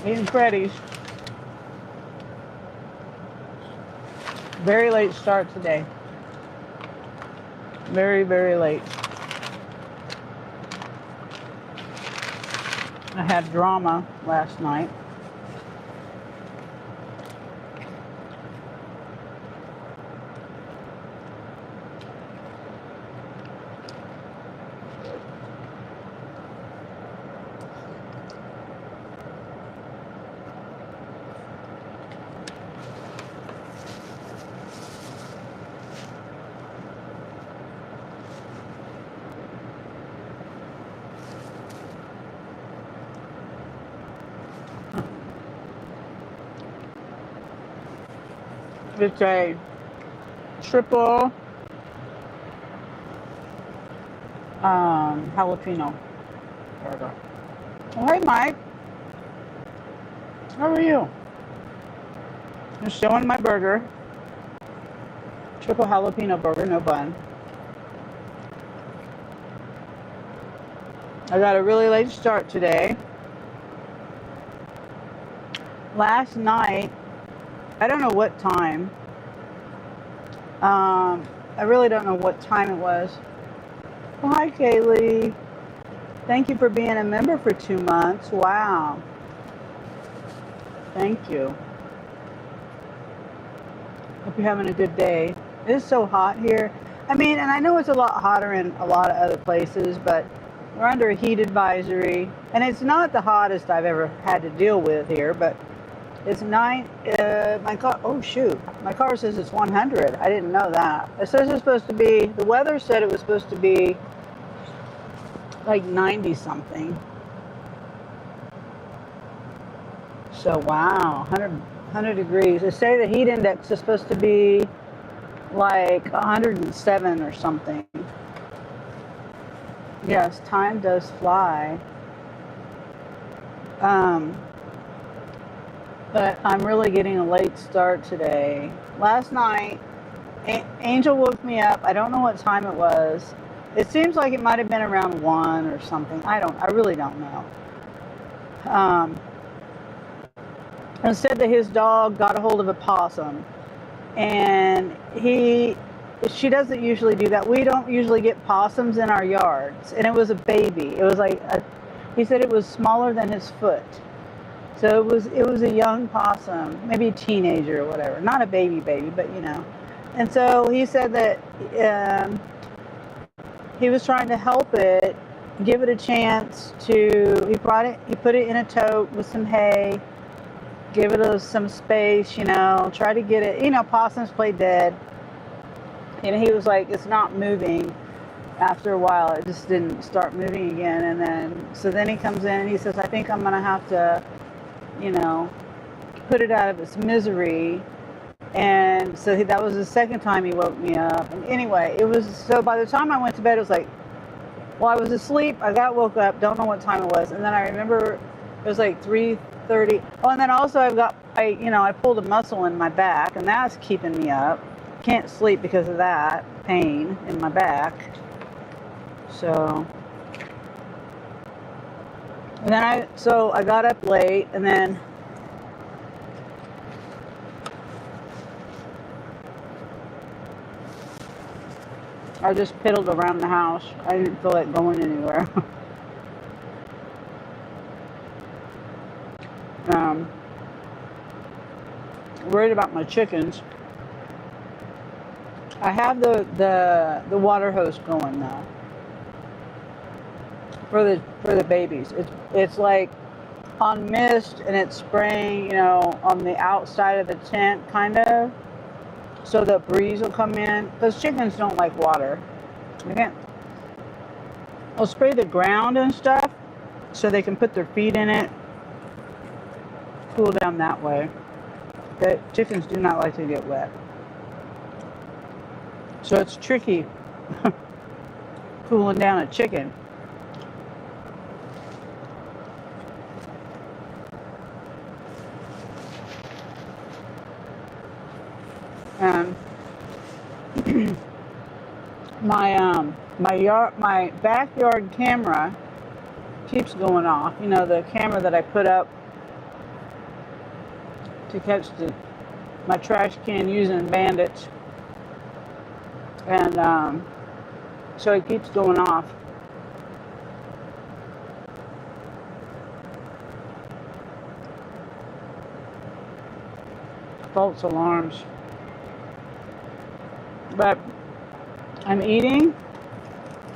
Eating Freddy's. Very late start today. Very, very late. I had drama last night. It's a triple jalapeno burger. Oh, hey, Mike. How are you? Just showing my burger. Triple jalapeno burger, no bun. I got a really late start today. Last night, I don't know what time. I really don't know what time it was. Oh, hi, Kaylee. Thank you for being a member for 2 months. Wow. Thank you. Hope you're having a good day. It is so hot here. I mean, and I know it's a lot hotter in a lot of other places, but we're under a heat advisory. And it's not the hottest I've ever had to deal with here, but it's my car, oh shoot, my car says it's 100. I didn't know that. It says it's supposed to be, the weather said it was supposed to be like 90 something. So wow, 100 degrees. They say the heat index is supposed to be like 107 or something. Yes, time does fly. But I'm really getting a late start today. Last night, Angel woke me up. I don't know what time it was. It seems like it might have been around 1 or something. I really don't know. And said that his dog got a hold of a possum. And she doesn't usually do that. We don't usually get possums in our yards. And it was a baby. It was like, he said it was smaller than his foot. So it was a young possum, maybe a teenager or whatever. Not a baby, but you know. And so he said that he was trying to help it, give it a chance to, he put it in a tote with some hay, give it some space, you know, try to get it, you know, possums play dead. And he was like, it's not moving. After a while, it just didn't start moving again. And then he comes in and he says, I think I'm going to have to, you know, put it out of its misery. And so that was the second time he woke me up. And anyway, so by the time I went to bed, it was like, well, I was asleep. I woke up, don't know what time it was. And then I remember it was like 3:30. Oh, and then also I pulled a muscle in my back, and that's keeping me up. Can't sleep because of that pain in my back. So, and then I got up late, and then I just piddled around the house. I didn't feel like going anywhere. Worried about my chickens. I have the water hose going now for the babies. It's like on mist, and it's spraying, you know, on the outside of the tent, kind of, so the breeze will come in, because chickens don't like water. I'll spray the ground and stuff so they can put their feet in it, cool down that way. But chickens do not like to get wet. So it's tricky cooling down a chicken. My backyard camera keeps going off. You know, the camera that I put up to catch my trash can using a bandage. And so it keeps going off. False alarms. But I'm eating.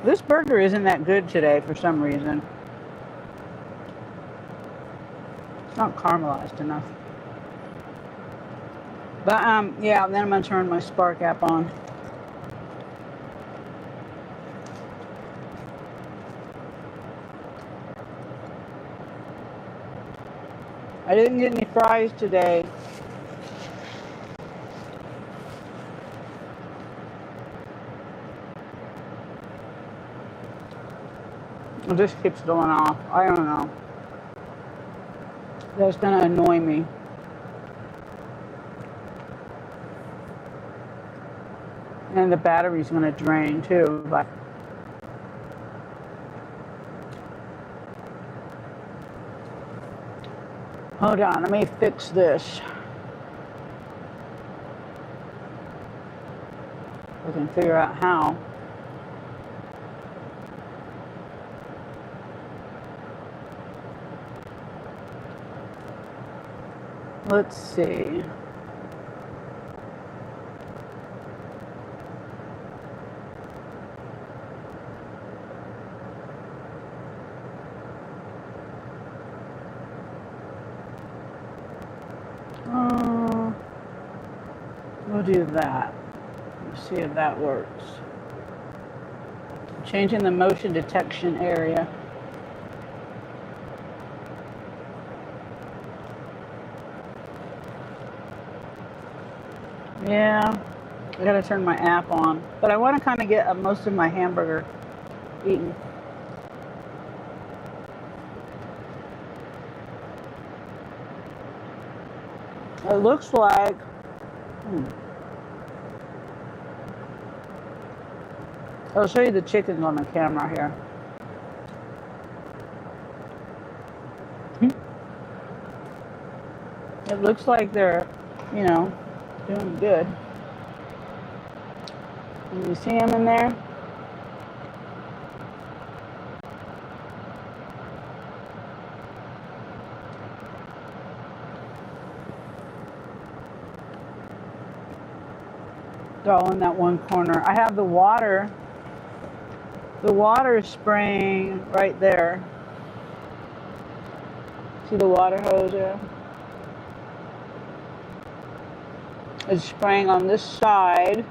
This burger isn't that good today for some reason. It's not caramelized enough. But yeah, then I'm gonna turn my Spark app on. I didn't get any fries today. It just keeps going off. I don't know. That's gonna annoy me. And the battery's gonna drain too. But hold on, let me fix this. I can figure out how. Let's see. We'll do that. Let's see if that works. Changing the motion detection area. Yeah, I gotta turn my app on. But I want to kind of get most of my hamburger eaten. It looks like... I'll show you the chickens on the camera here. It looks like they're, you know, doing good. Can you see them in there? They're all in that one corner. I have the water. The water is spraying right there. See the water hose there? It's spraying on this side,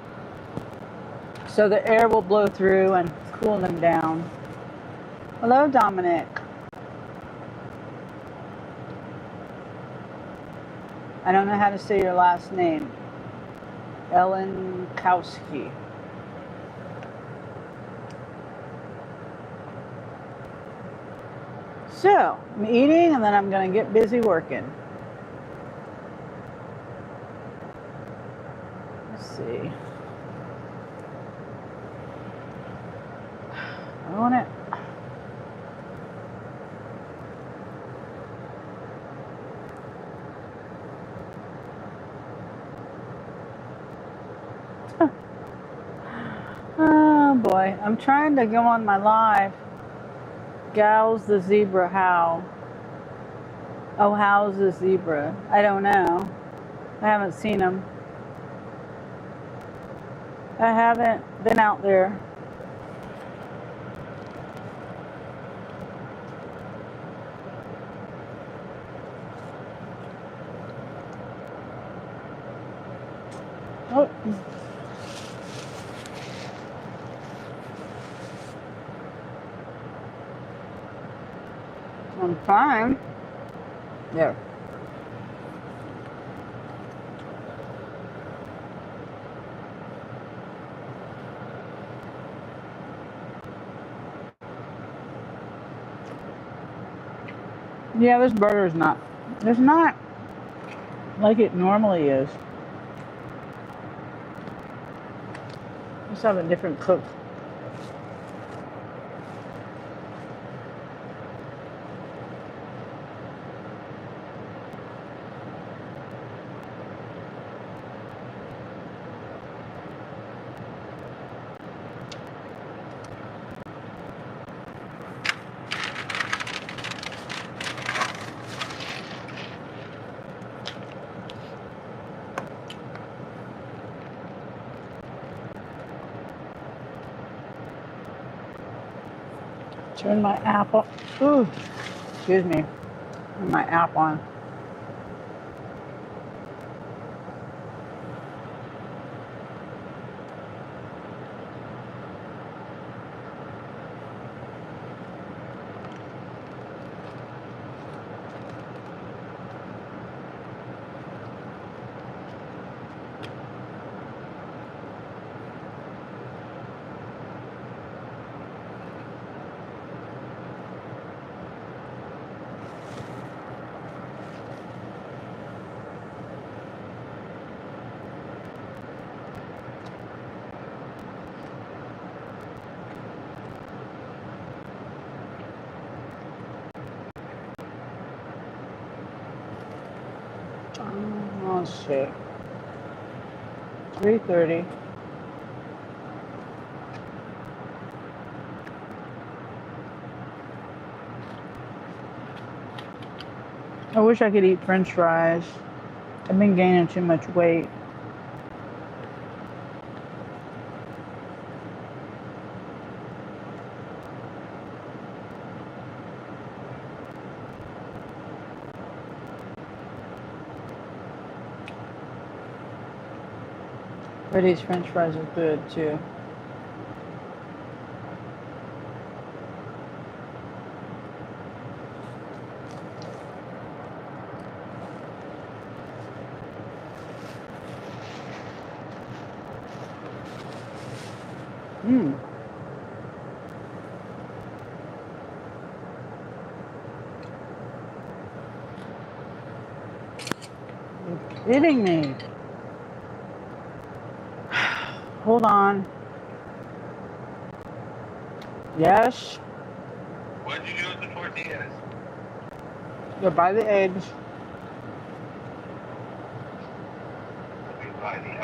so the air will blow through and cool them down. Hello, Dominic. I don't know how to say your last name. Ellen Kowski. So, I'm eating and then I'm going to get busy working. Let's see. I want it. Oh boy, I'm trying to go on my live. Gals the zebra how? Oh, how's the zebra? I don't know. I haven't seen him. I haven't been out there. Oh. I'm fine. There. Yeah, this burger is not. It's not like it normally is. Let's have a different cook. Turn my app on. Ooh, excuse me. Turn my app on. Oh shit. 3:30. I wish I could eat French fries. I've been gaining too much weight. But these French fries are good too. Mmm. You're kidding me. Hold on. Yes. What did you do with the tortillas? Go buy the eggs. You buy the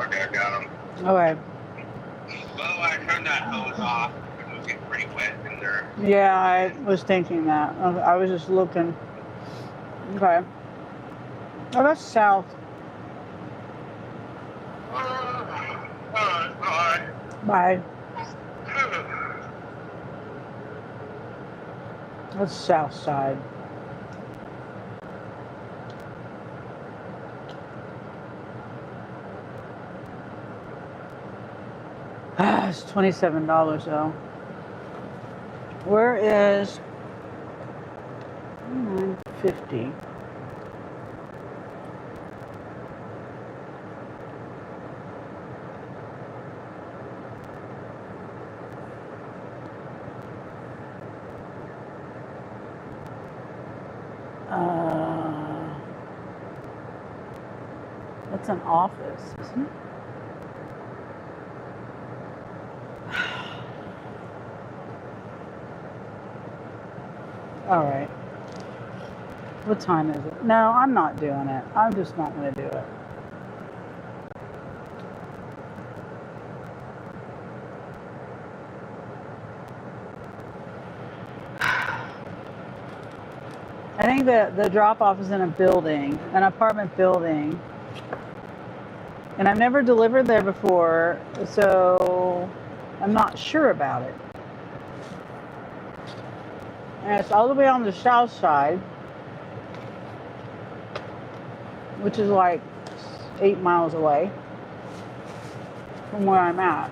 okay, I got them. Okay. Well, I turned that hose off. It was getting pretty wet in there. Yeah, I was thinking that. I was just looking. Okay. Oh, that's south. Bye. Bye. That's south side. It's $27 though. Where is 950? That's an office, isn't it? All right. What time is it? No, I'm not doing it. I'm just not going to do it. I think the drop-off is in a building, an apartment building. And I've never delivered there before, so I'm not sure about it. And it's all the way on the south side, which is like 8 miles away from where I'm at.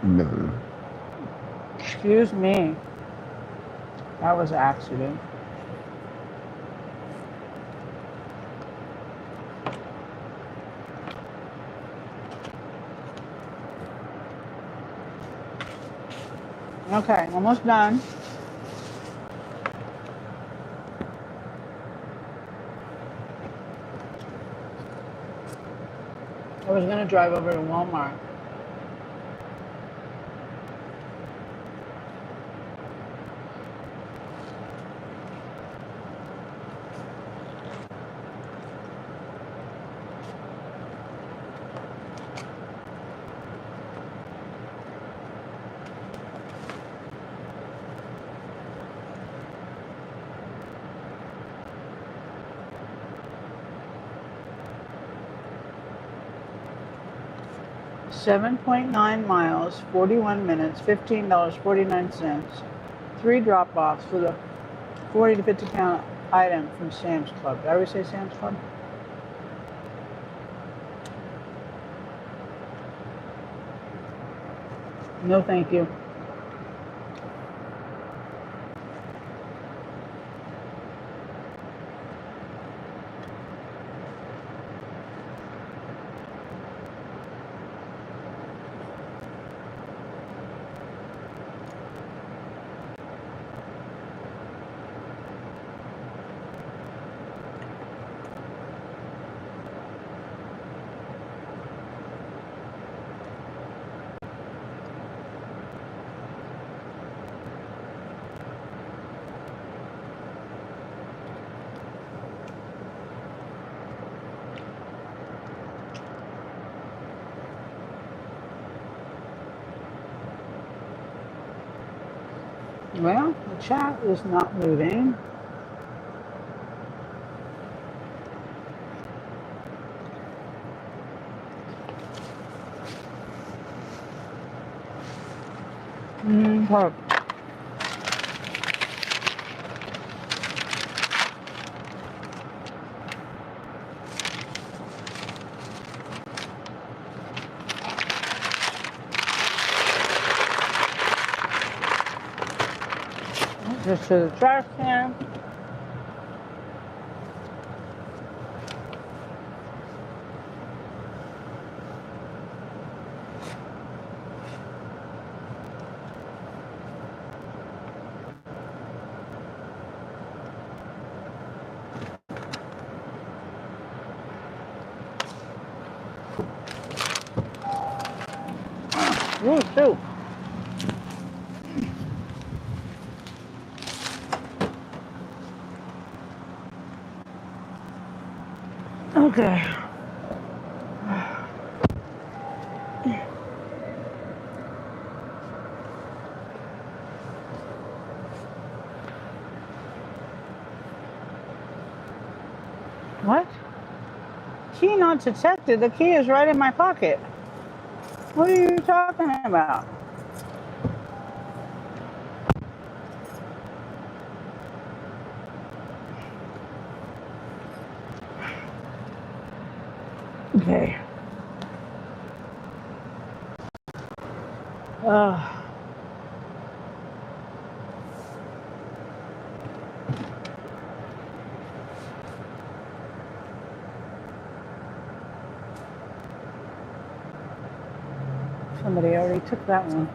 No. Excuse me. That was an accident. Okay, almost done. I was gonna drive over to Walmart. 7.9 miles, 41 minutes, $15.49. 3 drop-offs for the 40 to 50 pound item from Sam's Club. Did I always say Sam's Club? No, thank you. Well, the chat is not moving. Okay. Just to the trash can. Ooh, soup. Okay. What? Key not detected. The key is right in my pocket. What are you talking about? Okay. Somebody already took that one.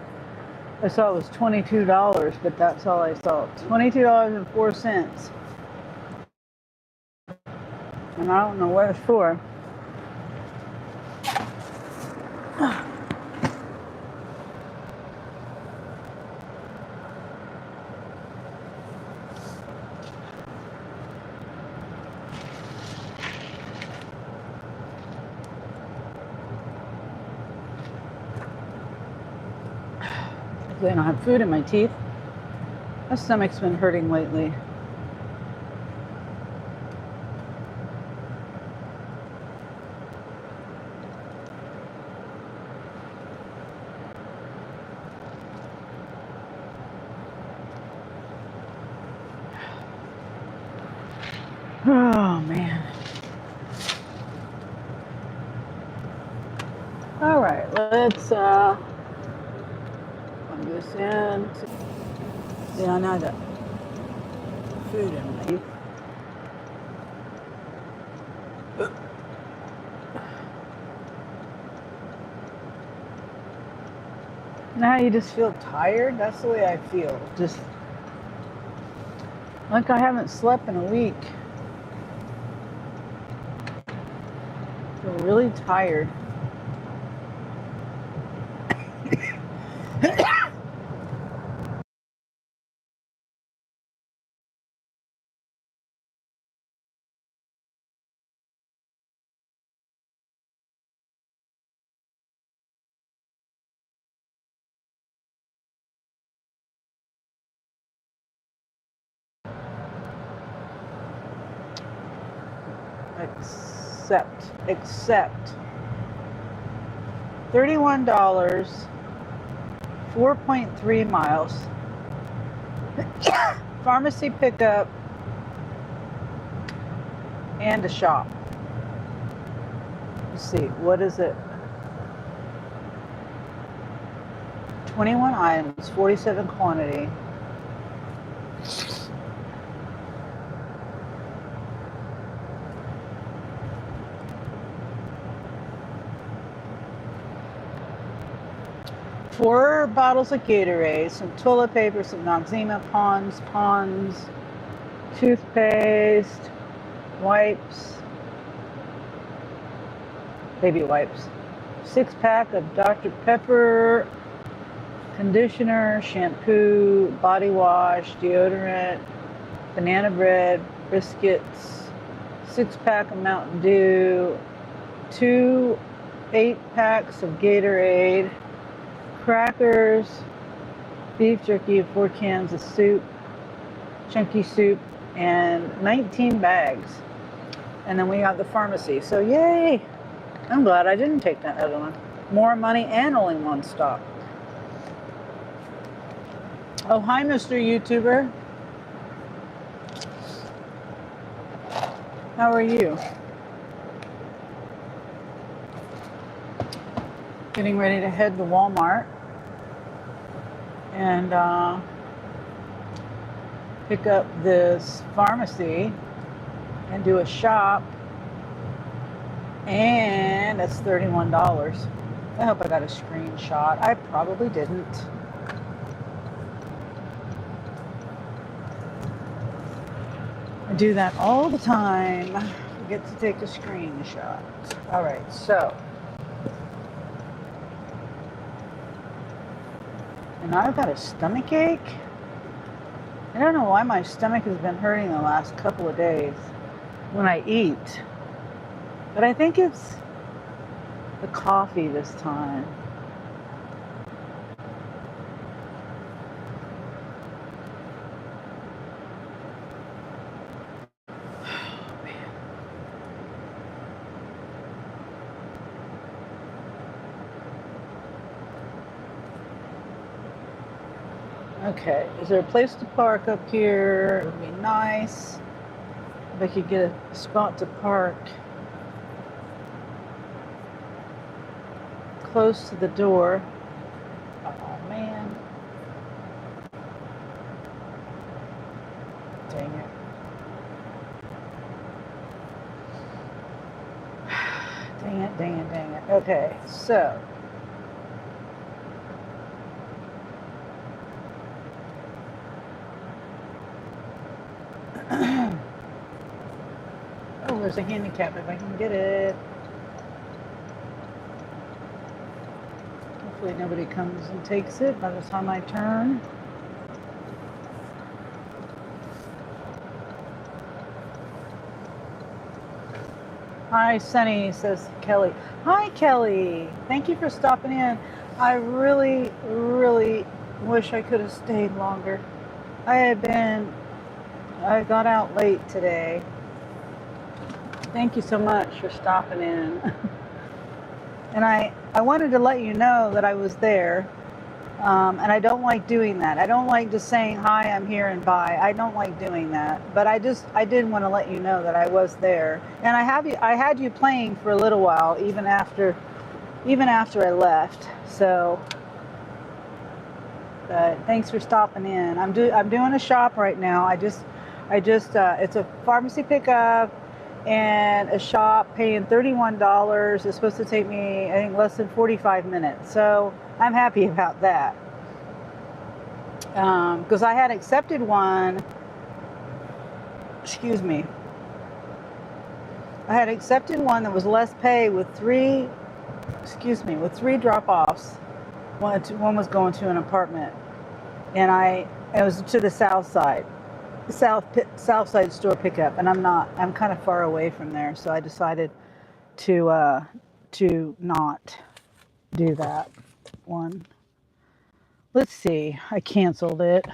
I saw it was $22, but that's all I saw. $22.04. And I don't know what it's for. I don't have food in my teeth. My stomach's been hurting lately. Oh man. All right, let's plug this in. Yeah, now I got food in my teeth. Now you just feel tired. That's the way I feel. Just like I haven't slept in a week. I feel really tired. Accept. $31, 4.3 miles. Pharmacy pickup and a shop. Let's see, what is it? 21 items, 47 quantity. Four bottles of Gatorade, some toilet paper, some Noxzema Pond's, toothpaste, wipes, baby wipes, 6-pack of Dr. Pepper, conditioner, shampoo, body wash, deodorant, banana bread, biscuits, 6-pack of Mountain Dew, 2 8-packs of Gatorade, crackers, beef jerky, 4 cans of soup, chunky soup, and 19 bags. And then we have the pharmacy. So yay! I'm glad I didn't take that other one. More money and only one stop. Oh, hi, Mr. YouTuber. How are you? Getting ready to head to Walmart and pick up this pharmacy and do a shop, and that's $31. I hope I got a screenshot. I probably didn't. I do that all the time. Forget to take a screenshot. All right, so. And I've got a stomach ache. I don't know why my stomach has been hurting the last couple of days when I eat. But I think it's the coffee this time. Okay, is there a place to park up here? It would be nice if I could get a spot to park close to the door. Oh man. Dang it. Dang it, dang it, dang it. Okay, so. Oh, there's a handicap if I can get it. Hopefully nobody comes and takes it by the time I turn. Hi, Sunny, says Kelly. Hi, Kelly. Thank you for stopping in. I really, really wish I could have stayed longer. I got out late today. Thank you so much for stopping in. And I wanted to let you know that I was there. And I don't like doing that. I don't like just saying, hi, I'm here and bye. I don't like doing that. But I did want to let you know that I was there. And I had you playing for a little while, even after I left. So, but thanks for stopping in. I'm doing a shop right now. it's a pharmacy pickup and a shop, paying $31. It's supposed to take me, I think, less than 45 minutes. So I'm happy about that. Because I had accepted one, I had accepted one that was less pay with three drop-offs. One was going to an apartment, and it was to the south side store pickup, and I'm kind of far away from there, so I decided to not do that one. Let's see, I canceled it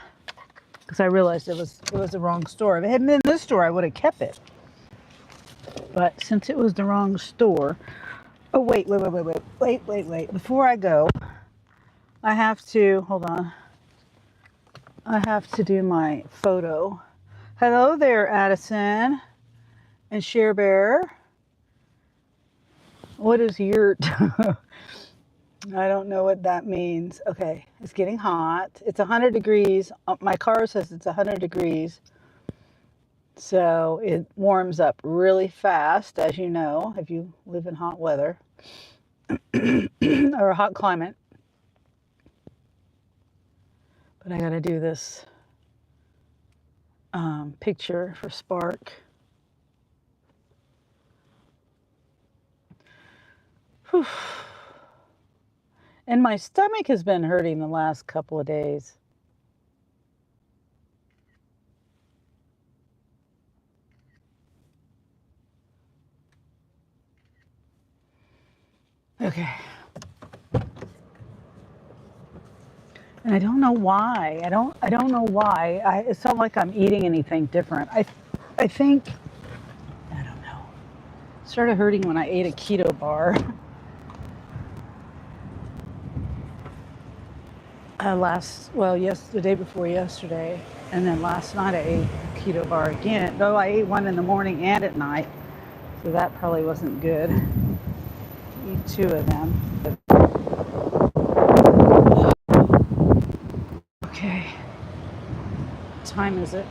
because I realized it was the wrong store. If it hadn't been this store, I would have kept it, but since it was the wrong store, Oh, wait. Before I go, I have to, hold on. I have to do my photo. Hello there, Addison and Share Bear. What is yurt? I don't know what that means. Okay, it's getting hot. It's 100 degrees. My car says it's 100 degrees. So it warms up really fast, as you know, if you live in hot weather or a hot climate. But I got to do this picture for Spark. Whew. And my stomach has been hurting the last couple of days. Okay. And I don't know why. I don't know why. It's not like I'm eating anything different. I think, I don't know. It started hurting when I ate a keto bar. The day before yesterday, and then last night I ate a keto bar again. Though I ate one in the morning and at night, so that probably wasn't good. Eat two of them. Okay, what time is it?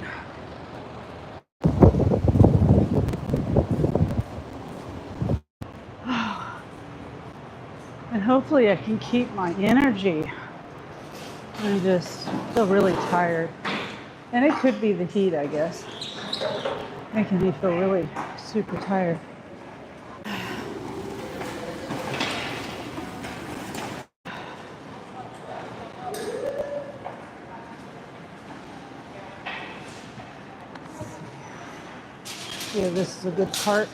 And hopefully I can keep my energy. I just feel really tired. And it could be the heat, I guess, making me feel really super tired. Yeah, this is a good part.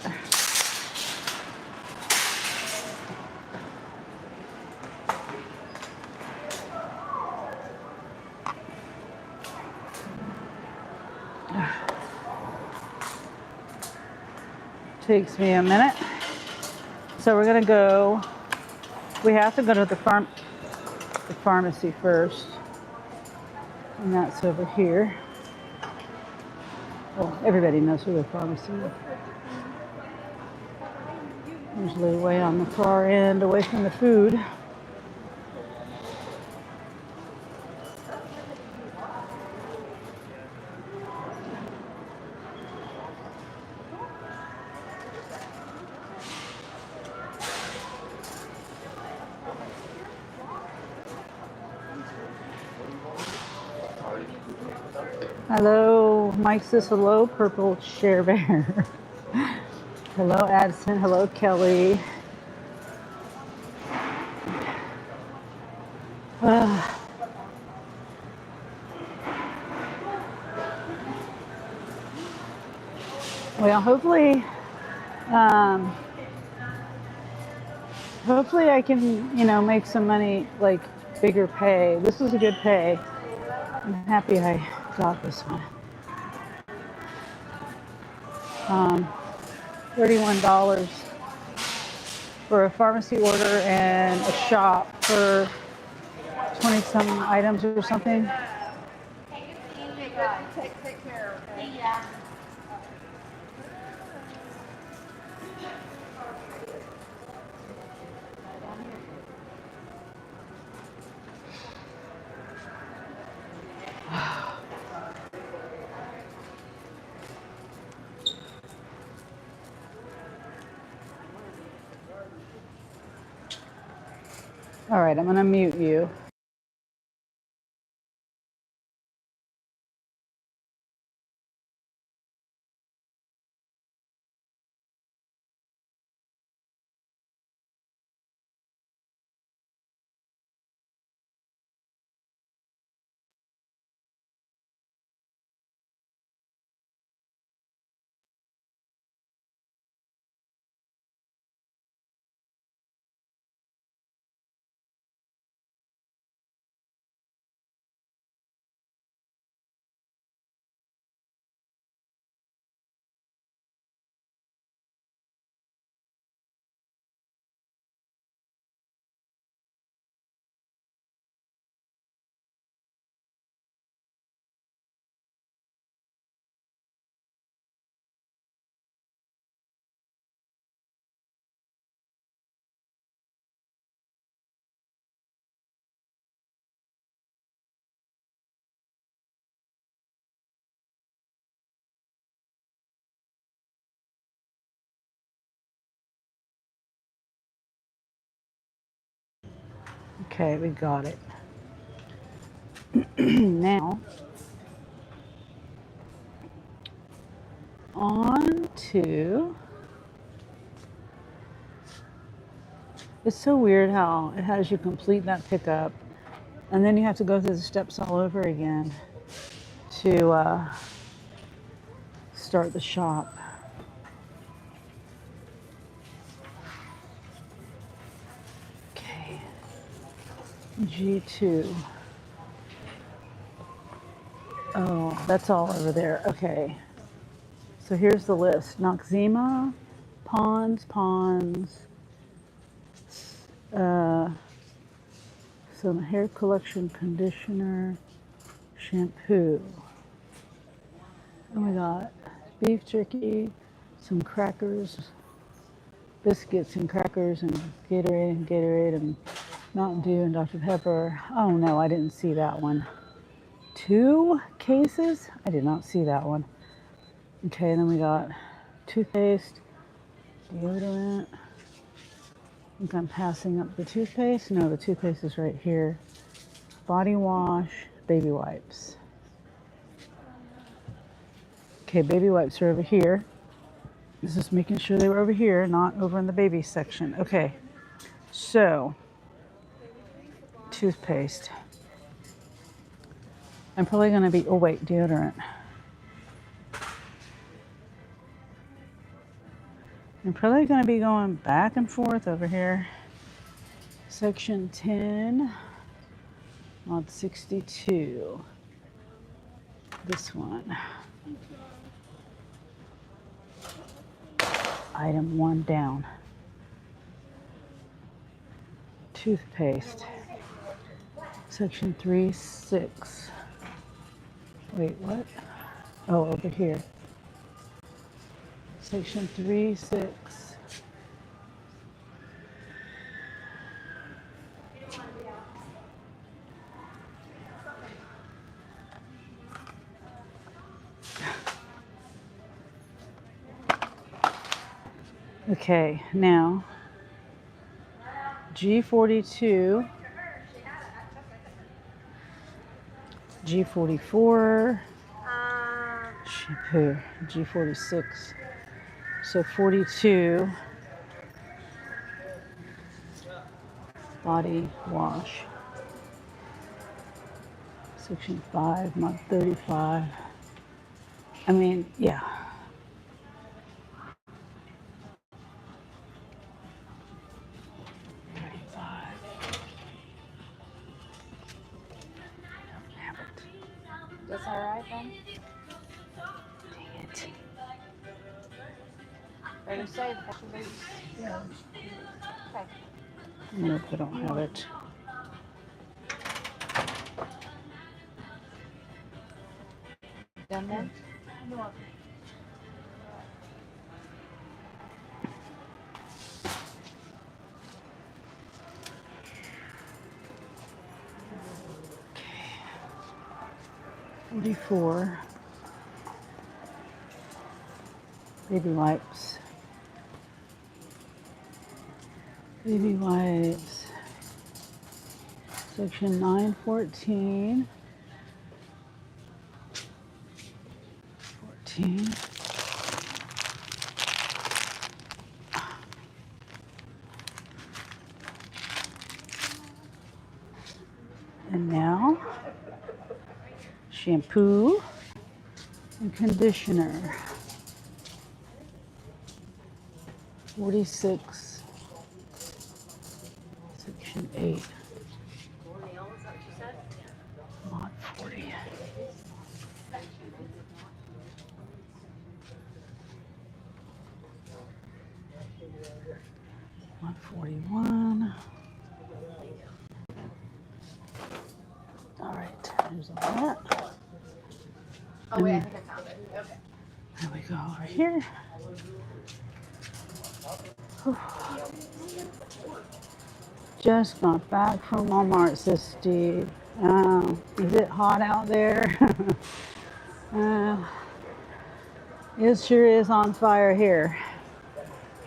Takes me a minute. So we're gonna go, we have to go to the pharmacy first. And that's over here. Well, everybody knows where the pharmacy is. Usually way on the far end, away from the food. Hello, Mike says hello, Purple Share Bear. Hello, Addison. Hello, Kelly. Well, hopefully I can, make some money, like bigger pay. This is a good pay. I'm happy I got this one. $31 for a pharmacy order and a shop for 20 some items or something. Take care. Okay? Yeah. All right, I'm going to mute you. Okay, we got it. Now, on to, it's so weird how it has you complete that pickup and then you have to go through the steps all over again to start the shop. Okay, G2. Oh, that's all over there. Okay. So here's the list. Noxzema, Pond's, some hair collection conditioner, shampoo. And we got beef jerky, some crackers, biscuits and crackers, and Gatorade and Mountain Dew and Dr. Pepper. Oh no, I didn't see that one. 2 cases? I did not see that one. Okay, and then we got toothpaste, deodorant. I think I'm passing up the toothpaste. No, the toothpaste is right here. Body wash, baby wipes. Okay, baby wipes are over here. This is making sure they were over here, not over in the baby section. Okay, so toothpaste. I'm probably gonna be, oh wait, deodorant. I'm probably gonna be going back and forth over here. Section 10, mod 62. This one. Item 1 down. Toothpaste. Section 3.6. Wait, what? Oh, over here. Section 3.6. Okay, now G42, G44, shampoo, G46. So 42, body wash. Section 5, mod 35. I mean, yeah. That's all right then? Dang it. Better save what you lose. Yeah. Okay. Nope, I don't have it. Done then? Okay. 44. Baby wipes. Baby wipes. Section 914. 14. And now, shampoo and conditioner. 46. Section 8. Mod 40. Mod 41. All right, there's all that. Oh, wait, I think I found it. Okay. There we go over here. Just got back from Walmart, says Steve. Is it hot out there? It sure is on fire here.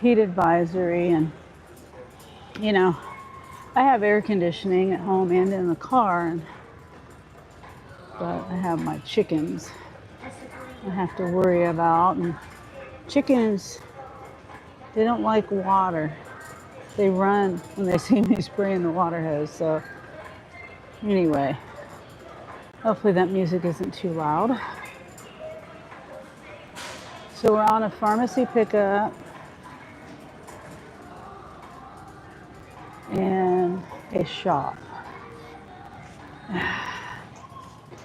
Heat advisory, and you know, I have air conditioning at home and in the car, but I have my chickens I have to worry about. And chickens, they don't like water. They run when they see me spraying the water hose. So anyway, hopefully that music isn't too loud. So we're on a pharmacy pickup and a shop.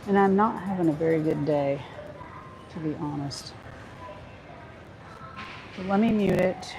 And I'm not having a very good day, to be honest. So let me mute it.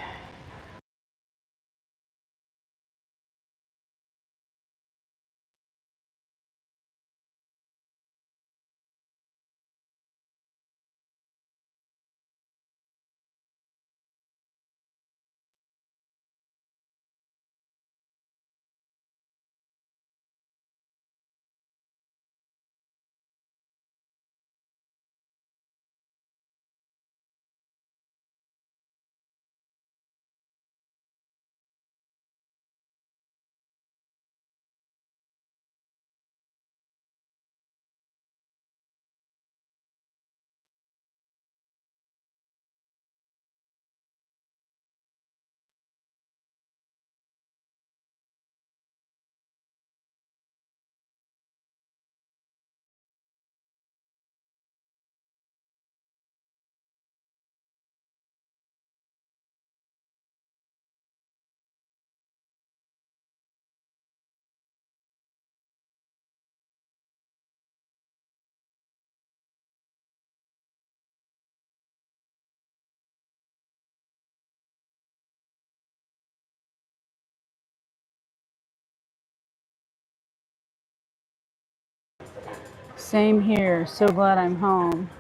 Same here. So glad I'm home.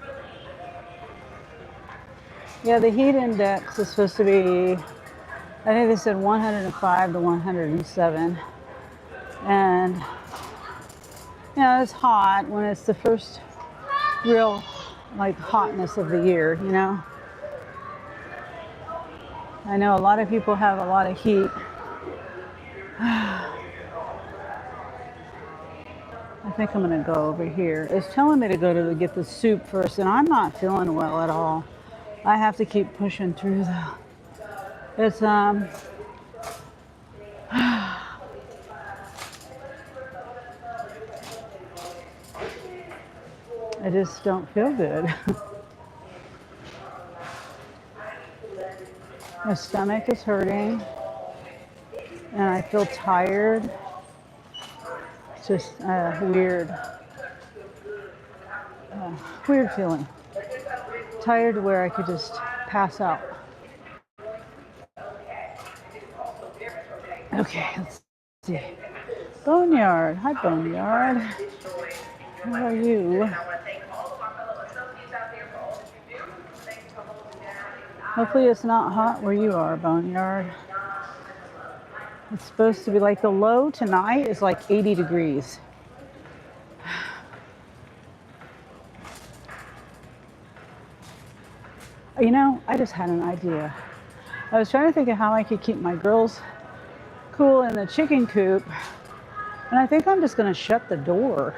Yeah, the heat index is supposed to be, I think they said 105 to 107. And, you know, it's hot when it's the first real, like, hotness of the year, you know? I know a lot of people have a lot of heat. I think I'm gonna go over here. It's telling me to go to get the soup first, and I'm not feeling well at all. I have to keep pushing through though. It's I just don't feel good. My stomach is hurting, and I feel tired. It's just weird feeling. Tired to where I could just pass out. Okay, let's see. Boneyard. Hi, Boneyard. How are you? Hopefully it's not hot where you are, Boneyard. It's supposed to be like the low tonight is like 80 degrees. You know, I just had an idea. I was trying to think of how I could keep my girls cool in the chicken coop, and I think I'm just going to shut the door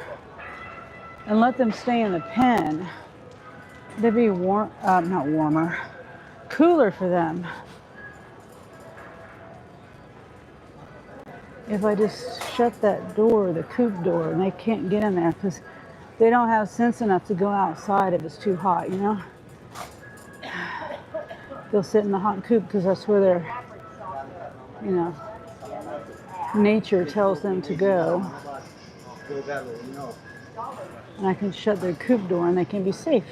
and let them stay in the pen. They'd be warm, not warmer, cooler for them. If I just shut that door, the coop door, and they can't get in there because they don't have sense enough to go outside if it's too hot, you know? They'll sit in the hot coop because that's where their, you know, nature tells them to go. And I can shut their coop door and they can be safe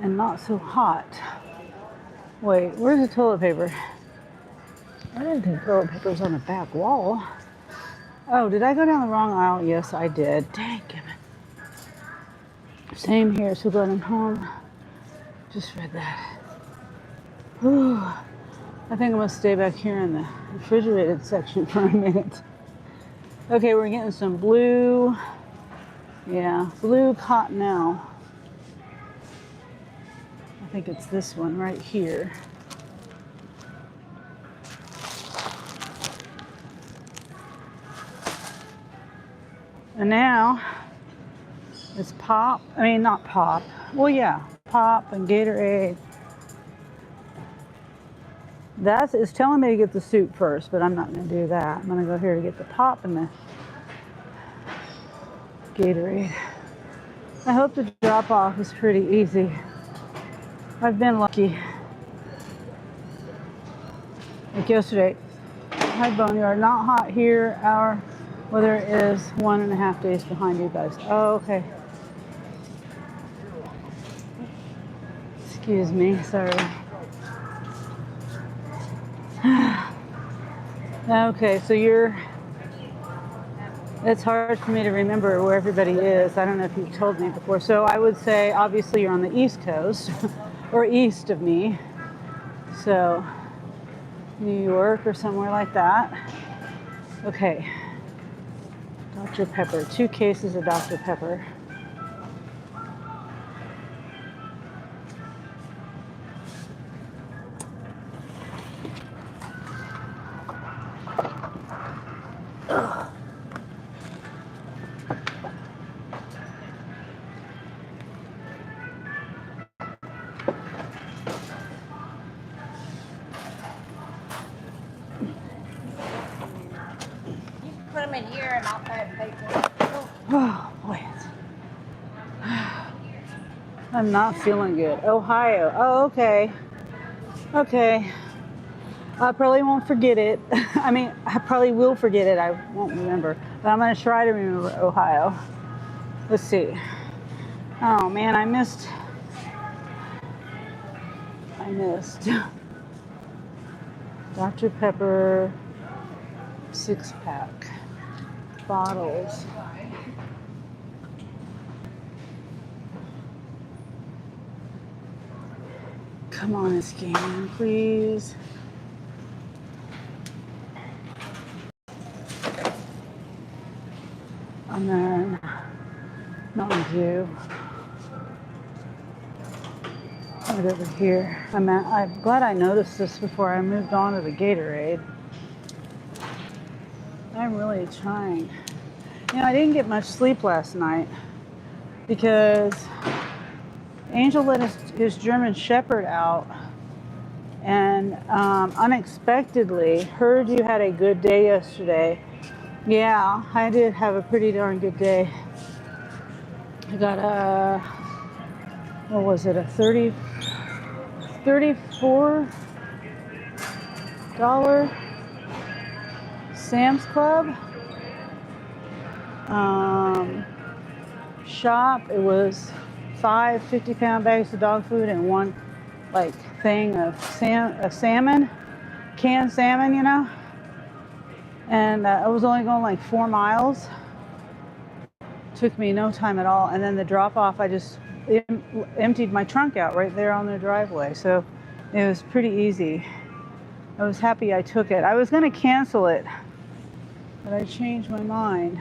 and not so hot. Wait, where's the toilet paper? I didn't think toilet paper's on the back wall. Oh, did I go down the wrong aisle? Yes, I did. Dang it. Same here, so glad I'm home. Just read that. Whew. I think I'm gonna stay back here in the refrigerated section for a minute. Okay, we're getting some blue, blue cottonelle. I think it's this one right here. And now it's pop. I mean, not pop. Well, yeah, pop and Gatorade. It's telling me to get the soup first, but I'm not going to do that. I'm going to go here to get the pop and the Gatorade. I hope the drop off is pretty easy. I've been lucky. Like yesterday, hi Boneyard, not hot here. Our weather is 1.5 days behind you guys. Oh, okay. Excuse me, sorry. Okay, so it's hard for me to remember where everybody is. I don't know if you've told me before. So I would say, obviously, you're on the East Coast or east of me. So New York or somewhere like that. Okay. Dr. Pepper, 2 cases of Dr. Pepper. Ugh. Put them in here and I'll pay for it. Oh, boy. I'm not feeling good. Ohio. Oh, okay. Okay. I probably won't forget it. I mean, I probably will forget it. I won't remember. But I'm going to try to remember Ohio. Let's see. Oh, man, I missed. Dr. Pepper 6-pack bottles. Come on and scan, please. And then Mountain Dew. Right over here. I'm glad I noticed this before I moved on to the Gatorade. I'm really trying. You know, I didn't get much sleep last night because Angel let his German Shepherd out, and unexpectedly heard you had a good day yesterday. Yeah, I did have a pretty darn good day. I got what was it, a $34 Sam's Club shop. It was 5 50-pound bags of dog food and 1 like thing of salmon, canned salmon, you know. And I was only going like 4 miles. Took me no time at all. And then the drop off, I just emptied my trunk out right there on the driveway. So it was pretty easy. I was happy I took it. I was going to cancel it, but I changed my mind.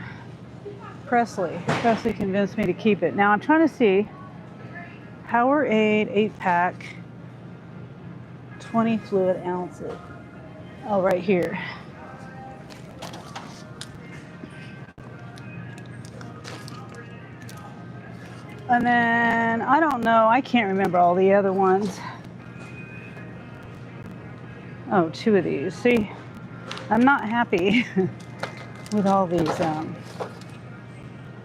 Presley convinced me to keep it. Now I'm trying to see Powerade 8-pack, 20 fluid ounces. Oh, right here. And then, I don't know, I can't remember all the other ones. Oh, 2 of these. See, I'm not happy with all these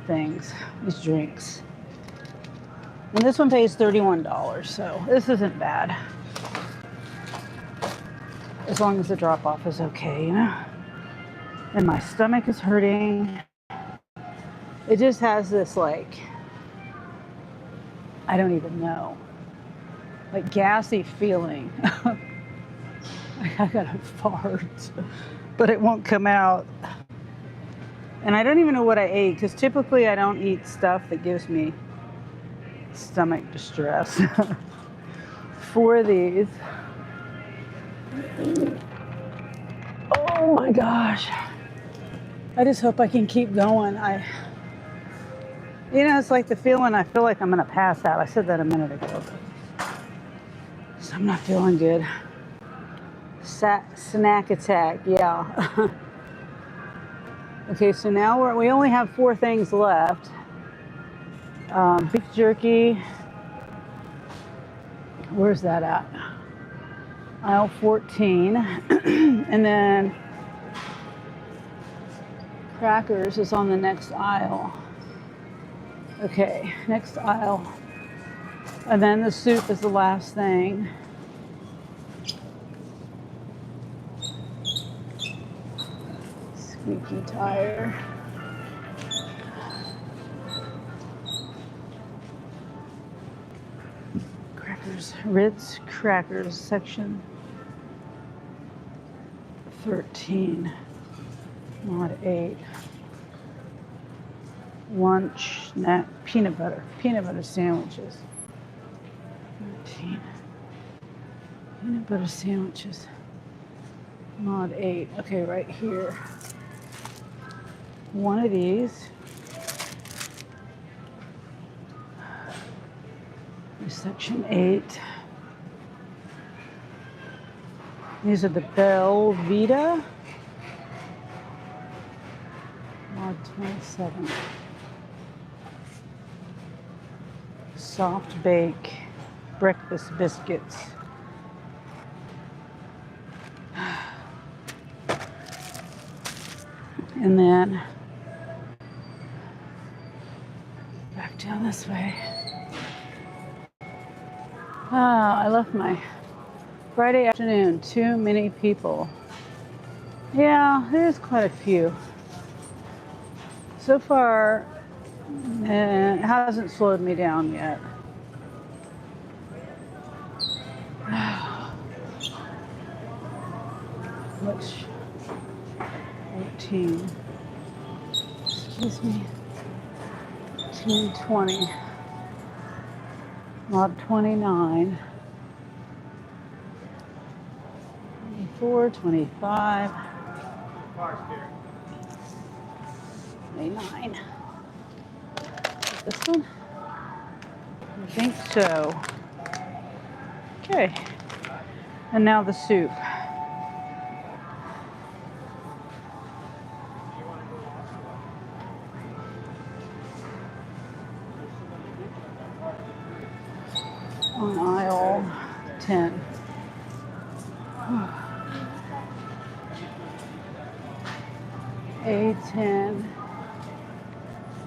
things, these drinks. And this one pays $31, so this isn't bad. As long as the drop off is okay, you know? And my stomach is hurting. It just has this like, I don't even know, like gassy feeling. I gotta fart, but it won't come out. And I don't even know what I ate, because typically I don't eat stuff that gives me stomach distress. 4 of these. Oh my gosh. I just hope I can keep going. You know, it's like the feeling I feel like I'm gonna pass out. I said that a minute ago. So I'm not feeling good. Snack attack, yeah. Okay, so now we only have 4 things left. Beef jerky. Where's that at? Aisle 14. And then crackers is on the next aisle. Okay, next aisle. And then the soup is the last thing. Squeaky tire. Crackers, Ritz crackers, section 13, mod 8. Lunch, snack, peanut butter sandwiches. 13. Peanut butter sandwiches. Mod 8. Okay, right here. One of these. Section 8. These are the Belvita. Mod 27. Soft bake breakfast biscuits. And then back down this way. I left my Friday afternoon. Too many people. Yeah, there's quite a few. So far, it hasn't slowed me down yet. Which 18, excuse me, 1920, mod 29, 24, 25, 29. This one? I think so. Okay. And now the soup. On aisle 10. A10.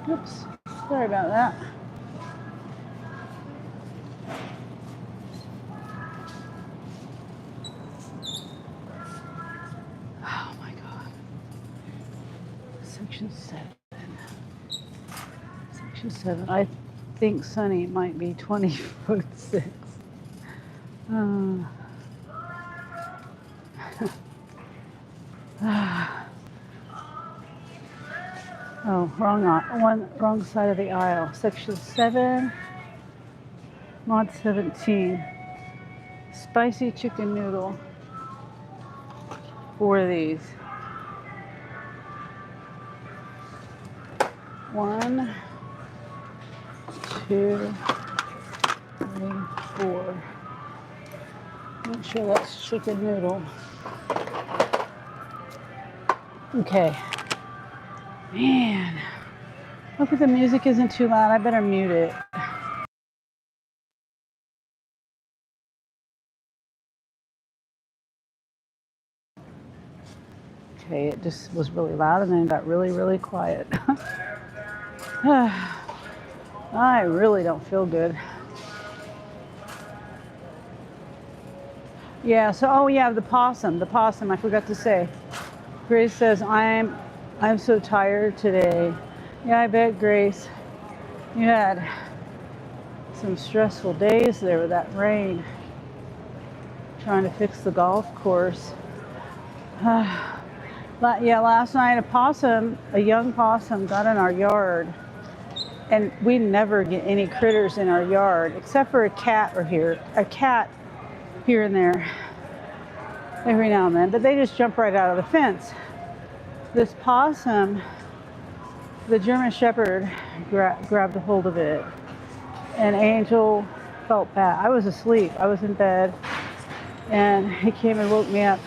Oops, sorry about that. Oh my God. Section 7. Section 7. I think Sunny might be 20-foot-6. Oh, wrong side of the aisle. Section 7, mod 17. Spicy chicken noodle. 4 of these. 1, 2, 3, 4. Make sure that's chicken noodle. Okay. Man. Hopefully the music isn't too loud. I better mute it. Okay, it just was really loud and then got really, really quiet. I really don't feel good. Yeah, so, oh yeah, the possum, I forgot to say. Grace says, I'm so tired today. Yeah, I bet, Grace. You had some stressful days there with that rain. Trying to fix the golf course. Yeah, last night a young possum got in our yard. And we never get any critters in our yard, except for a cat here and there, every now and then. But they just jump right out of the fence. This possum, the German Shepherd, grabbed a hold of it. And Angel felt bad. I was asleep. I was in bed. And he came and woke me up.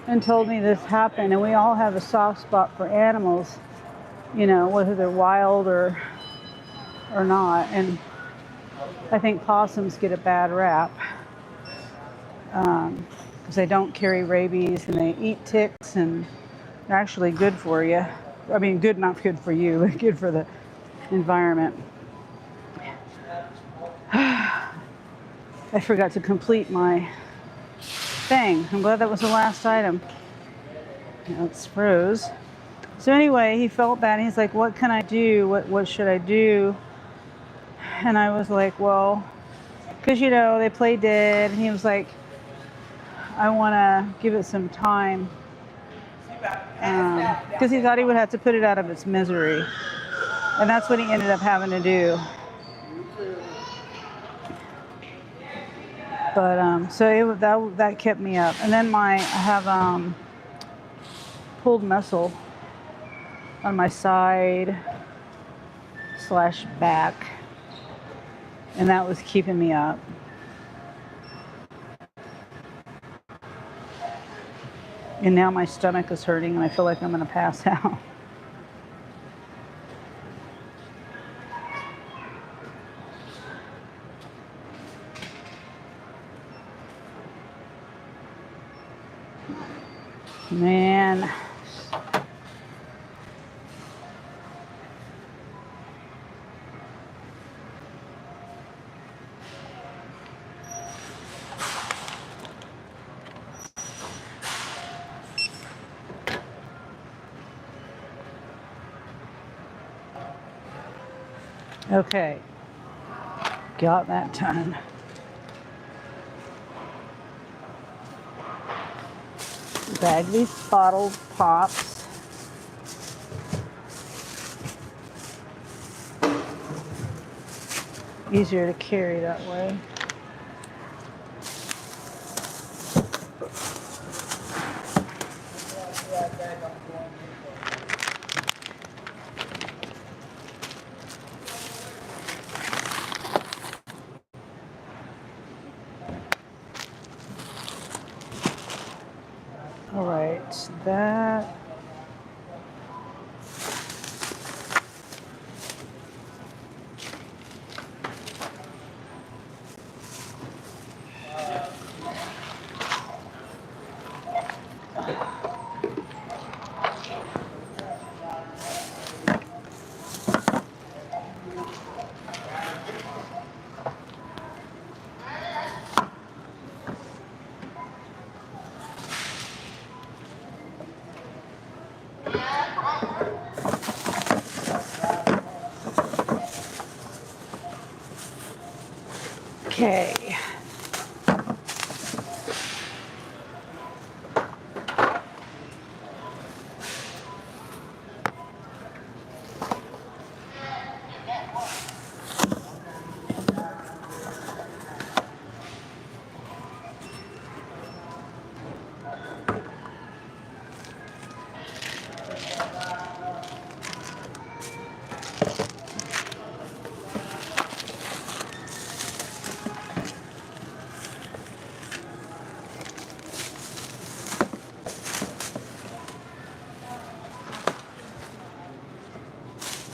and told me this happened. And we all have a soft spot for animals, you know, whether they're wild or not. And I think possums get a bad rap because they don't carry rabies and they eat ticks and they're actually good for you. I mean, good, not good for you, but good for the environment. I forgot to complete my thing. I'm glad that was the last item. It's froze. So anyway, he felt bad. He's like, what can I do? What should I do? And I was like, well, because, you know, they play dead. And he was like, I want to give it some time. Because he thought he would have to put it out of its misery. And that's what he ended up having to do. But so that kept me up. And then I have pulled muscle on my side / back, and that was keeping me up. And now my stomach is hurting and I feel like I'm going to pass out. Man. Okay, got that done. Bag these bottle pops. Easier to carry that way. All right, that. Okay.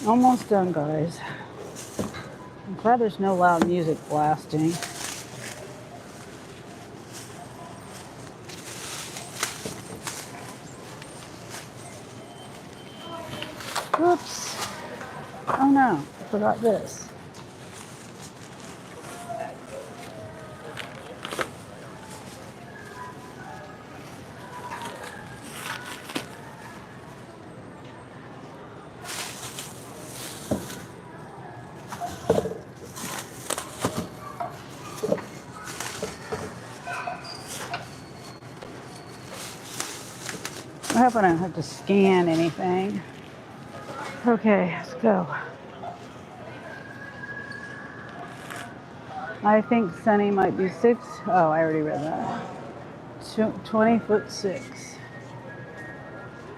Almost done, guys. I'm glad there's no loud music blasting. Oops. Oh no, I forgot this. I hope I don't have to scan anything. Okay, let's go. I think Sunny might be 6. Oh, I already read that. 20'6".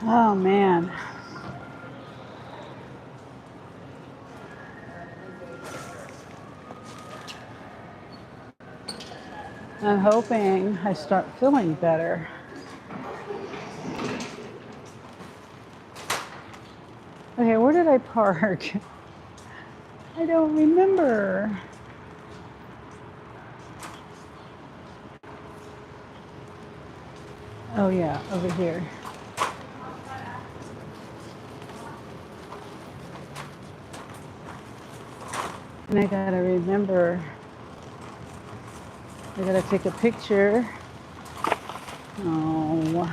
Oh man. I'm hoping I start feeling better. Okay, where did I park? I don't remember. Oh yeah, over here. And I gotta remember, I gotta take a picture. Oh,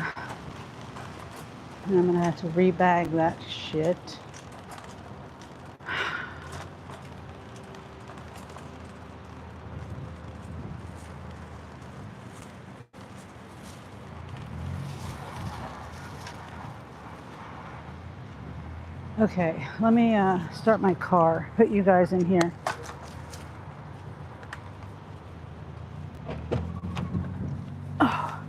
and I'm gonna have to rebag that shit. Okay, let me start my car, put you guys in here. Oh.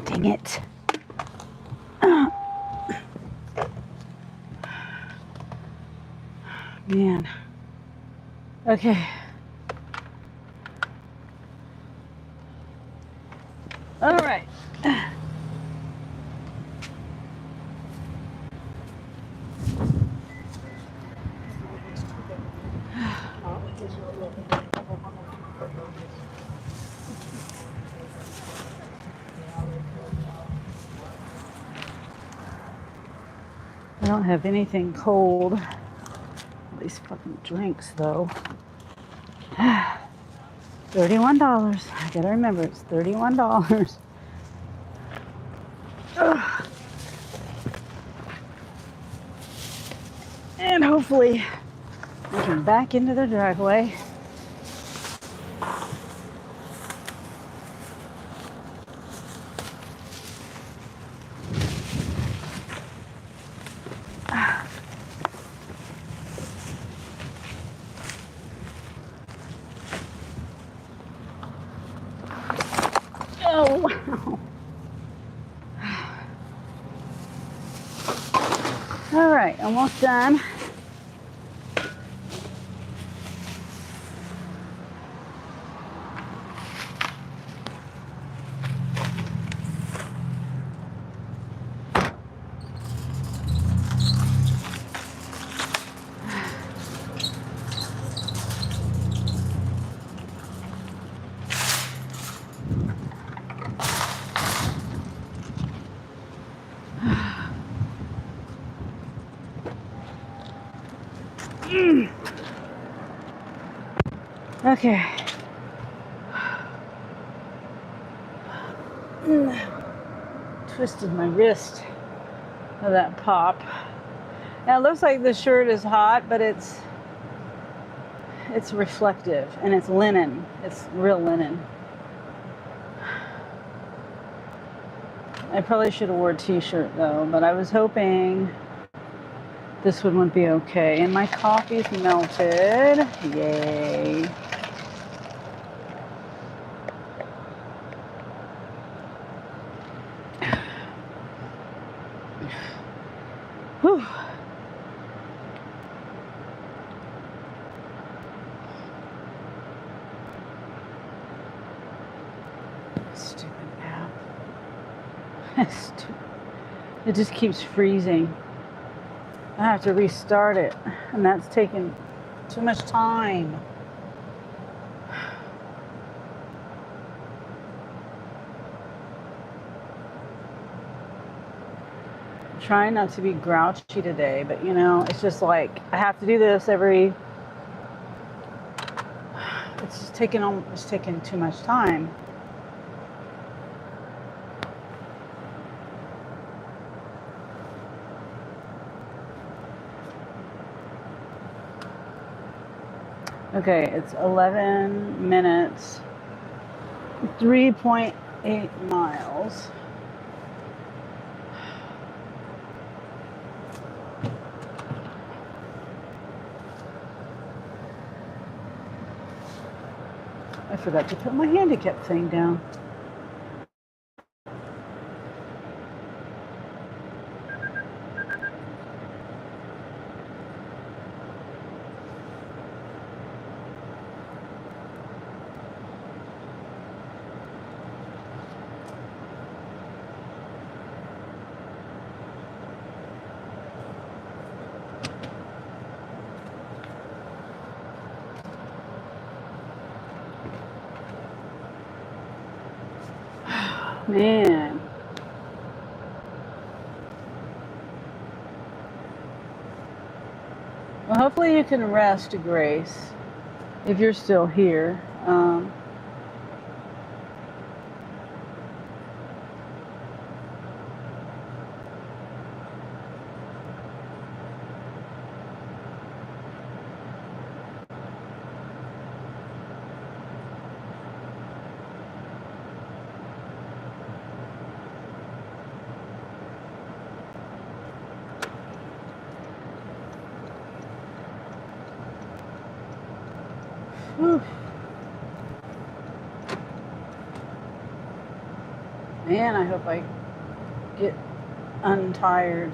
Dang it. Man. Okay. All right. I don't have anything cold. These fucking drinks, though. $31. I gotta remember, it's $31. Ugh. And hopefully we can back into the driveway. Oh, wow. All right, almost done. Okay. Twisted my wrist of that pop. Now it looks like the shirt is hot, but it's reflective and it's linen. It's real linen. I probably should have wore a t-shirt though, but I was hoping this one would be okay. And my coffee's melted. Yay. Whew. Stupid app. It just keeps freezing. I have to restart it, and that's taking too much time. I'm trying not to be grouchy today, but you know, it's just like I have to do this every. It's taking too much time. Okay, it's 11 minutes, 3.8 miles. I forgot to put my handicap thing down. Man. Well, hopefully you can rest, Grace, if you're still here. Whew. Man, I hope I get untired.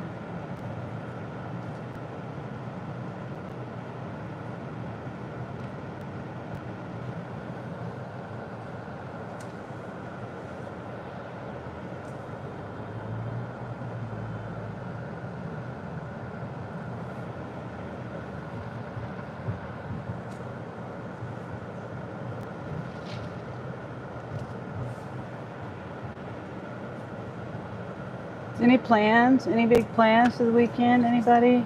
Any plans? Any big plans for the weekend? Anybody?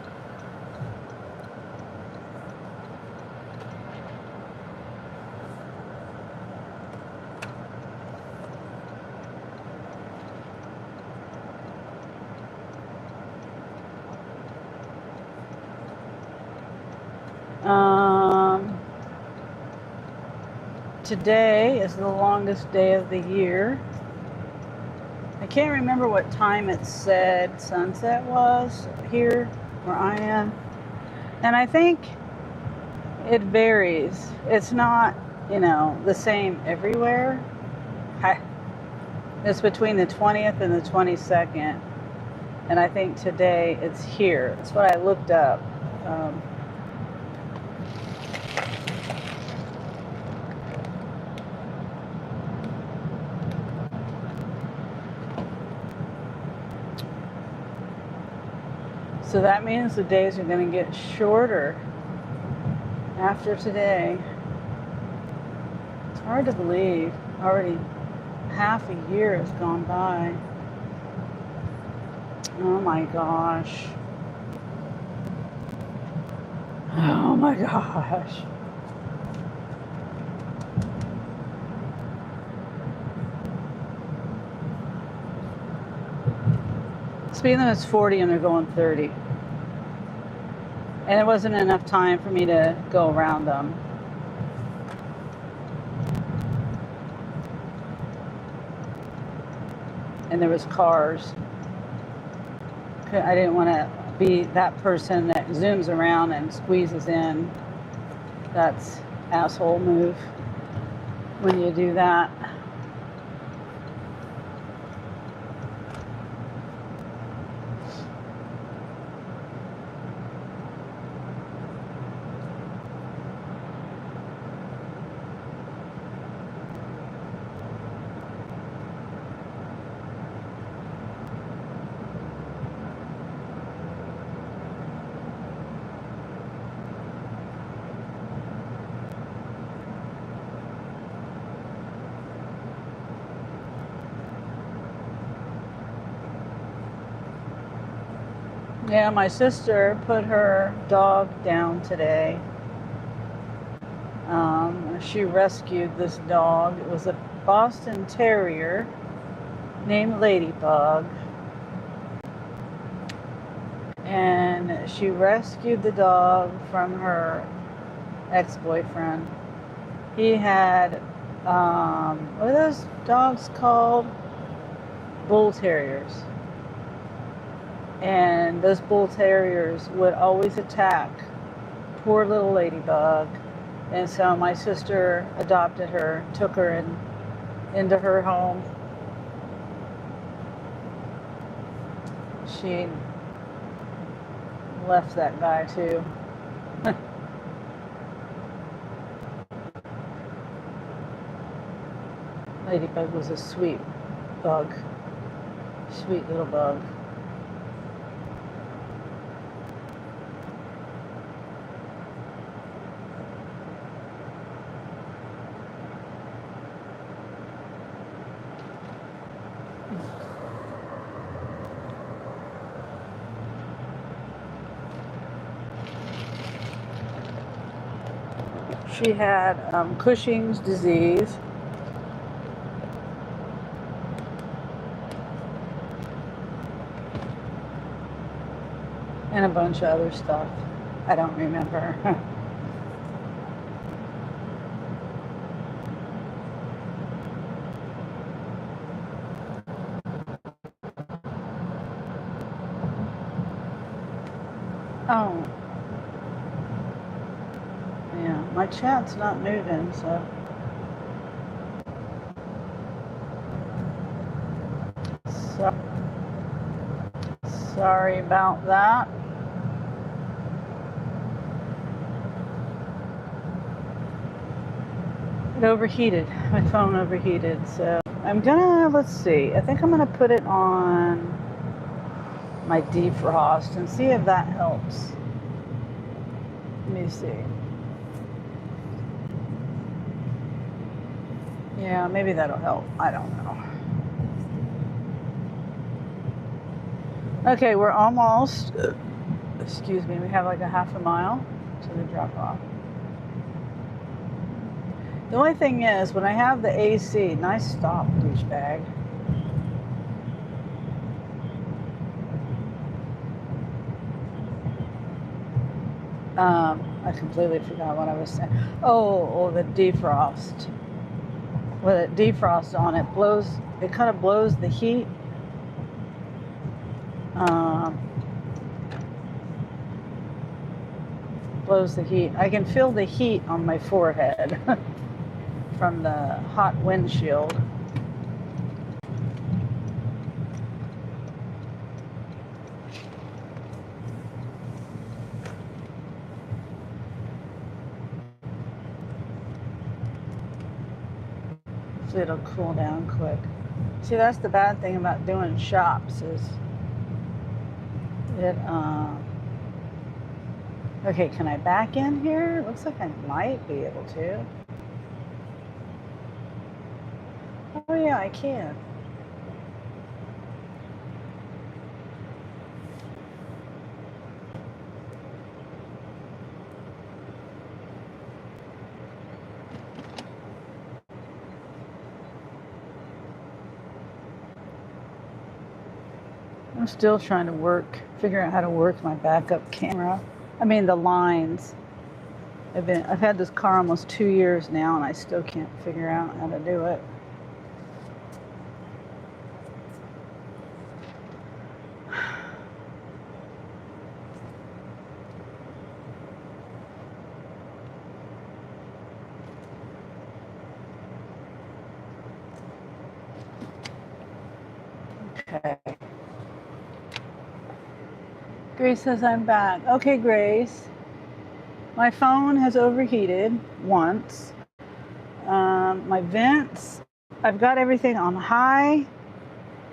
Today is the longest day of the year. I can't remember what time it said sunset was here where I am. And I think it varies. It's not, the same everywhere. It's between the 20th and the 22nd. And I think today it's here. That's what I looked up. So that means the days are going to get shorter after today. It's hard to believe. Already half a year has gone by. Oh my gosh. Oh my gosh. Speed limit's 40 and they're going 30. And it wasn't enough time for me to go around them. And there was cars. I didn't want to be that person that zooms around and squeezes in. That's asshole move when you do that. Yeah, my sister put her dog down today. She rescued this dog. It was a Boston Terrier named Ladybug. And she rescued the dog from her ex-boyfriend. He had, what are those dogs called? Bull Terriers. And those bull terriers would always attack poor little Ladybug. And so my sister adopted her, took her into her home. She left that guy too. Ladybug was a sweet bug. Sweet little bug. She had Cushing's disease. And a bunch of other stuff. I don't remember. Oh. Yeah, my chat's not moving, so. Sorry about that. It overheated. My phone overheated, so I'm gonna, let's see. I think I'm gonna put it on my defrost and see if that helps. Let me see. Yeah, maybe that'll help. I don't know. Okay, we're almost, excuse me, we have like a half a mile to the drop off. The only thing is, when I have the AC, nice stop, douchebag. I completely forgot what I was saying. Oh, the defrost. With it defrost on it, blows. It kind of blows the heat. Blows the heat. I can feel the heat on my forehead from the hot windshield. So it'll cool down quick. See, that's the bad thing about doing shops is it, okay, can I back in here? Looks like I might be able to. Oh yeah, I can. I'm still trying to figure out how to work my backup camera. I mean the lines. I've had this car almost 2 years now and I still can't figure out how to do it. Okay. Grace says I'm back. Okay, Grace. My phone has overheated once. My vents, I've got everything on high.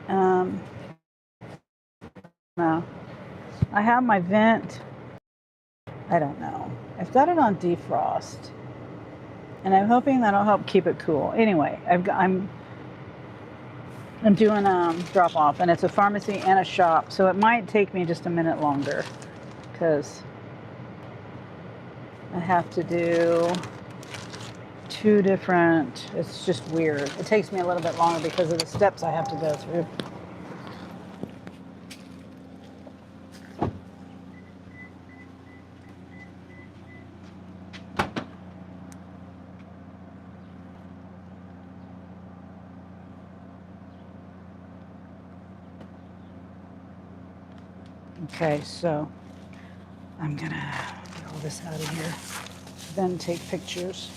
No, I have my vent. I don't know. I've got it on defrost, and I'm hoping that'll help keep it cool. Anyway, I'm doing drop off, and it's a pharmacy and a shop, so it might take me just a minute longer because I have to do 2 different. It's just weird. It takes me a little bit longer because of the steps I have to go through. Okay, so I'm gonna get all this out of here, then take pictures.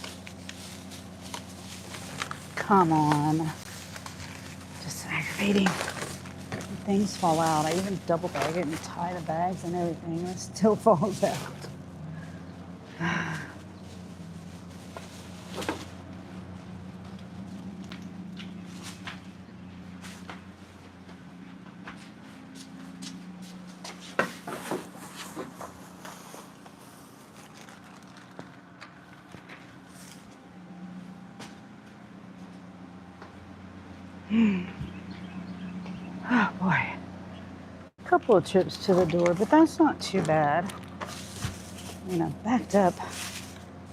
Come on. Just aggravating. Things fall out. I even double bag it and tie the bags and everything. It still falls out. Oh boy. A couple of trips to the door, but that's not too bad. You know, backed up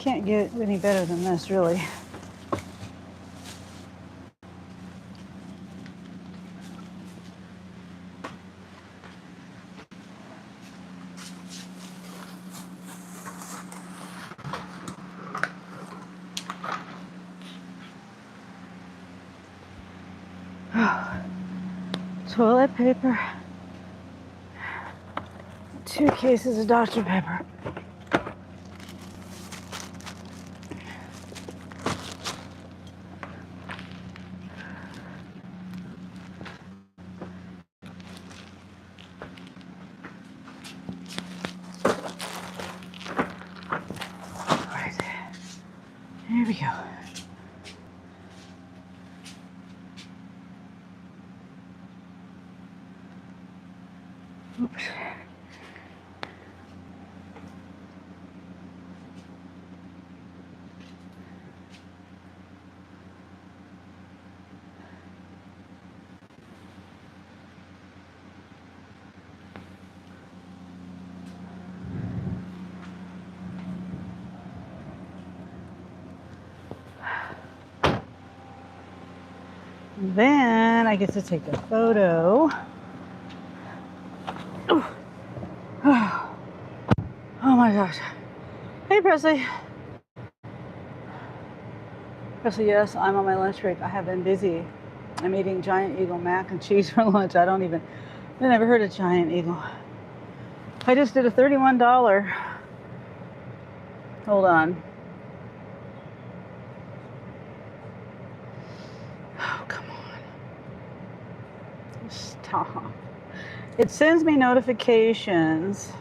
Can't get any better than this, really. Toilet paper. 2 cases of Dr. Pepper. Here we go. Oops. Then I get to take a photo. Oh my gosh. Hey, Presley. Presley, yes, I'm on my lunch break. I have been busy. I'm eating Giant Eagle mac and cheese for lunch. I never heard of Giant Eagle. I just did a $31. Hold on. Oh, come on. Stop. It sends me notifications.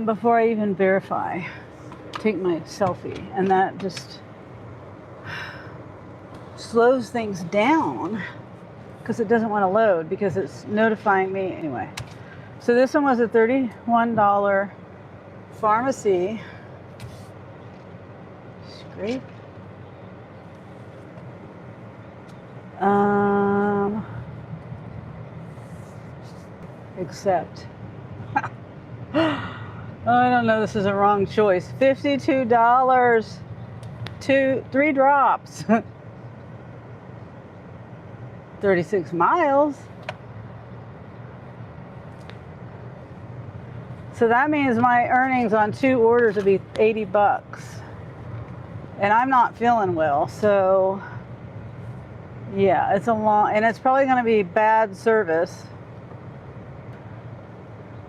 Before I even verify, take my selfie, and that just slows things down because it doesn't want to load because it's notifying me anyway. So this one was a $31 pharmacy. Scrape. Accept. I don't know, this is a wrong choice. $52, 3 drops. 36 miles. So that means my earnings on 2 orders would be $80. And I'm not feeling well, so yeah, it's a long, and it's probably going to be bad service.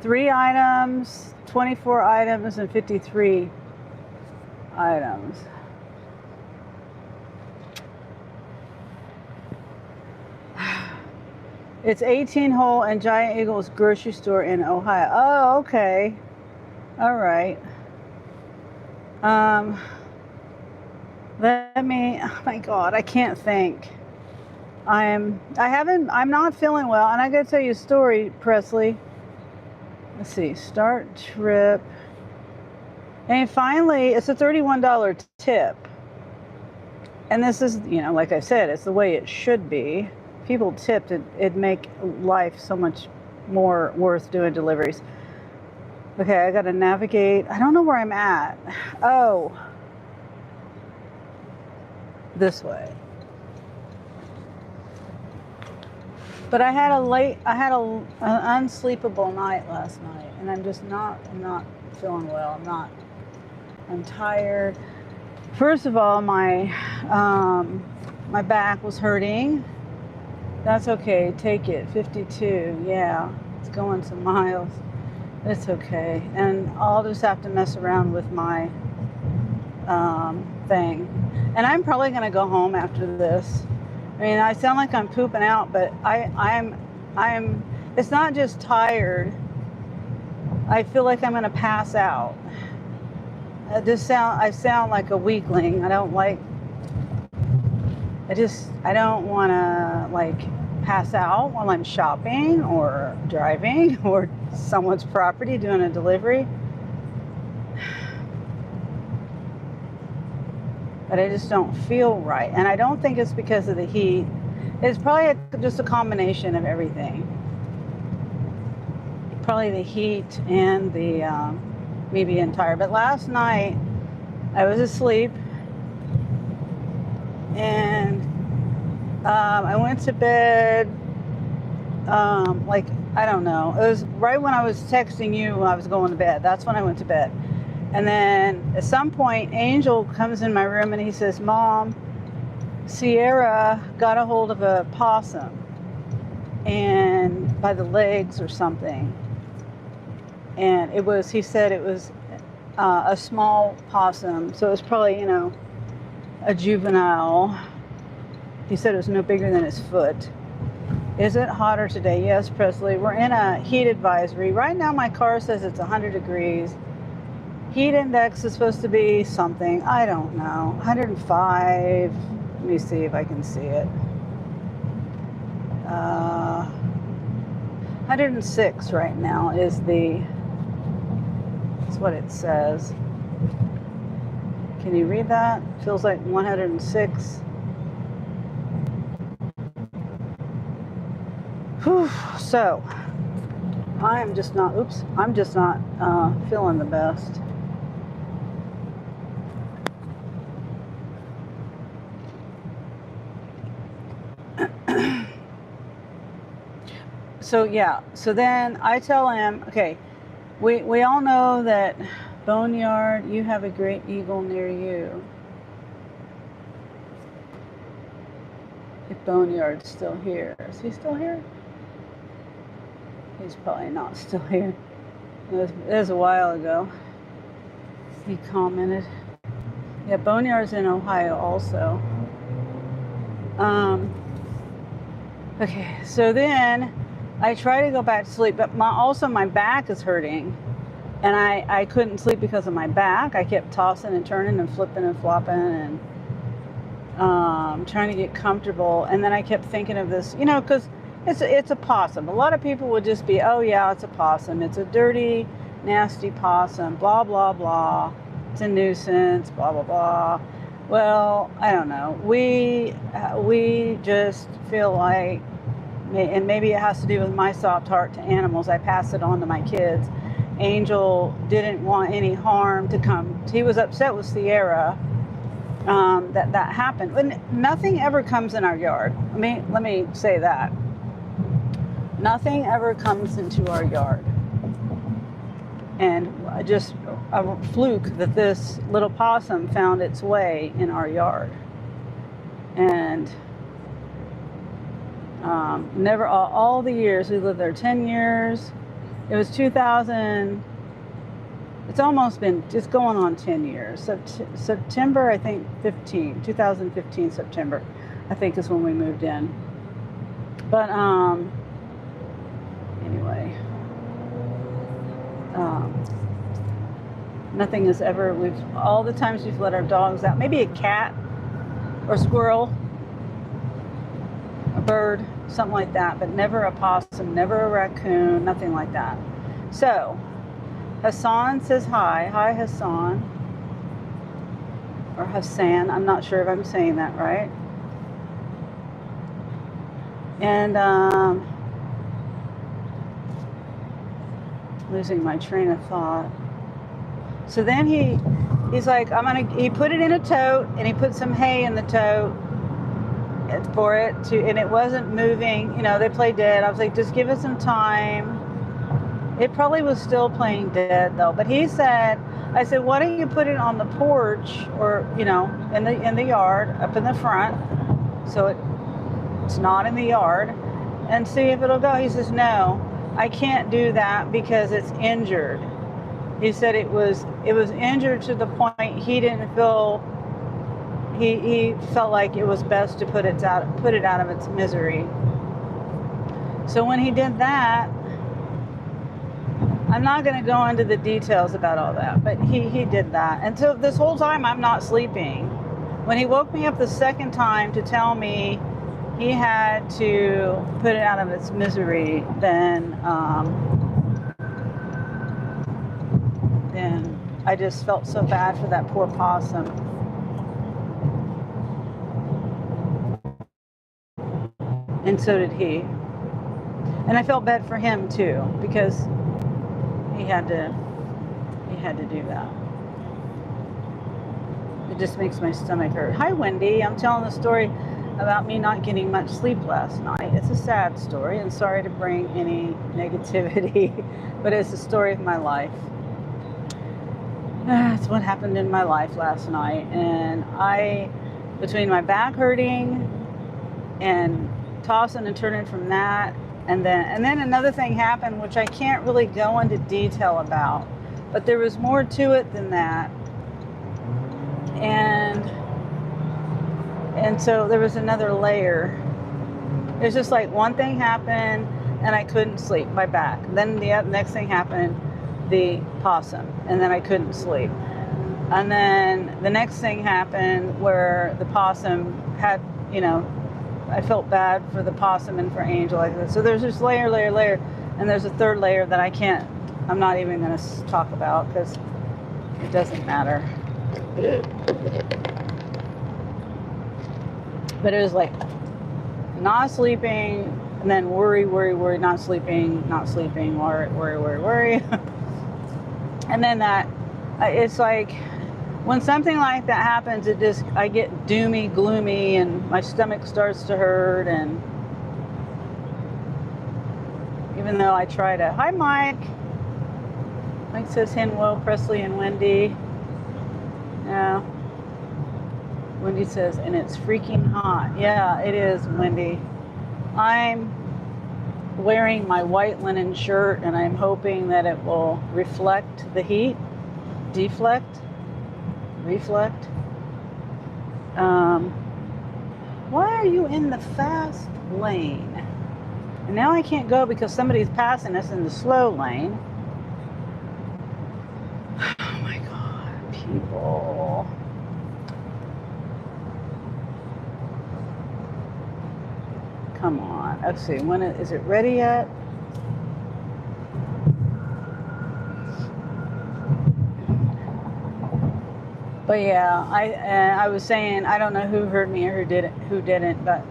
3 items, 24 items, and 53 items. It's 18 hole and Giant Eagle's grocery store in Ohio. Oh, okay. All right. Let me, oh my God, I can't think. I'm not feeling well, and I gotta tell you a story, Presley. Let's see, start trip. And finally, it's a $31 tip. And this is, like I said, it's the way it should be. People tipped, it'd make life so much more worth doing deliveries. Okay, I gotta navigate. I don't know where I'm at. Oh, this way. But I had an unsleepable night last night, and I'm not feeling well. I'm tired. First of all, my back was hurting. That's okay, take it, 52, yeah, it's going some miles. It's okay, and I'll just have to mess around with my thing. And I'm probably gonna go home after this. I mean, I sound like I'm pooping out, but I'm, it's not just tired. I feel like I'm gonna pass out. I sound like a weakling. I don't wanna pass out while I'm shopping or driving or someone's property doing a delivery. but I just don't feel right. And I don't think it's because of the heat. It's probably just a combination of everything. Probably the heat and the me being tired. But last night I was asleep, and I went to bed like, I don't know. It was right when I was texting you when I was going to bed. That's when I went to bed. And then at some point, Angel comes in my room and he says, Mom, Sierra got a hold of a possum, and by the legs or something. And it was, he said it was a small possum. So it was probably, you know, a juvenile. He said it was no bigger than his foot. Is it hotter today? Yes, Presley. We're in a heat advisory. Right now my car says it's 100 degrees. Heat index is supposed to be something. I don't know. 105. Let me see if I can see it. 106 right now is that's what it says. Can you read that? Feels like 106. Whew. So I'm just not feeling the best. So yeah, so then I tell him, okay, we all know that Boneyard, you have a great eagle near you. If Boneyard's still here. Is he still here? He's probably not still here. It was a while ago. He commented. Yeah, Boneyard's in Ohio also. Okay, so then I try to go back to sleep, but also my back is hurting. And I couldn't sleep because of my back. I kept tossing and turning and flipping and flopping and trying to get comfortable. And then I kept thinking of this, you know, because it's a possum. A lot of people would just be, oh yeah, it's a possum. It's a dirty, nasty possum, blah, blah, blah. It's a nuisance, blah, blah, blah. Well, I don't know. We just feel like, and maybe it has to do with my soft heart to animals. I pass it on to my kids. Angel didn't want any harm to come. He was upset with Sierra that happened. But nothing ever comes in our yard. Let me say that. Nothing ever comes into our yard. And just a fluke that this little possum found its way in our yard. And never, all the years, we lived there 10 years. It was 2000, it's almost been, it's going on 10 years. September, I think 2015 September, I think is when we moved in. But anyway, nothing has ever, all the times we've let our dogs out, maybe a cat or squirrel, a bird, something like that, but never a possum, never a raccoon, nothing like that. So Hassan says hi. Hi, Hassan. Or Hassan. I'm not sure if I'm saying that right. And losing my train of thought. So then he's like, he put it in a tote, and he put some hay in the tote for it to, and it wasn't moving. You know, they play dead. I was like, just give it some time. It probably was still playing dead though. But he said, I said, why don't you put it on the porch, or, you know, in the yard, up in the front, so it's not in the yard, and see if it'll go. He says, no, I can't do that because it's injured. He said it was injured to the point he didn't feel. He felt like it was best to put it out of its misery. So when he did that, I'm not going to go into the details about all that, but he did that. And so this whole time I'm not sleeping. When he woke me up the second time to tell me he had to put it out of its misery, then I just felt so bad for that poor possum. and so did he. And I felt bad for him too, because he had to do that. It just makes my stomach hurt. Hi, Wendy. I'm telling the story about me not getting much sleep last night. It's a sad story, and sorry to bring any negativity, but it's the story of my life. That's what happened in my life last night. And between my back hurting and tossing and turning from that, and then another thing happened, which I can't really go into detail about, but there was more to it than that. And so there was another layer. It's just like one thing happened and I couldn't sleep, my back. Then the next thing happened, the possum, and then I couldn't sleep. And then the next thing happened where the possum had, I felt bad for the possum and for Angel like this. So there's this layer, and there's a third layer that I'm not even going to talk about because it doesn't matter. But it was like not sleeping, and then worry, not sleeping, worry. And then it's like when something like that happens, I get doomy, gloomy, and my stomach starts to hurt. And even though I try to, hi Mike. Mike says, Henwo, Presley, and Wendy. Yeah. Wendy says, and it's freaking hot. Yeah, it is, Wendy. I'm wearing my white linen shirt, and I'm hoping that it will reflect the heat. Reflect. Why are you in the fast lane? And now I can't go because somebody's passing us in the slow lane. Oh my God, people. Come on. Let's see. Is it ready yet? But yeah, I was saying, I don't know who heard me or who didn't, but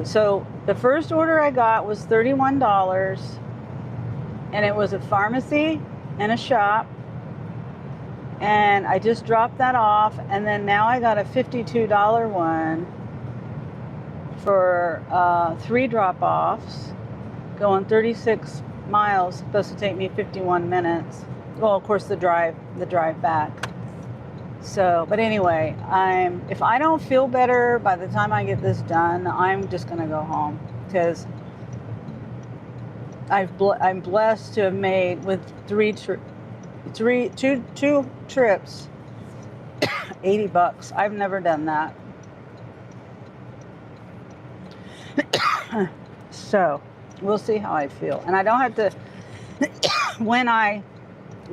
so the first order I got was $31, and it was a pharmacy and a shop, and I just dropped that off, and then now I got a $52 one for 3 drop-offs, going 36 miles, supposed to take me 51 minutes. Well, of course, the drive back. So, but anyway, if I don't feel better by the time I get this done, I'm just going to go home, because I'm blessed to have made with 2 trips, $80. I've never done that. So we'll see how I feel. And I don't have to, when I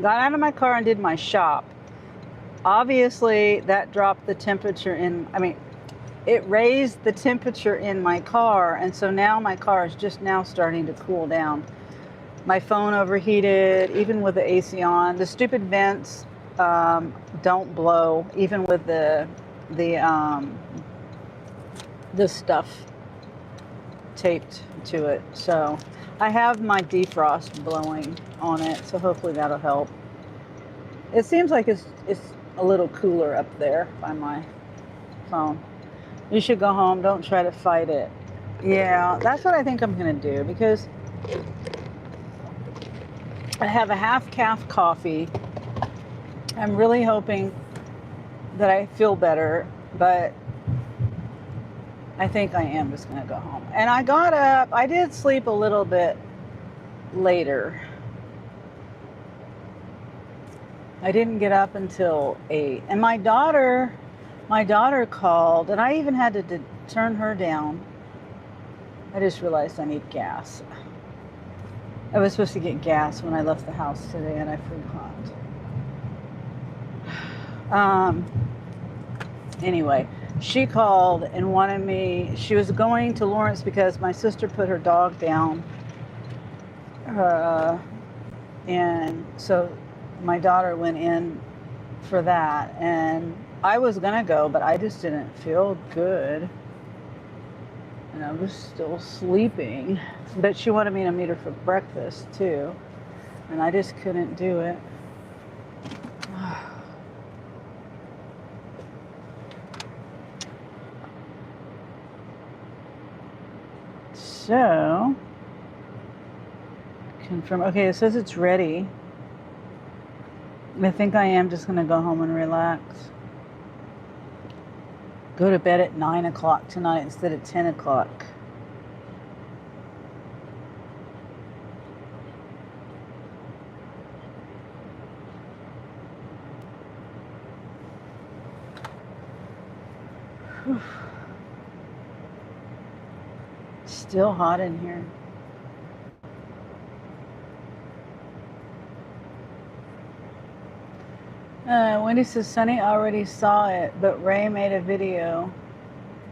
got out of my car and did my shop, obviously that dropped the temperature it raised the temperature in my car. And so now my car is just now starting to cool down. My phone overheated, even with the AC on. The stupid vents don't blow, even with the stuff taped to it. So I have my defrost blowing on it, so hopefully that'll help. It seems like it's a little cooler up there by my phone. You should go home. Don't try to fight it. Yeah, that's what I think I'm going to do, because I have a half-calf coffee. I'm really hoping that I feel better, but I think I am just going to go home. And I got up. I did sleep a little bit later. I didn't get up until 8. And my daughter called, and I even had to turn her down. I just realized I need gas. I was supposed to get gas when I left the house today, and I forgot. Anyway, she called and wanted me. She was going to Lawrence because my sister put her dog down. And so my daughter went in for that, and I was gonna go, but I just didn't feel good. And I was still sleeping. But she wanted me to meet her for breakfast too. And I just couldn't do it. So, confirm. Okay, it says it's ready. I think I am just going to go home and relax. Go to bed at 9 o'clock tonight instead of 10 o'clock. Whew. Still hot in here. Wendy says, Sunny already saw it, but Ray made a video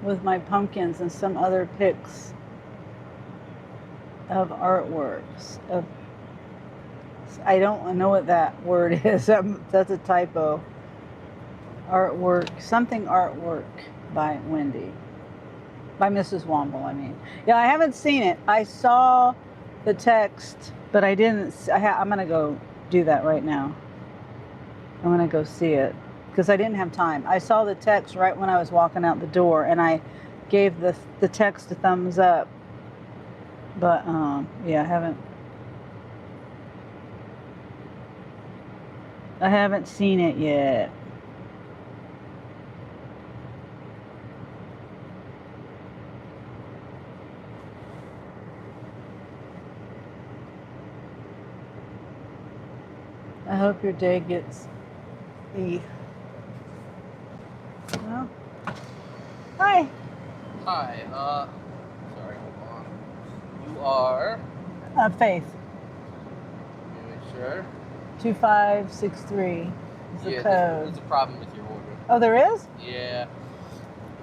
with my pumpkins and some other pics of artworks. I don't know what that word is. That's a typo. Artwork, something artwork by Wendy. By Mrs. Womble, I mean. Yeah, I haven't seen it. I saw the text, but I didn't. I'm going to go do that right now. I'm going to go see it because I didn't have time. I saw the text right when I was walking out the door, and I gave the text a thumbs up. But, yeah, I haven't seen it yet. I hope your day gets well. Hi. Hi, sorry, hold on. You are? Faith. Let me make sure. 2563 is the code. There's a problem with your order. Oh, there is? Yeah.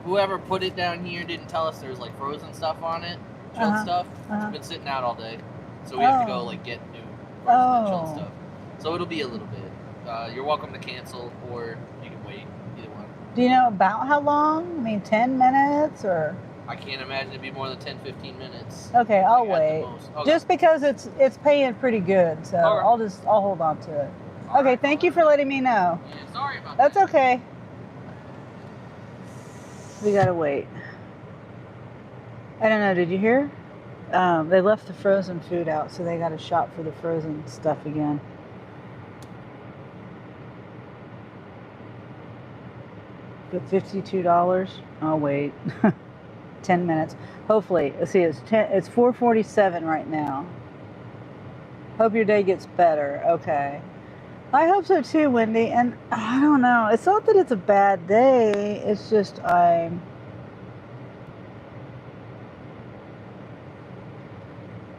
Whoever put it down here didn't tell us there's like frozen stuff on it, chilled stuff. It's been sitting out all day. So we have to go like get new frozen and chilled stuff. So it'll be a little bit. You're welcome to cancel or you can wait, either one. Do you know about how long? I mean, 10 minutes or? I can't imagine it'd be more than 10-15 minutes. Okay, I'll wait. Okay. Just because it's paying pretty good, so Okay. I'll hold on to it. All Okay, right. thank you for letting me know. Yeah, sorry about That's that. okay. We gotta wait. I don't know, did you hear? They left the frozen food out, so they gotta shop for the frozen stuff again. But $52? I'll wait. 10 minutes. Hopefully. Let's see, it's 4:47 right now. Hope your day gets better. Okay. I hope so too, Wendy. And I don't know. It's not that it's a bad day. It's just I'm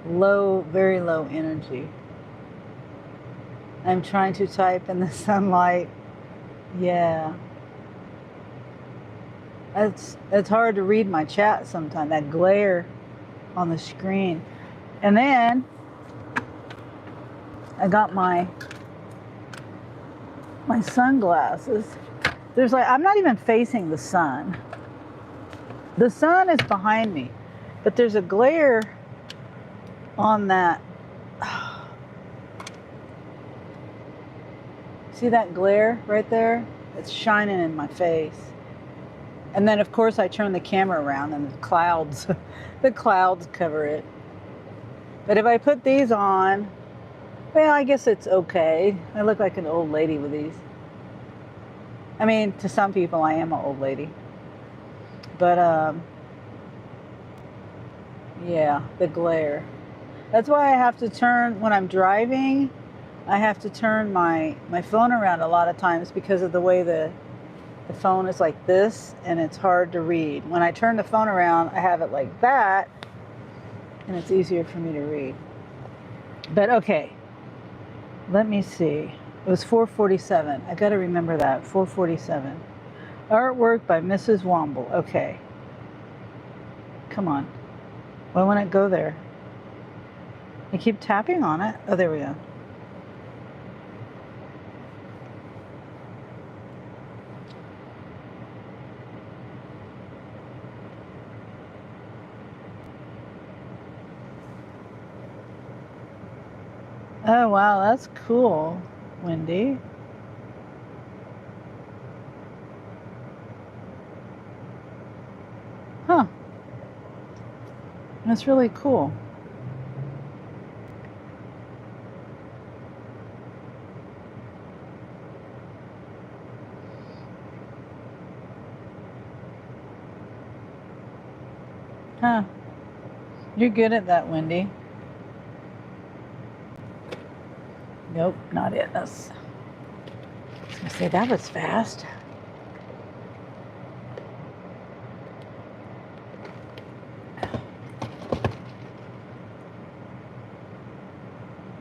low, very low energy. I'm trying to type in the sunlight. Yeah. It's hard to read my chat sometimes, that glare on the screen. And then I got my sunglasses. There's like, I'm not even facing the sun. The sun is behind me, but there's a glare on that. See that glare right there? It's shining in my face. And then, of course, I turn the camera around and the clouds cover it. But if I put these on, well, I guess it's okay. I look like an old lady with these. I mean, to some people, I am an old lady. But, yeah, the glare. That's why I have to turn, when I'm driving, I have to turn my phone around a lot of times because of the way the phone is like this and it's hard to read. When I turn the phone around, I have it like that and it's easier for me to read. But okay, let me see. It was 4:47. I got to remember that. 4:47. Artwork by Mrs. Womble. Okay. Come on. Why won't it go there? I keep tapping on it. Oh, there we go. Oh, wow, that's cool, Wendy. Huh. That's really cool. Huh. You're good at that, Wendy. Nope, not it. I was gonna say that was fast.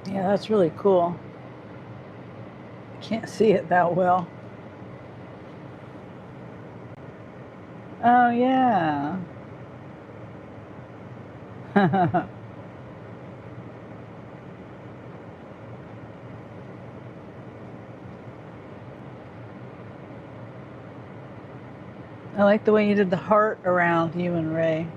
Yeah, that's really cool. Can't see it that well. Oh, yeah. I like the way you did the heart around you and Ray.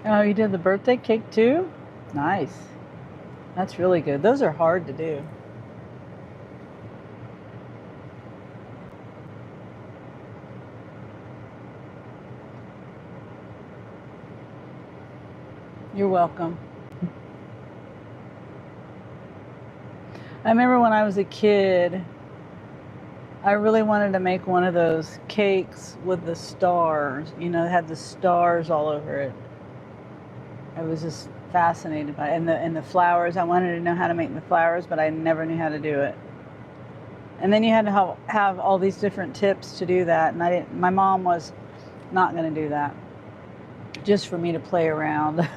Oh, you did the birthday cake too? Nice. That's really good. Those are hard to do. You're welcome. I remember when I was a kid, I really wanted to make one of those cakes with the stars. You know, it had the stars all over it. I was just fascinated by it. And the flowers. I wanted to know how to make the flowers, but I never knew how to do it. And then you had to have all these different tips to do that. And I didn't. My mom was not going to do that, just for me to play around.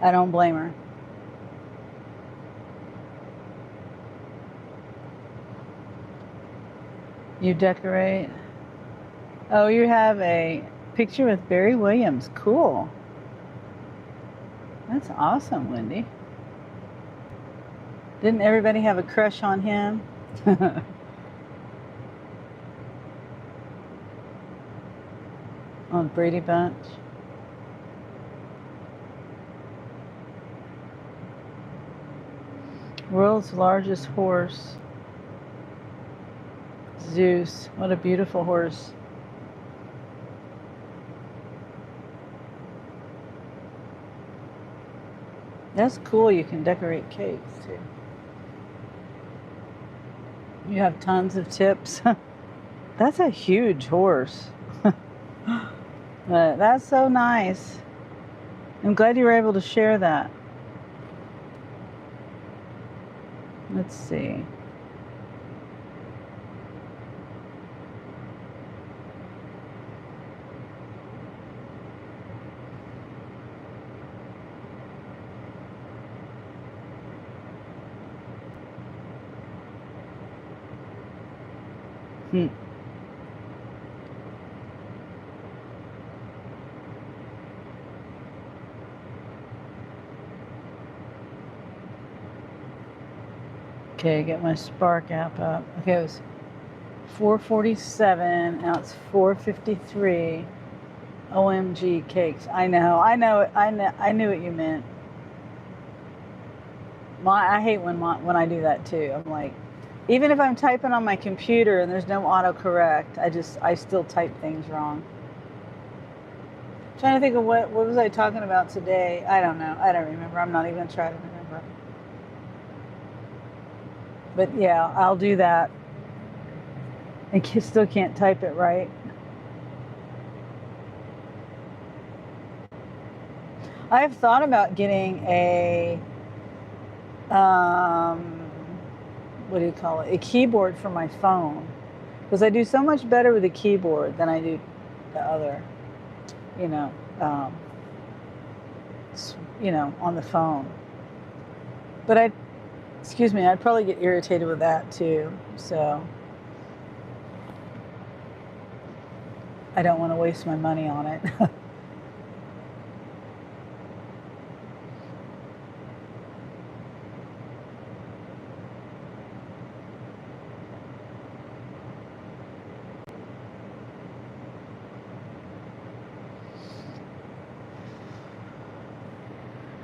I don't blame her. You decorate. Oh, you have a picture with Barry Williams. Cool. That's awesome, Wendy. Didn't everybody have a crush on him? On Brady Bunch? World's largest horse. Zeus. What a beautiful horse. That's cool. You can decorate cakes too. You have tons of tips. That's a huge horse. But that's so nice. I'm glad you were able to share that. Let's see. Okay, get my Spark app up. Okay, it was 447. Now it's 453. OMG cakes. I know. I knew what you meant. I hate when I do that too. I'm like, even if I'm typing on my computer and there's no autocorrect, I still type things wrong. I'm trying to think of what was I talking about today? I don't know. I don't remember. I'm not even trying to remember. But yeah, I'll do that. I still can't type it right. I've thought about getting a what do you call it? A keyboard for my phone, because I do so much better with a keyboard than I do the other. On the phone. But I'd probably get irritated with that too. So I don't want to waste my money on it.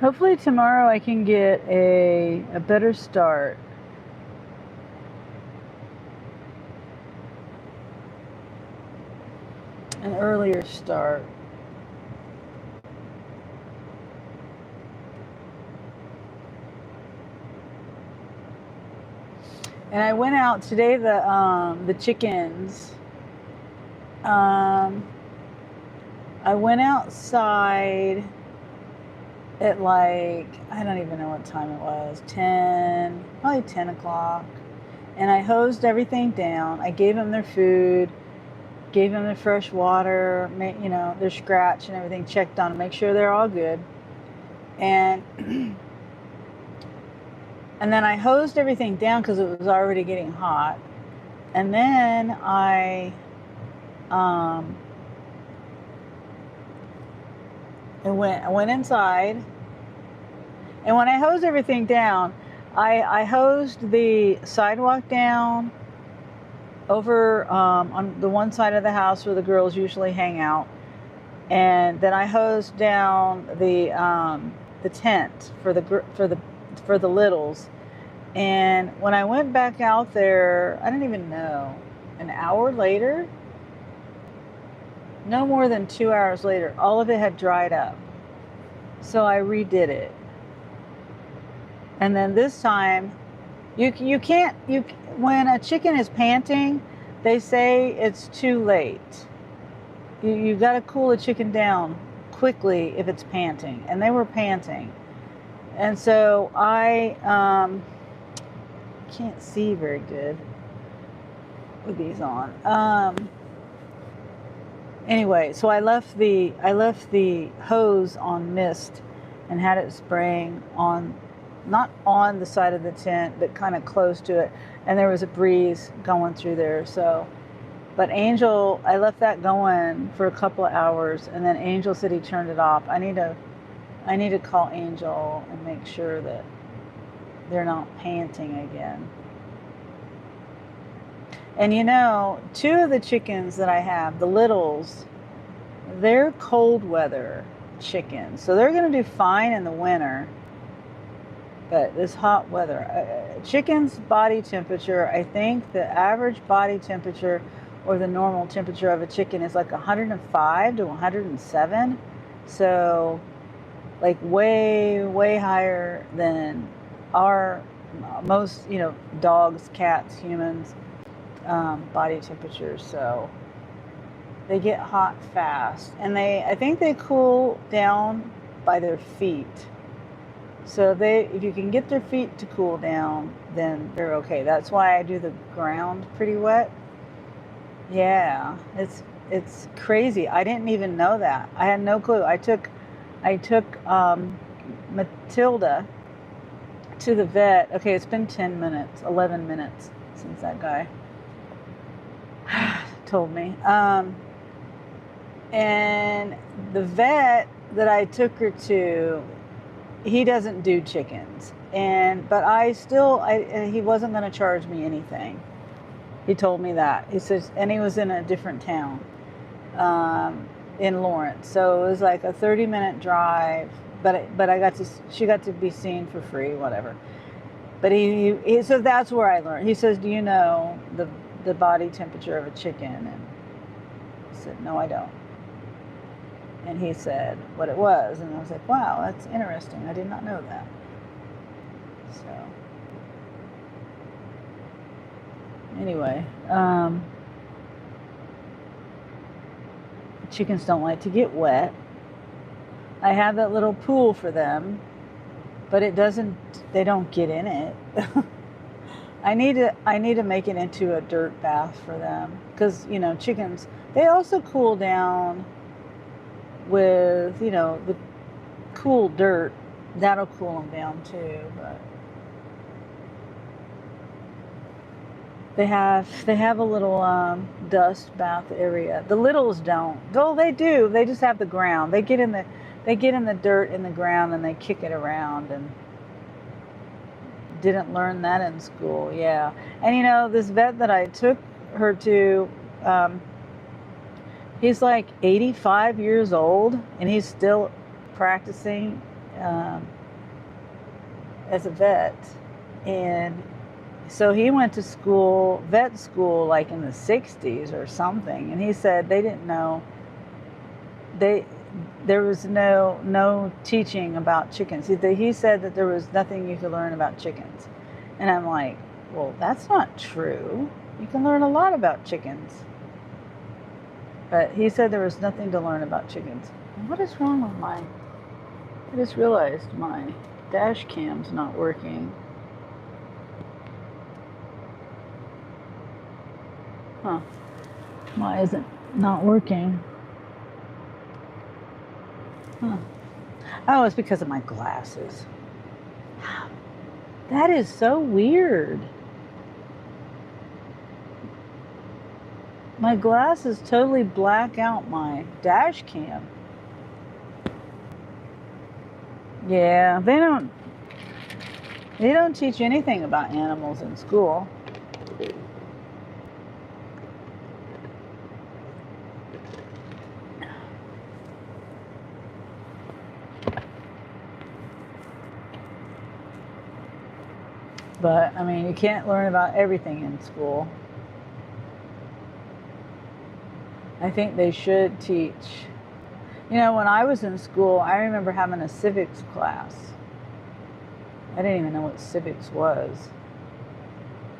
Hopefully tomorrow I can get a better start. An earlier start. And I went out today. The chickens. I went outside at like, I don't even know what time it was. Probably 10 o'clock. And I hosed everything down. I gave them their food, gave them their fresh water, their scratch and everything. Checked on them, make sure they're all good. And and then I hosed everything down because it was already getting hot. And then I went inside. And when I hosed everything down, I hosed the sidewalk down over on the one side of the house where the girls usually hang out. And then I hosed down the tent for the littles. And when I went back out there, I don't even know, an hour later, no more than 2 hours later, all of it had dried up. So I redid it. And then this time, when a chicken is panting, they say it's too late. You've got to cool a chicken down quickly if it's panting. And they were panting. And so I can't see very good with these on. Anyway, so I left the hose on mist and had it spraying on, not on the side of the tent, but kind of close to it. And there was a breeze going through there. So, but Angel, I left that going for a couple of hours, and then Angel said he turned it off. I need to call Angel and make sure that they're not panting again. And 2 of the chickens that I have, the littles, they're cold weather chickens. So they're going to do fine in the winter. But this hot weather, chicken's body temperature, I think the average body temperature or the normal temperature of a chicken is like 105 to 107. So like way, way higher than our most, dogs, cats, humans, body temperatures. So they get hot fast, and I think they cool down by their feet. So if you can get their feet to cool down, then they're okay. That's why I do the ground pretty wet. Yeah, it's crazy. I didn't even know that. I had no clue. I took Matilda to the vet. Okay, it's been 11 minutes since that guy told me. And the vet that I took her to, he doesn't do chickens. But he wasn't going to charge me anything. He told me that. He says, and he was in a different town, in Lawrence. So it was like a 30-minute drive, but she got to be seen for free, whatever. But he says that's where I learned. He says, do you know the body temperature of a chicken? And I said, no, I don't. And he said what it was, and I was like, wow, that's interesting. I did not know that. So anyway, chickens don't like to get wet. I have that little pool for them, but they don't get in it. I need to make it into a dirt bath for them, because chickens, they also cool down with the cool dirt. That'll cool them down too. But they have a little dust bath area. The littles don't. Well, they do. They just have the ground. They get in the dirt in the ground and they kick it around, and didn't learn that in school. Yeah. And this vet that I took her to, he's like 85 years old, and he's still practicing as a vet, and so he went to school, vet school, like in the 60s or something, and he said they didn't know, there was no teaching about chickens. He said that there was nothing you could learn about chickens. And I'm like, well, that's not true. You can learn a lot about chickens. But he said there was nothing to learn about chickens. What is wrong with I just realized my dash cam's not working. Huh. Why is it not working? Huh. Oh, it's because of my glasses. That is so weird. My glasses totally black out my dash cam. Yeah, they don't teach anything about animals in school. But, I mean, you can't learn about everything in school. I think they should teach. You know, when I was in school, I remember having a civics class. I didn't even know what civics was.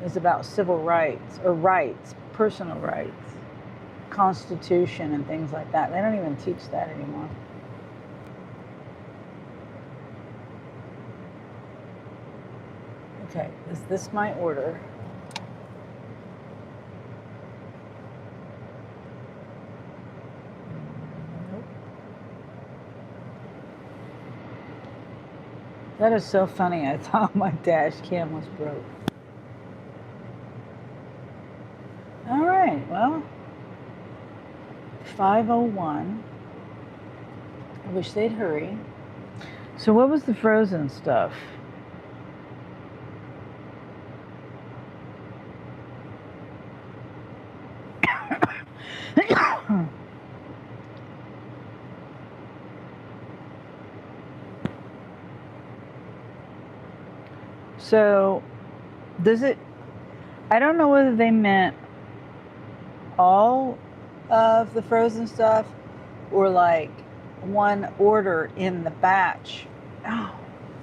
It was about civil rights, or rights, personal rights, Constitution and things like that. They don't even teach that anymore. Okay, is this my order? Nope. That is so funny. I thought my dash cam was broke. All right, well, 5:01. I wish they'd hurry. So what was the frozen stuff? So, I don't know whether they meant all of the frozen stuff or like one order in the batch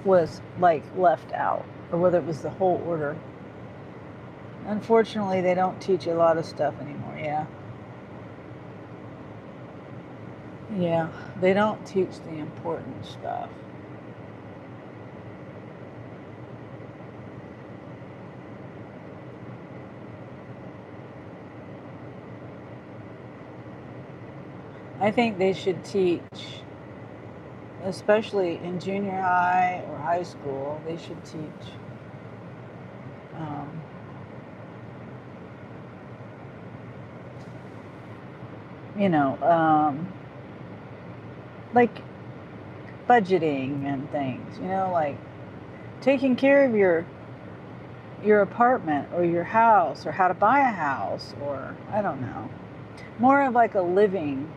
was like left out, or whether it was the whole order. Unfortunately, they don't teach a lot of stuff anymore, yeah. Yeah, they don't teach the important stuff. I think they should teach, especially in junior high or high school, they should teach like budgeting and things, like taking care of your apartment or your house, or how to buy a house, or I don't know, more of like a living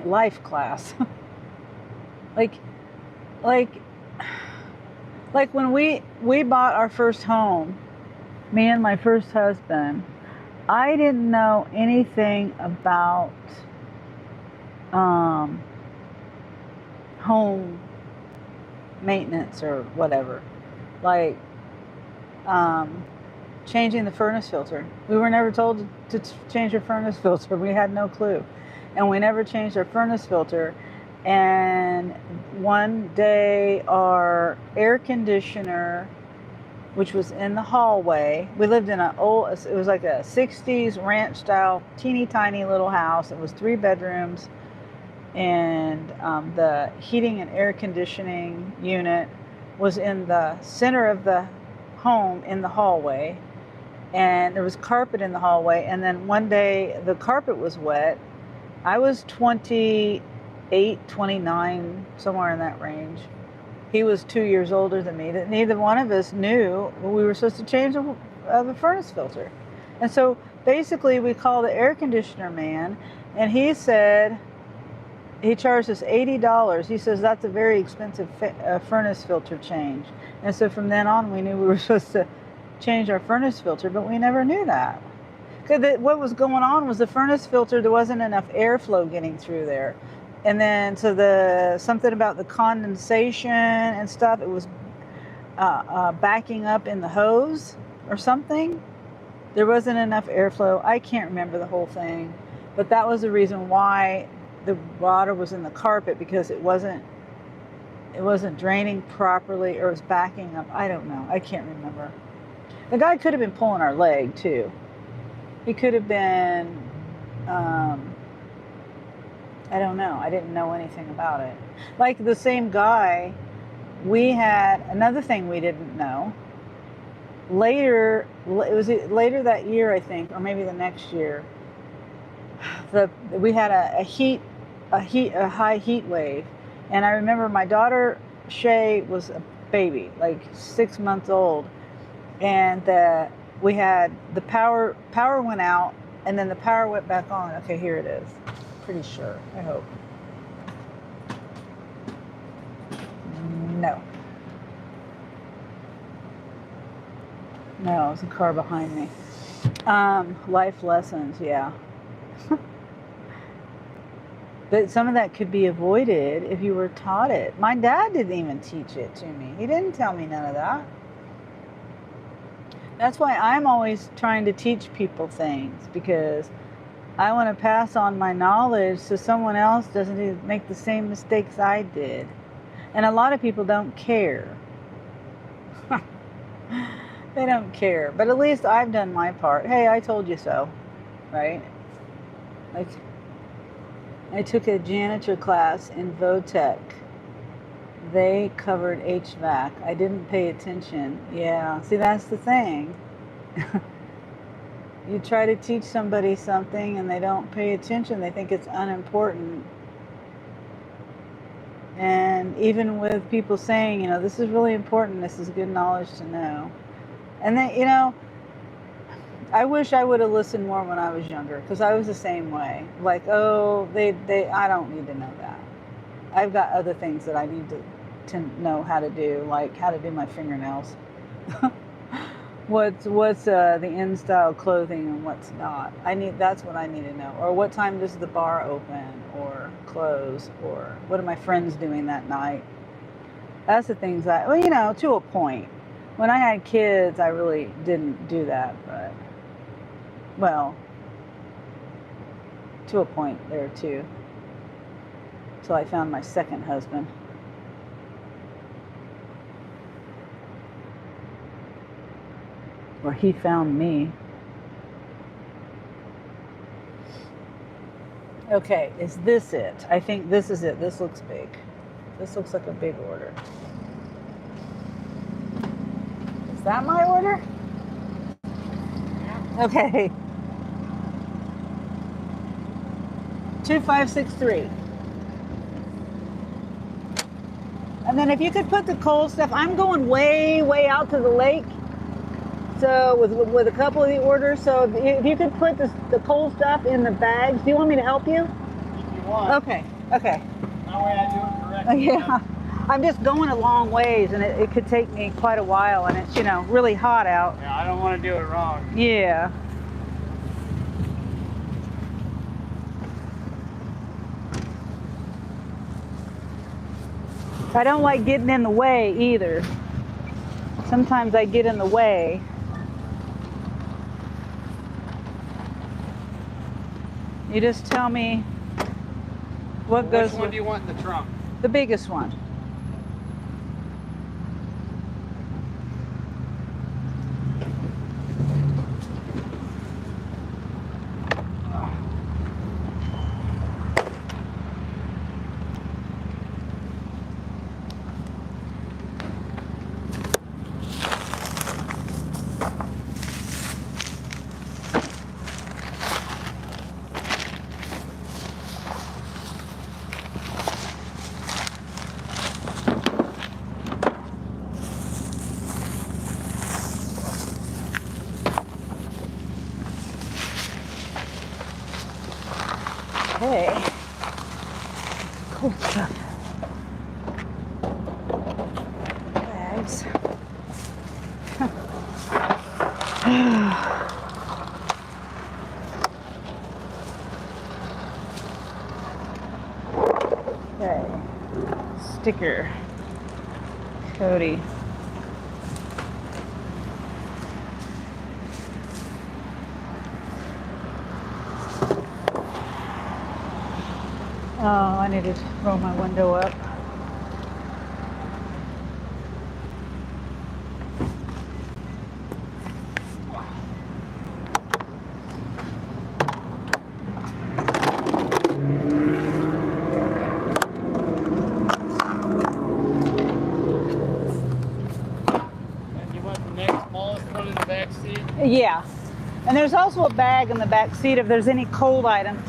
life class. like when we bought our first home, me and my first husband, I didn't know anything about home maintenance or whatever, like changing the furnace filter. We were never told to change our furnace filter. We had no clue. And we never changed our furnace filter. And one day our air conditioner, which was in the hallway, we lived in it was like a 60s ranch style, teeny tiny little house. It was 3 bedrooms. And the heating and air conditioning unit was in the center of the home in the hallway. And there was carpet in the hallway. And then one day the carpet was wet. I was 28, 29, somewhere in that range. He was 2 years older than me. That neither one of us knew we were supposed to change the furnace filter. And so basically we called the air conditioner man, and he said, he charged us $80. He says that's a very expensive furnace filter change. And so from then on, we knew we were supposed to change our furnace filter, but we never knew that. Because what was going on was the furnace filter, there wasn't enough airflow getting through there. And then so something about the condensation and stuff, it was backing up in the hose or something. There wasn't enough airflow. I can't remember the whole thing, but that was the reason why the water was in the carpet, because it wasn't draining properly, or it was backing up. I don't know. I can't remember. The guy could have been pulling our leg too. He could have been, I don't know. I didn't know anything about it. Like the same guy, we had another thing we didn't know. Later, it was later that year, I think, or maybe the next year, we had a high heat wave. And I remember my daughter, Shay, was a baby, like 6 months old. And we had the power went out, and then the power went back on. Okay, here it is. Pretty sure, I hope. No, it was a car behind me. Life lessons, yeah. But some of that could be avoided if you were taught it. My dad didn't even teach it to me. He didn't tell me none of that. That's why I'm always trying to teach people things, because I want to pass on my knowledge so someone else doesn't make the same mistakes I did. And a lot of people don't care. They don't care. But at least I've done my part. Hey, I told you so, right? Like, I took a janitor class in Votech. They covered HVAC. I didn't pay attention. Yeah, see, that's the thing. You try to teach somebody something and they don't pay attention. They think it's unimportant. And even with people saying, this is really important, this is good knowledge to know. And then, I wish I would have listened more when I was younger, because I was the same way. Like, oh, I don't need to know that. I've got other things that I need to know how to do, like how to do my fingernails. What's the in-style clothing and what's not. That's what I need to know. Or what time does the bar open or close, or what are my friends doing that night? That's the things to a point. When I had kids, I really didn't do that, but, well, to a point there too. Till I found my second husband. Or he found me. Okay, is this it? I think this is it. This looks big. This looks like a big order. Is that my order? Okay. 2563. And then if you could put the cold stuff, I'm going way, way out to the lake. So with a couple of the orders, so if you could put the cold stuff in the bags. Do you want me to help you? If you want. Okay. That way I do it correctly. Yeah. I'm just going a long ways, and it could take me quite a while, and it's, really hot out. Yeah, I don't want to do it wrong. Yeah. I don't like getting in the way either. Sometimes I get in the way. You just tell me what goes. Which one do you want in the trunk? The biggest one. cool stuff. Bags. Okay. Sticker. Cody. Oh, I need to roll my window up. And you want the next smallest one in the back seat? Yeah. And there's also a bag in the back seat if there's any cold items.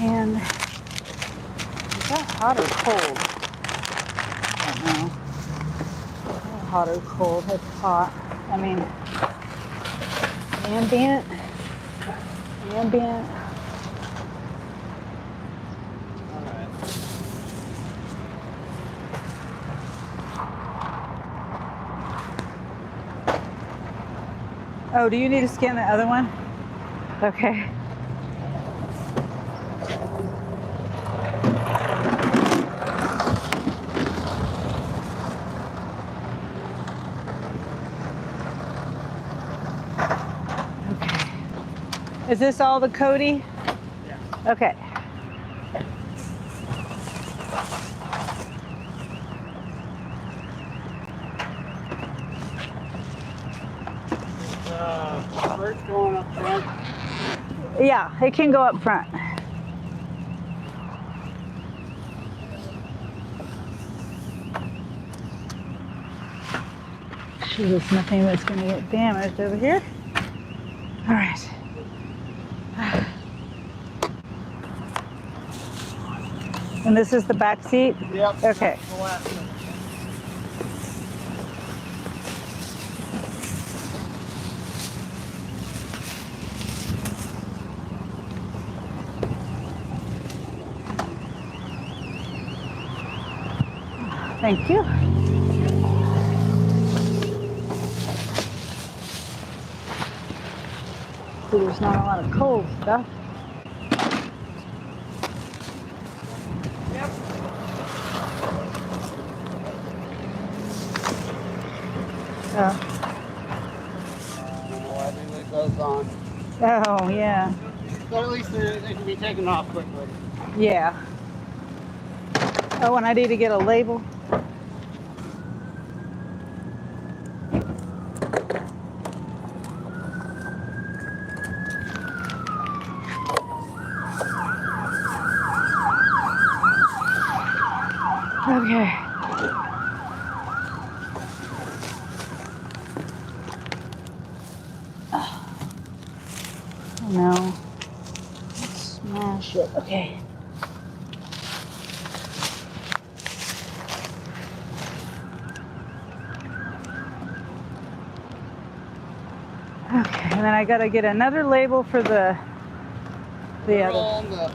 And is that hot or cold? I don't know. Hot or cold? It's hot. I mean, ambient. Ambient. Alright. Oh, do you need to scan the other one? Okay. Is this all the Cody? Yeah. Okay. First going up front. Yeah, it can go up front. Sure, there's nothing that's going to get damaged over here. All right. And this is the back seat? Yep. Okay. The last one. Thank you. So there's not a lot of cold stuff. Everything goes on. Oh, yeah. But at least they can be taken off quickly. Yeah. Oh, and I need to get a label. Okay. Oh no. Smash it. Okay. Okay, and then I gotta get another label for the other. On the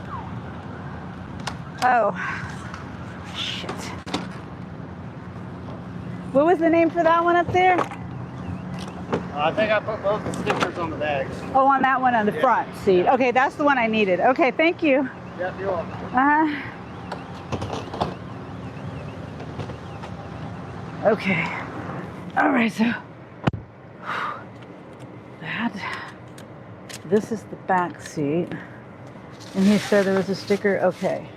Oh. Shit. What was the name for that one up there? I think I put both the stickers on the bags. Oh, on that one on the front seat. Okay, that's the one I needed. Okay, thank you. Yep, you're welcome. Okay. All right, so this is the back seat. And he said there was a sticker. Okay.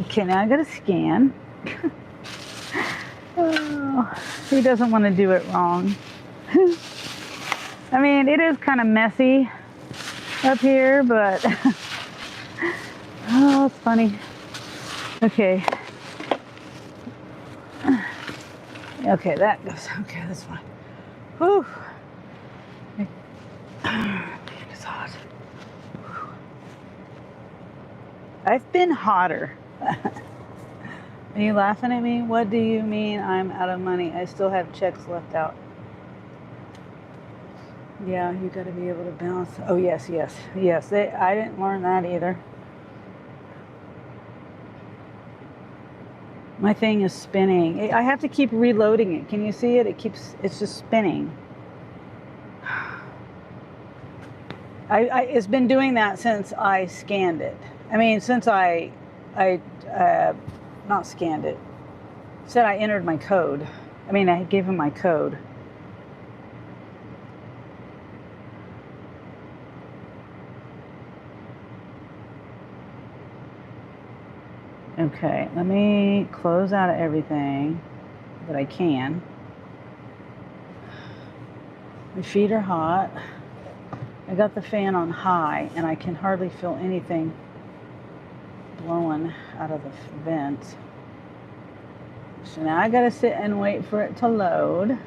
Okay, now I gotta scan. Oh, he doesn't want to do it wrong. I mean, it is kind of messy up here, but oh, it's funny. Okay. Okay, that goes. Okay, that's fine. Whew. It's hot. Whew. I've been hotter. Are you laughing at me? What do you mean I'm out of money? I still have checks left out. Yeah, you got to be able to balance. Oh, yes. I didn't learn that either. My thing is spinning. I have to keep reloading it. Can you see it? It's just spinning. It's been doing that since I scanned it. I mean, since I not scanned it. Said I entered my code. I mean, I gave him my code. Okay, let me close out of everything that I can. My feet are hot. I got the fan on high and I can hardly feel anything blowing out of the vent. So now I gotta sit and wait for it to load.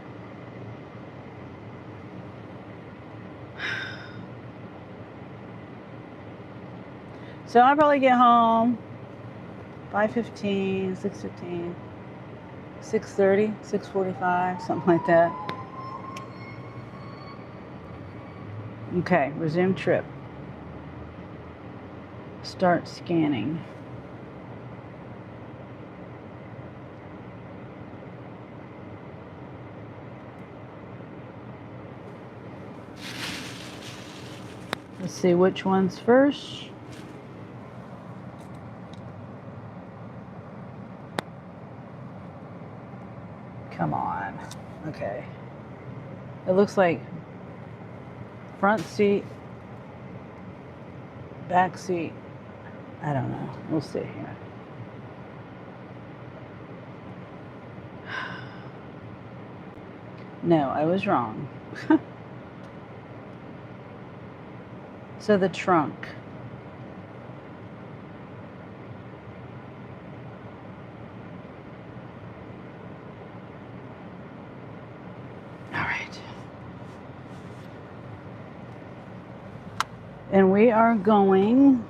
So I'll probably get home 5:15, 6:15, 6:30, 6:45, something like that. Okay, resume trip. Start scanning. Let's see which one's first. Come on. Okay. It looks like front seat, back seat. I don't know. We'll see here. No, I was wrong. So the trunk. All right. And we are going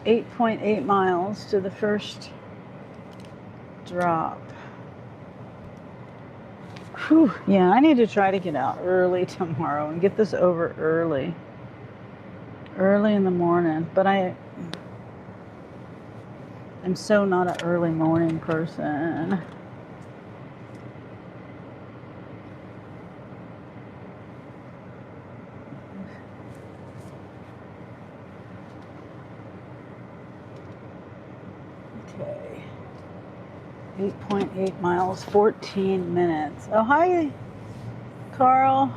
8.8 miles to the first drop. Whew. Yeah, I need to try to get out early tomorrow and get this over early in the morning. But I'm so not an early morning person. Okay. 8.8 miles, 14 minutes. Oh, hi, Carl.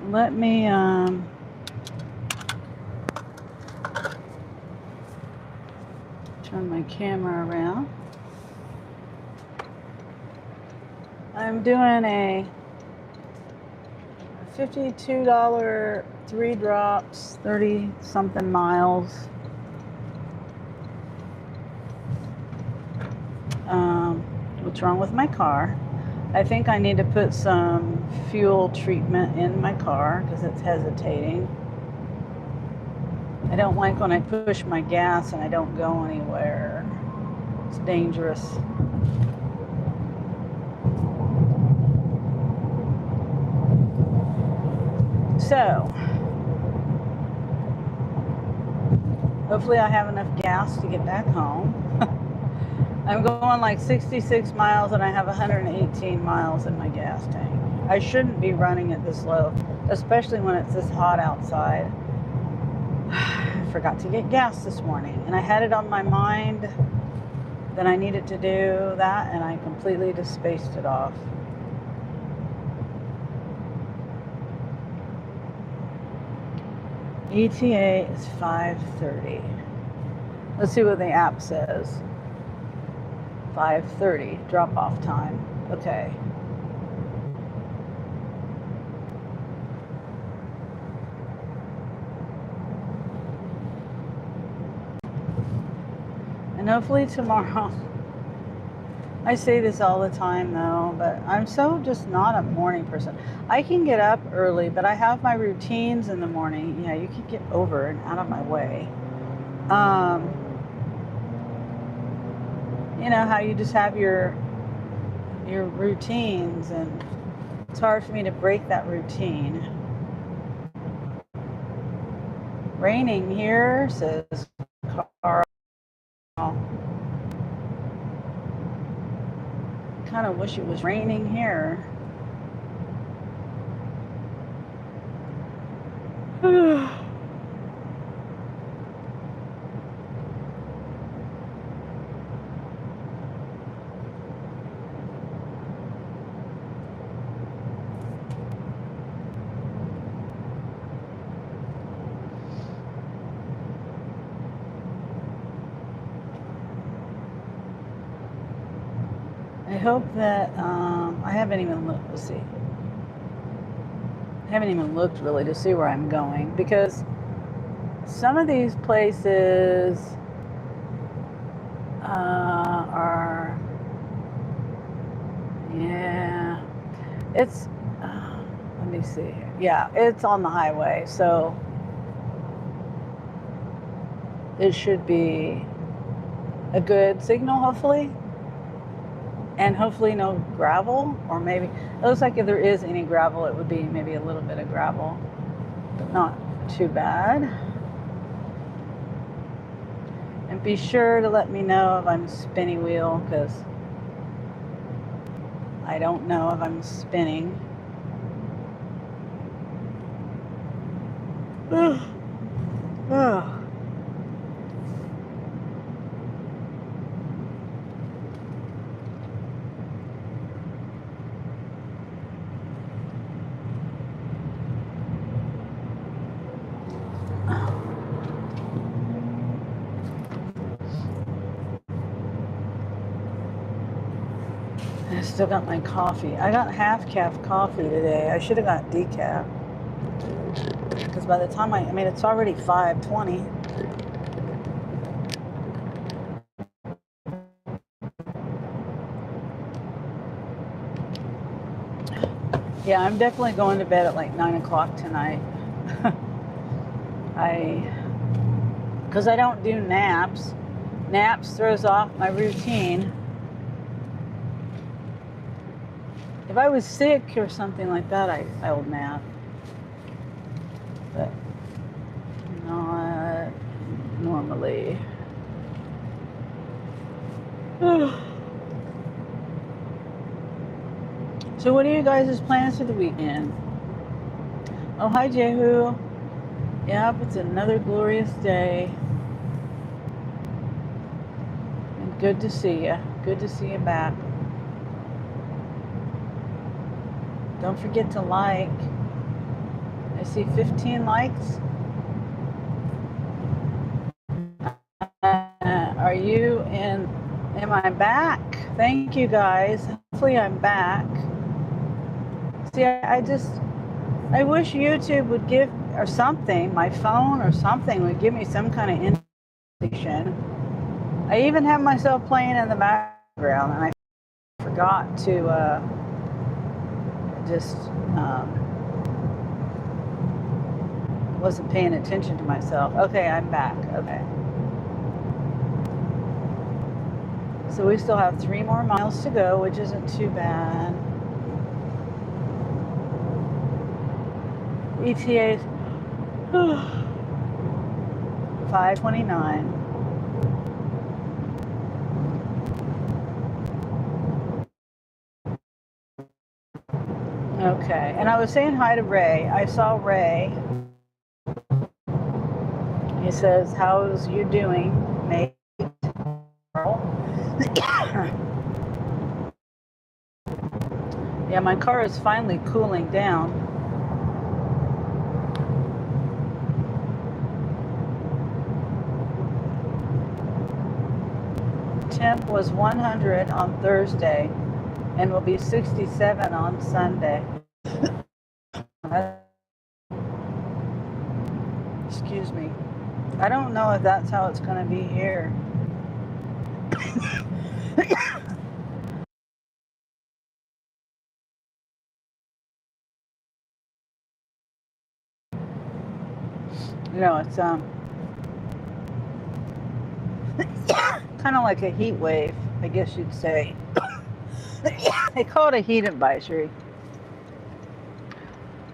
Let me, turn my camera around. I'm doing a $52, 3 drops, 30 something miles. What's wrong with my car? I think I need to put some fuel treatment in my car because it's hesitating. I don't like when I push my gas and I don't go anywhere. It's dangerous. So, hopefully I have enough gas to get back home. I'm going like 66 miles and I have 118 miles in my gas tank. I shouldn't be running it this low, especially when it's this hot outside. I forgot to get gas this morning and I had it on my mind that I needed to do that and I completely just spaced it off. ETA is 5:30. Let's see what the app says. 5:30 drop-off time. Okay. And hopefully tomorrow I say this all the time though, but I'm so just not a morning person. I can get up early, but I have my routines in the morning. Yeah, you can get over and out of my way. You know how you just have your routines, and it's hard for me to break that routine. Raining here, says Carl. Kind of wish it was raining here. I hope that I haven't even looked. Let's see. I haven't even looked really to see where I'm going, because some of these places are, yeah, it's, let me see here. Yeah, it's on the highway, so it should be a good signal, hopefully. And hopefully no gravel, or maybe, it looks like if there is any gravel, it would be maybe a little bit of gravel, but not too bad. And be sure to let me know if I'm spinning wheel, because I don't know if I'm spinning. I still got my coffee. I got half-calf coffee today. I should have got decaf, because by the time I mean, it's already 5:20. Yeah, I'm definitely going to bed at like 9 o'clock tonight. Because I don't do naps. Naps throws off my routine. If I was sick or something like that, I would nap. But not normally. So what are you guys' plans for the weekend? Oh, hi, Jehu. Yep, it's another glorious day. And good to see you. Good to see you back. Don't forget to like. I see 15 likes. Are you in? Am I back? Thank you, guys. Hopefully I'm back. See, I wish YouTube would give, or something, my phone or something would give me some kind of indication. I even have myself playing in the background, and I forgot to just wasn't paying attention to myself. Okay, I'm back. Okay. So we still have 3 more miles to go, which isn't too bad. ETA 5:29. Okay, and I was saying hi to Ray. I saw Ray. He says, "How's you doing, mate?" Yeah, my car is finally cooling down. Temp was 100 on Thursday and will be 67 on Sunday. Excuse me. I don't know if that's how it's going to be here. It's kind of like a heat wave, I guess you'd say. They call it a heat advisory.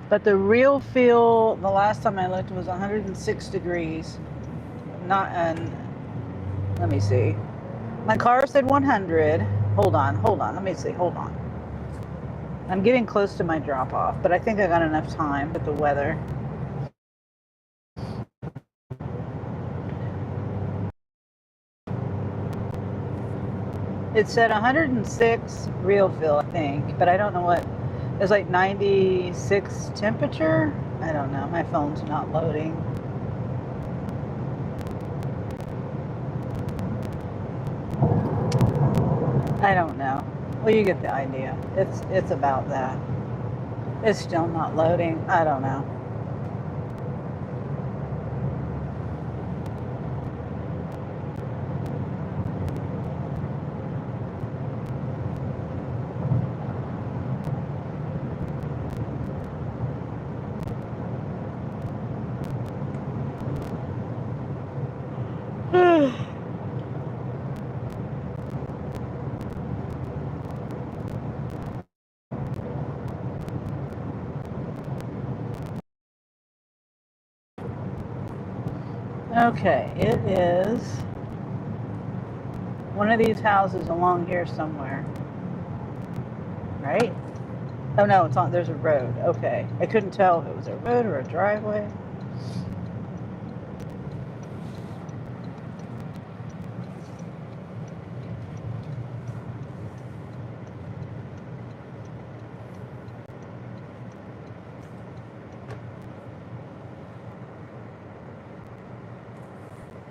But the real feel, the last time I looked, was 106 degrees. Not, and let me see. My car said 100. Hold on. Let me see. Hold on. I'm getting close to my drop off, but I think I got enough time with the weather. It said 106 real feel, I think, but I don't know what. It's like 96 temperature. I don't know. My phone's not loading. I don't know. Well, you get the idea. It's about that. It's still not loading. I don't know. Okay, it is one of these houses along here somewhere, right? Oh no, it's on. There's a road. Okay, I couldn't tell if it was a road or a driveway.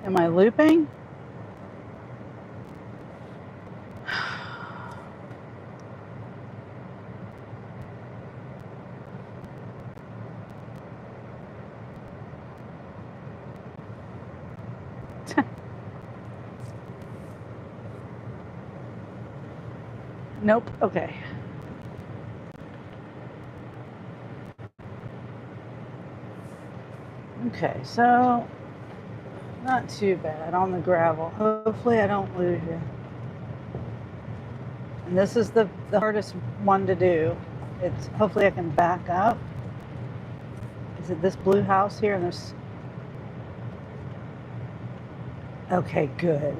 Am I looping? Nope. Okay. Okay, so not too bad on the gravel. Hopefully I don't lose you. And this is the hardest one to do. It's hopefully I can back up. Is it this blue house here? And there's okay, good.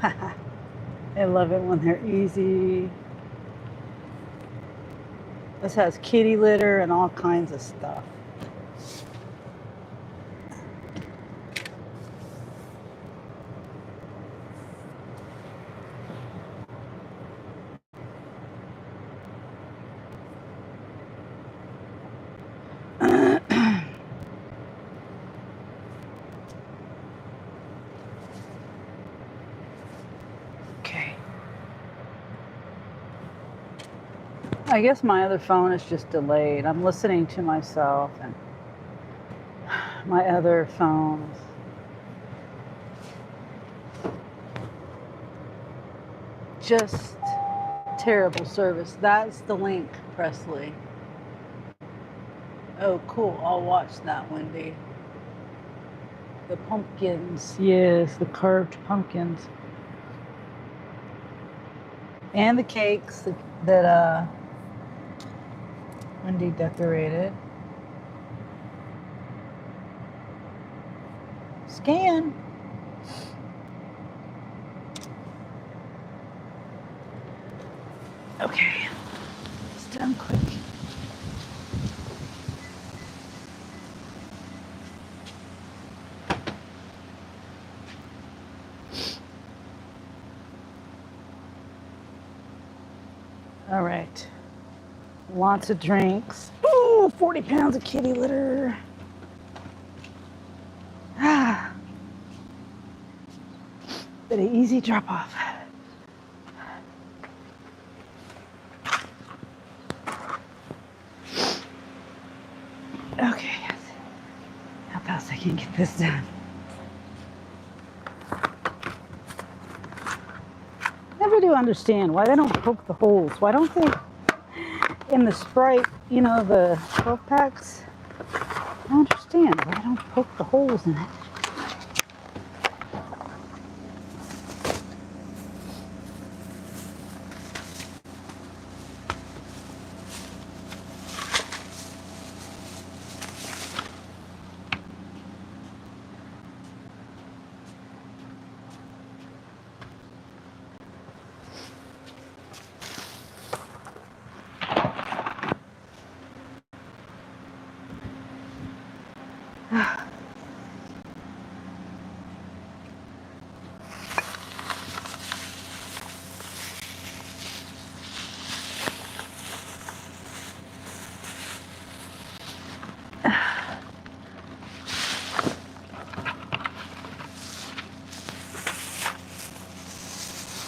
I love it when they're easy. This has kitty litter and all kinds of stuff. I guess my other phone is just delayed. I'm listening to myself and my other phone. Just terrible service. That's the link, Presley. Oh, cool. I'll watch that, Wendy. The pumpkins. Yes, the carved pumpkins. And the cakes that Wendy decorated. Scan. Okay, it's done quick. All right. Lots of drinks. Ooh, 40 pounds of kitty litter. Ah. But an easy drop off. Okay. How fast I can get this done. Never do understand why they don't poke the holes. Why don't they, in the Sprite, you know, the 12 packs, I don't understand why I don't poke the holes in it.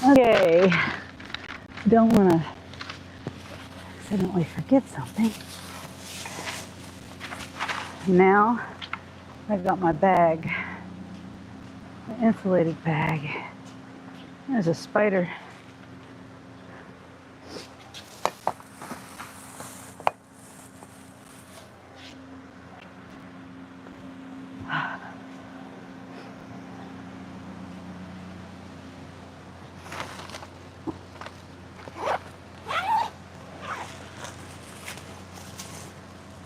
Okay, don't want to accidentally forget something. Now I've got my bag, my insulated bag. There's a spider.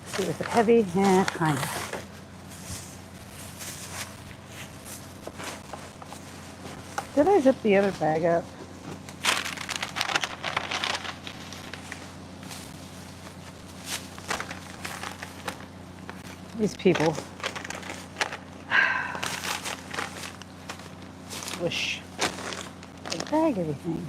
See, is it heavy? Yeah, kind of. Did I zip the other bag up? These people wish they'd bag everything.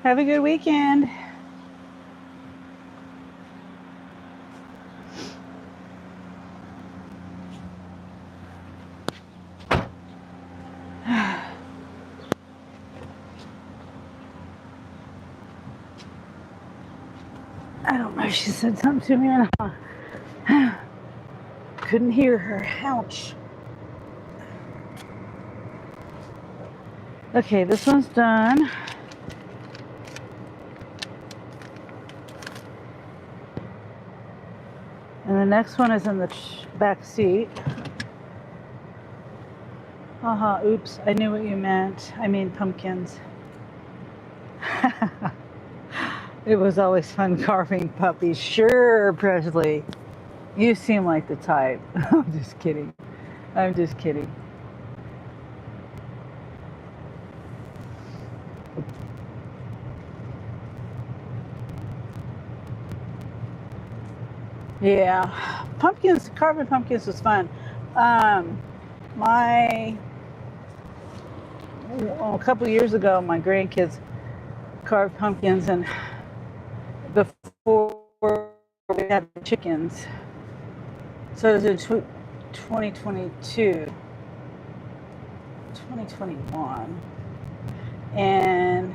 Have a good weekend. I don't know if she said something to me or not. Couldn't hear her. Ouch. Okay, this one's done. And the next one is in the back seat. Haha, oops, I knew what you meant. I mean pumpkins. It was always fun carving puppies. Sure, Presley. You seem like the type. I'm just kidding. I'm just kidding. Yeah, pumpkins, carving pumpkins was fun. A couple years ago, my grandkids carved pumpkins, and before we had the chickens, so it was in 2022, 2021, and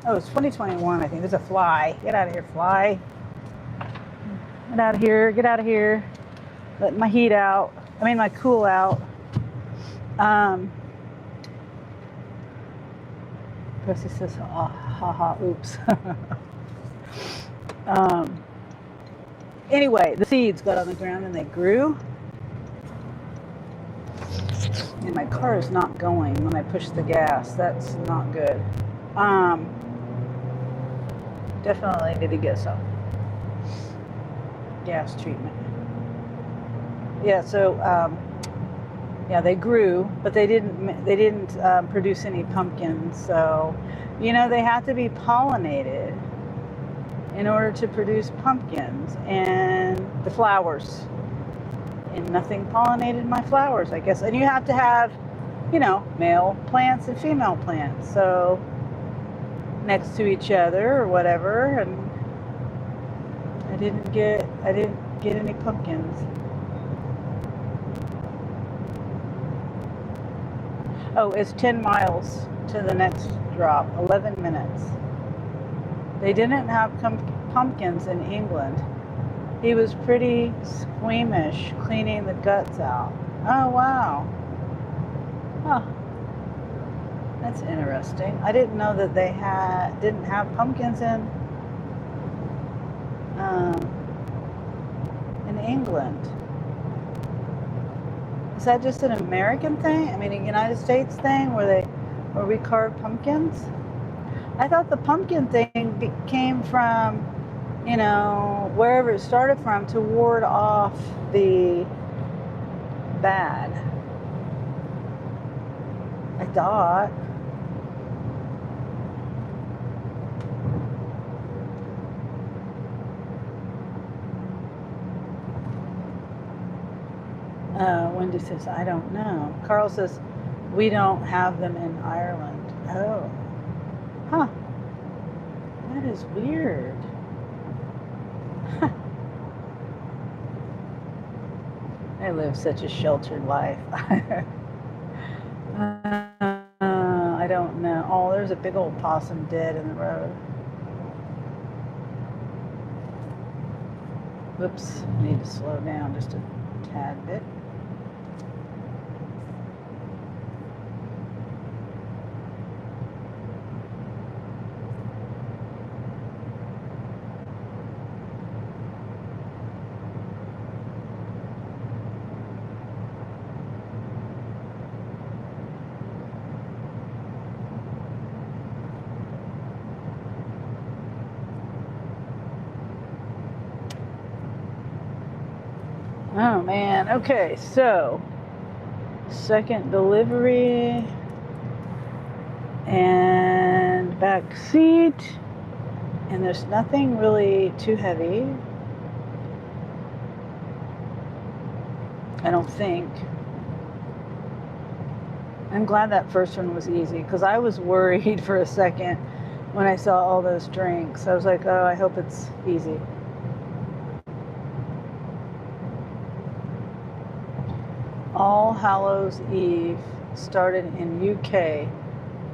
it was 2021, I think. There's a fly. Get out of here, fly. Get out of here, get out of here. Let my heat out. I mean, my cool out. Percy says, oh, haha, oops. Anyway, the seeds got on the ground and they grew. And my car is not going when I push the gas. That's not good. Definitely need to get some gas treatment. Yeah, so yeah, they grew, but they didn't produce any pumpkins. So, you know, they have to be pollinated in order to produce pumpkins and the flowers. And nothing pollinated my flowers, I guess. And you have to have, you know, male plants and female plants, so next to each other or whatever. And I didn't get any pumpkins. Oh, it's 10 miles to the next drop, 11 minutes. They didn't have pumpkins in England. He was pretty squeamish cleaning the guts out. Oh, wow. Huh. That's interesting. I didn't know that they didn't have pumpkins in England. Is that just an American thing? I mean, a United States thing where we carve pumpkins? I thought the pumpkin thing came from, wherever it started from to ward off the bad. I thought. Wendy says, I don't know. Carl says, we don't have them in Ireland. Oh. Huh. That is weird. I live such a sheltered life. I don't know. Oh, there's a big old possum dead in the road. Whoops. I need to slow down just a tad bit. Oh man, okay, so second delivery and back seat, and there's nothing really too heavy, I don't think. I'm glad that first one was easy because I was worried for a second when I saw all those drinks. I was like, oh, I hope it's easy. All Hallows Eve started in UK,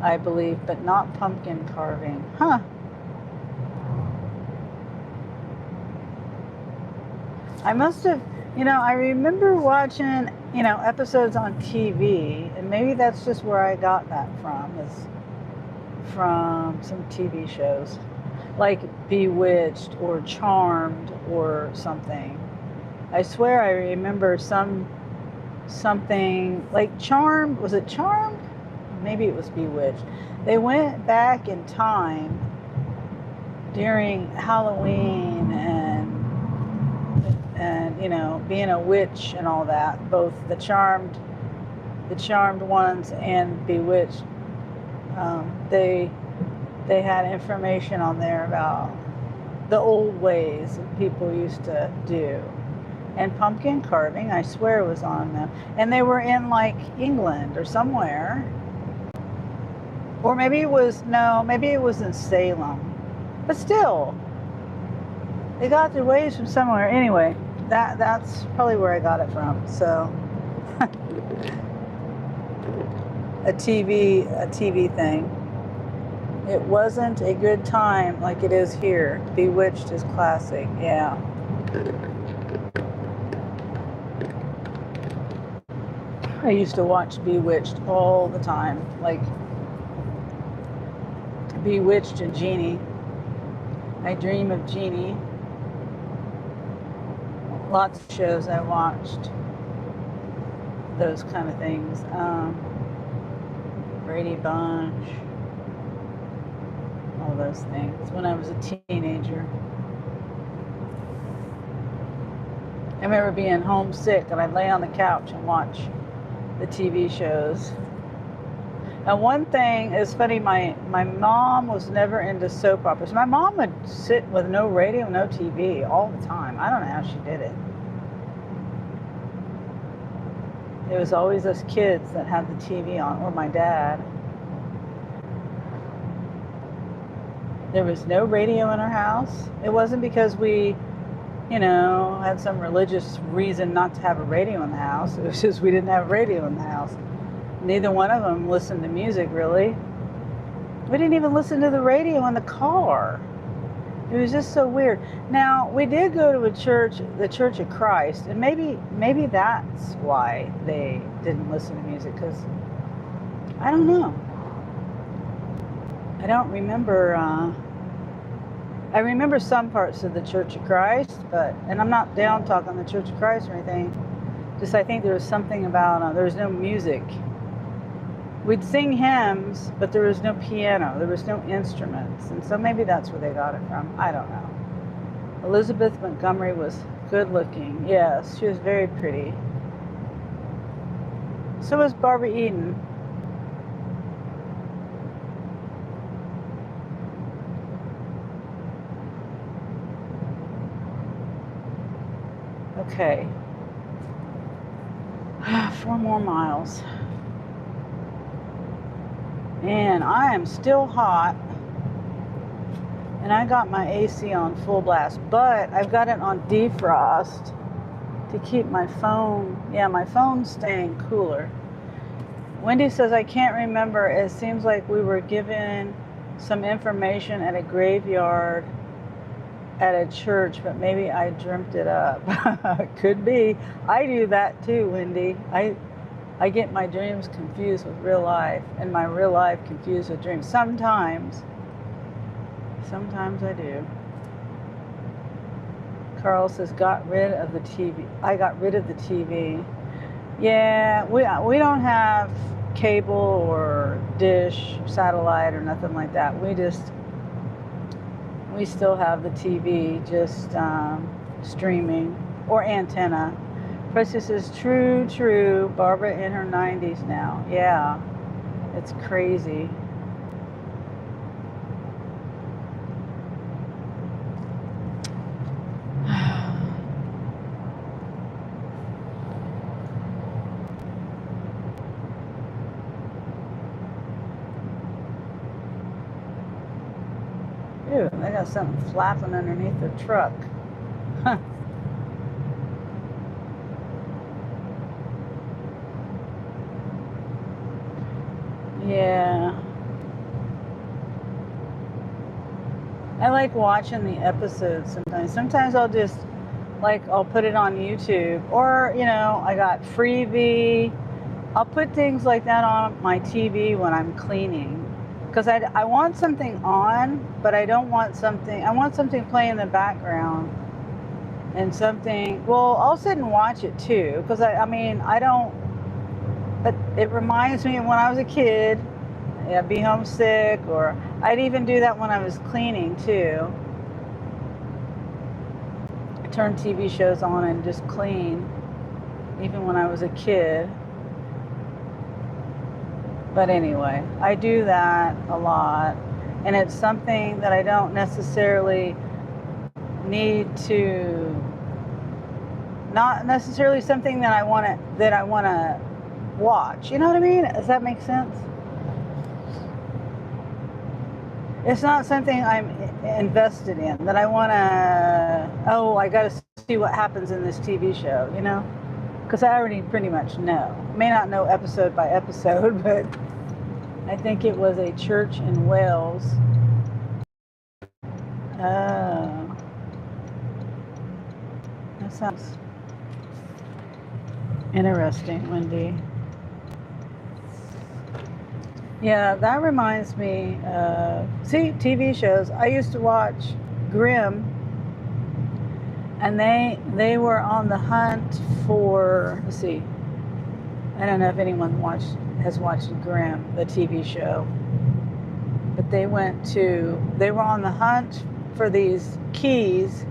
I believe, but not pumpkin carving. Huh. I must have, I remember watching, episodes on TV, and maybe that's just where I got that from, is from some TV shows, like Bewitched or Charmed or something. I swear I remember something like Charmed. Was it Charmed? Maybe it was Bewitched. They went back in time during Halloween and being a witch and all that. Both the charmed ones and Bewitched. They had information on there about the old ways that people used to do. And pumpkin carving, I swear, was on them. And they were in like England or somewhere. Or maybe it was in Salem. But still, they got their ways from somewhere. Anyway, that's probably where I got it from. So a TV thing. It wasn't a good time like it is here. Bewitched is classic, yeah. I used to watch Bewitched all the time, like Bewitched and Jeannie. I Dream of Jeannie. Lots of shows I watched. Those kind of things. Brady Bunch. All those things. When I was a teenager. I remember being homesick and I'd lay on the couch and watch the TV shows. And one thing is funny, my mom was never into soap operas. My mom would sit with no radio, no TV all the time. I don't know how she did it. It was always us kids that had the TV on, or my dad. There was no radio in our house. It wasn't because we had some religious reason not to have a radio in the house. It was just we didn't have a radio in the house. Neither one of them listened to music, really. We didn't even listen to the radio in the car. It was just so weird. Now, we did go to a church, the Church of Christ, and maybe that's why they didn't listen to music, because I don't know. I don't remember. I remember some parts of the Church of Christ, and I'm not down talking the Church of Christ or anything. Just I think there was something about there was no music. We'd sing hymns, but there was no piano. There was no instruments. And so maybe that's where they got it from. I don't know. Elizabeth Montgomery was good looking. Yes, she was very pretty. So was Barbara Eden. Okay. 4 more miles. And I am still hot, and I got my AC on full blast, but I've got it on defrost to keep my phone's staying cooler. Wendy says, I can't remember. It seems like we were given some information at a graveyard at a church, but maybe I dreamt it up. Could be. I do that too, Wendy. I get my dreams confused with real life, and my real life confused with dreams. Sometimes I do. Carl says, got rid of the TV. I got rid of the TV. Yeah, we don't have cable or dish, satellite, or nothing like that. We still have the TV, just streaming or antenna. Precious says, true. Barbara in her 90s now. Yeah, it's crazy. Ew, they got something flapping underneath the truck. Huh. Yeah. I like watching the episodes sometimes. Sometimes I'll just, I'll put it on YouTube. Or, I got Freebie. I'll put things like that on my TV when I'm cleaning. Because I want something on, but I don't want something, I want something playing in the background. And something, I'll sit and watch it too. Because I don't, but it reminds me of when I was a kid. I'd be homesick, or I'd even do that when I was cleaning too. I turn TV shows on and just clean, even when I was a kid. But anyway, I do that a lot, and it's something that I don't necessarily need to, not necessarily something that I want to watch. You know what I mean? Does that make sense? It's not something I'm invested in, that I want to, I got to see what happens in this TV show, Because I already pretty much know. I may not know episode by episode, but I think it was a church in Wales. Oh. That sounds interesting, Wendy. Yeah, that reminds me, TV shows. I used to watch Grimm, and they were on the hunt for, let's see, I don't know if anyone has watched Grimm, the TV show, but they were on the hunt for these keys.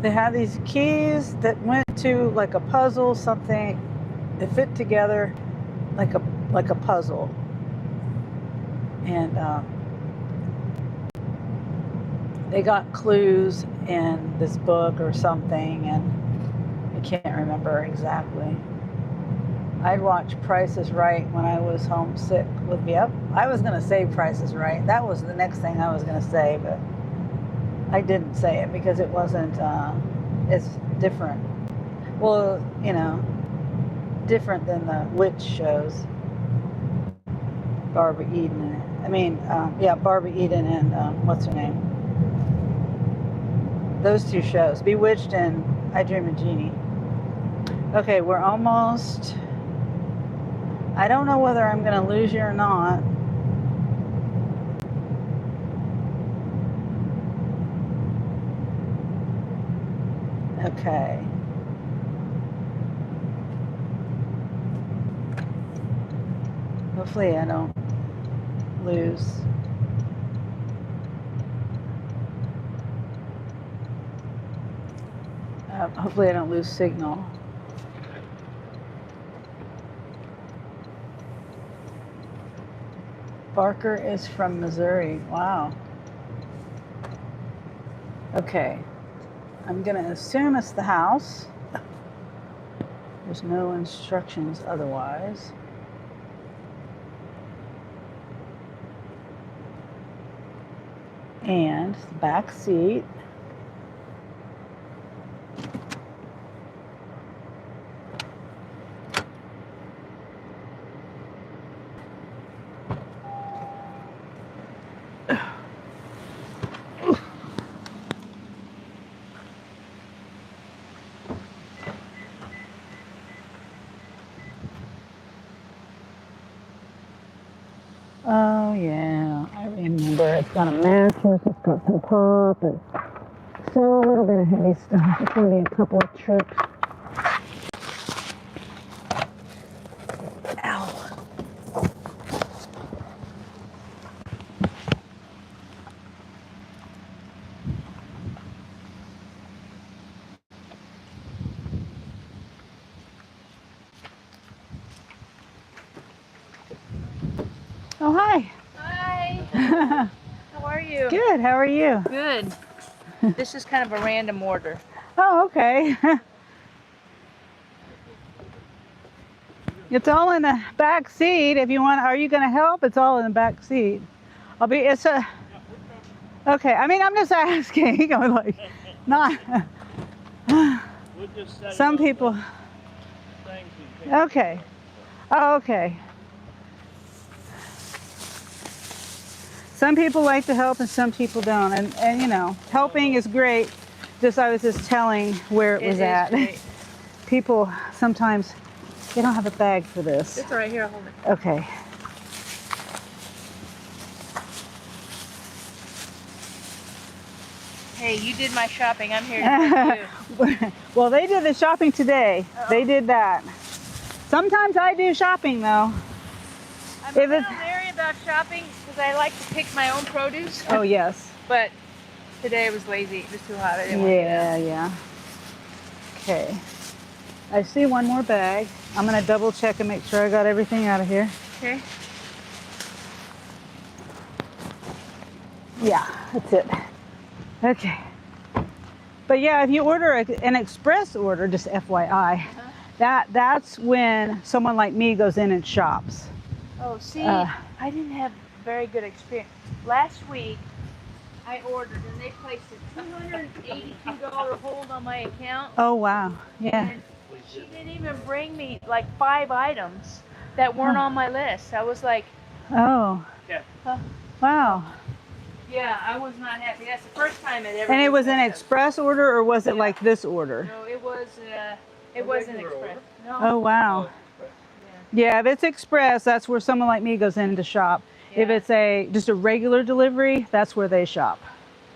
They had these keys that went to like a puzzle, something, they fit together like a puzzle. And they got clues in this book or something, and I can't remember exactly. I'd watch Price is Right when I was homesick with me. I was going to say Price is Right. That was the next thing I was going to say, but I didn't say it because it wasn't, it's different. Well, you know, different than the witch shows. Barbara Eden. Yeah, Barbara Eden and what's her name? Those two shows, Bewitched and I Dream of Jeannie. Okay, we're almost. I don't know whether I'm going to lose you or not. Okay. Hopefully I don't lose. Hopefully I don't lose signal. Barker is from Missouri. Wow. Okay. I'm going to assume it's the house. There's no instructions otherwise. And the back seat. Oh yeah, I remember. It's got a mattress, it's got some pop, and so a little bit of heavy stuff. It's gonna be a couple of trips. Ow. Oh, hi. Hi. How are you? Good, how are you? Good. This is kind of a random order. Oh, okay. It's all in the back seat. If you want, are you going to help? It's all in the back seat. Okay, I mean, I'm just asking. I'm like, not. Some people. Okay. Oh, okay. Some people like to help and some people don't. And you know, helping is great. I was just telling where it was at. Great. People sometimes, they don't have a bag for this. It's right here. I'll hold it. Okay. Hey, you did my shopping. I'm here to help you. Well, they did the shopping today. Uh-oh. They did that. Sometimes I do shopping though. I'm a little leery about shopping because I like to pick my own produce. Oh yes. But today it was lazy. It was too hot. I didn't want to get out. Yeah. Okay. I see one more bag. I'm gonna double check and make sure I got everything out of here. Okay. Yeah, that's it. Okay. But yeah, if you order an express order, just FYI, that's when someone like me goes in and shops. Oh, see, I didn't have very good experience. Last week, I ordered and they placed a $282 hold on my account. Oh wow, yeah. And she didn't even bring me like 5 items that weren't on my list. I was like, oh, Yeah. wow. yeah, I was not happy. That's the first time it ever. And it did was an that. express order, or was it like this order? No, it was an express. No. Oh wow. Yeah, if it's express, that's where someone like me goes in to shop. If Yeah. it's just a regular delivery, that's where they shop.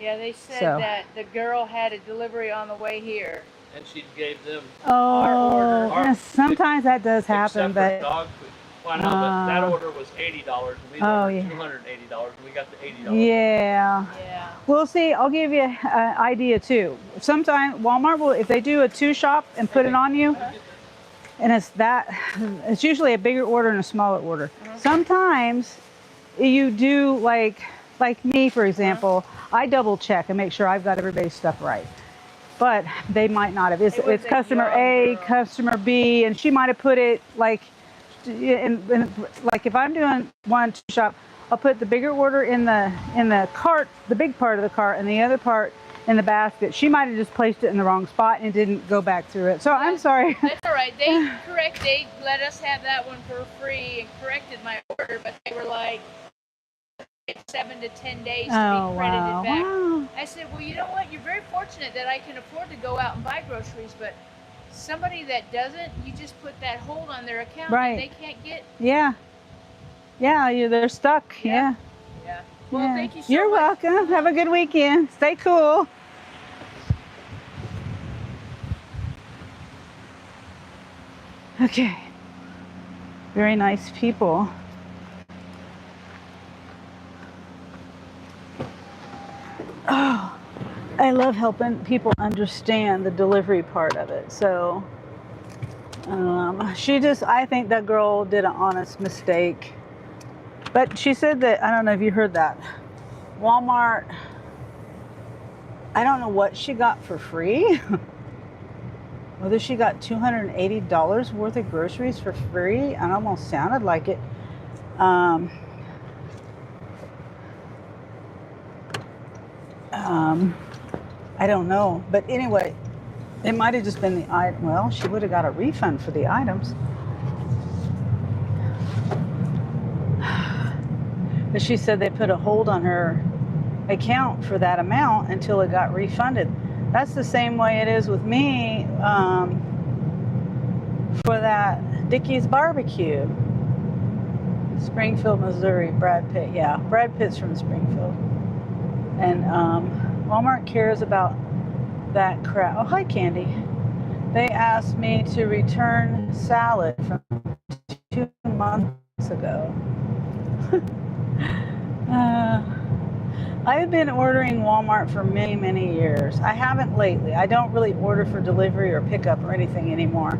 Yeah, they said So. that the girl had a delivery on the way here. And she gave them Oh, order. yeah, sometimes that does happen, separate but dog food. Well, no, but that order was $80, and we Oh, ordered yeah. $280, and we got the $80. yeah. Yeah. We'll see. I'll give you an idea too. Sometimes Walmart will, if they do a 2-shop and put it on you, and it's usually a bigger order and a smaller order. Sometimes you do like me, for example, I double check and make sure I've got everybody's stuff right. But they might not have. It's a customer young A, girl. customer B, and she might have put it like, like if I'm doing 1-2 shop, I'll put the bigger order in the cart, the big part of the cart, and the other part in the basket. She might have just placed it in the wrong spot and didn't go back through it. So I'm sorry. That's all right. They let us have that one for free and corrected my order, but they were like 7 to 10 days to be credited back. Wow. I said, well, you know what? You're very fortunate that I can afford to go out and buy groceries, but somebody that doesn't, you just put that hold on their account and they can't get. Yeah. Yeah, they're stuck. Yeah. Yeah. Well, thank you so You're much. welcome. Have a good weekend. Stay cool. Okay. Very nice people. Oh, I love helping people understand the delivery part of it. So I think that girl did an honest mistake. But she said that, I don't know if you heard that, Walmart, I don't know what she got for free. Whether she got $280 worth of groceries for free. It almost sounded like it. I don't know. But anyway, it might have just been the item. Well, she would have got a refund for the items. But she said they put a hold on her account for that amount until it got refunded. That's the same way it is with me for that Dickey's barbecue. Springfield, Missouri, Brad Pitt. Yeah, Brad Pitt's from Springfield. And Walmart cares about that crap. Oh, hi, Candy. They asked me to return salad from 2 months ago. I've been ordering Walmart for many, many years. I haven't lately. I don't really order for delivery or pickup or anything anymore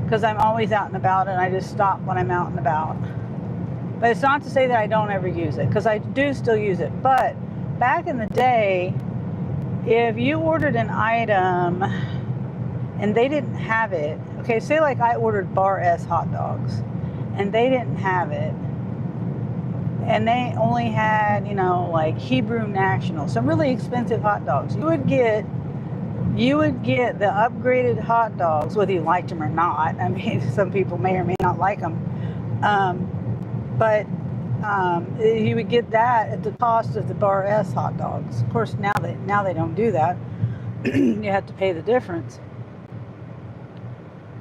because I'm always out and about and I just stop when I'm out and about. But it's not to say that I don't ever use it because I do still use it. But back in the day, if you ordered an item and they didn't have it, okay, say like I ordered Bar S hot dogs and they didn't have it, and they only had, like Hebrew National, some really expensive hot dogs. You would get the upgraded hot dogs, whether you liked them or not. I mean, some people may or may not like them. But you would get that at the cost of the Bar S hot dogs. Of course, now they don't do that. You have to pay the difference.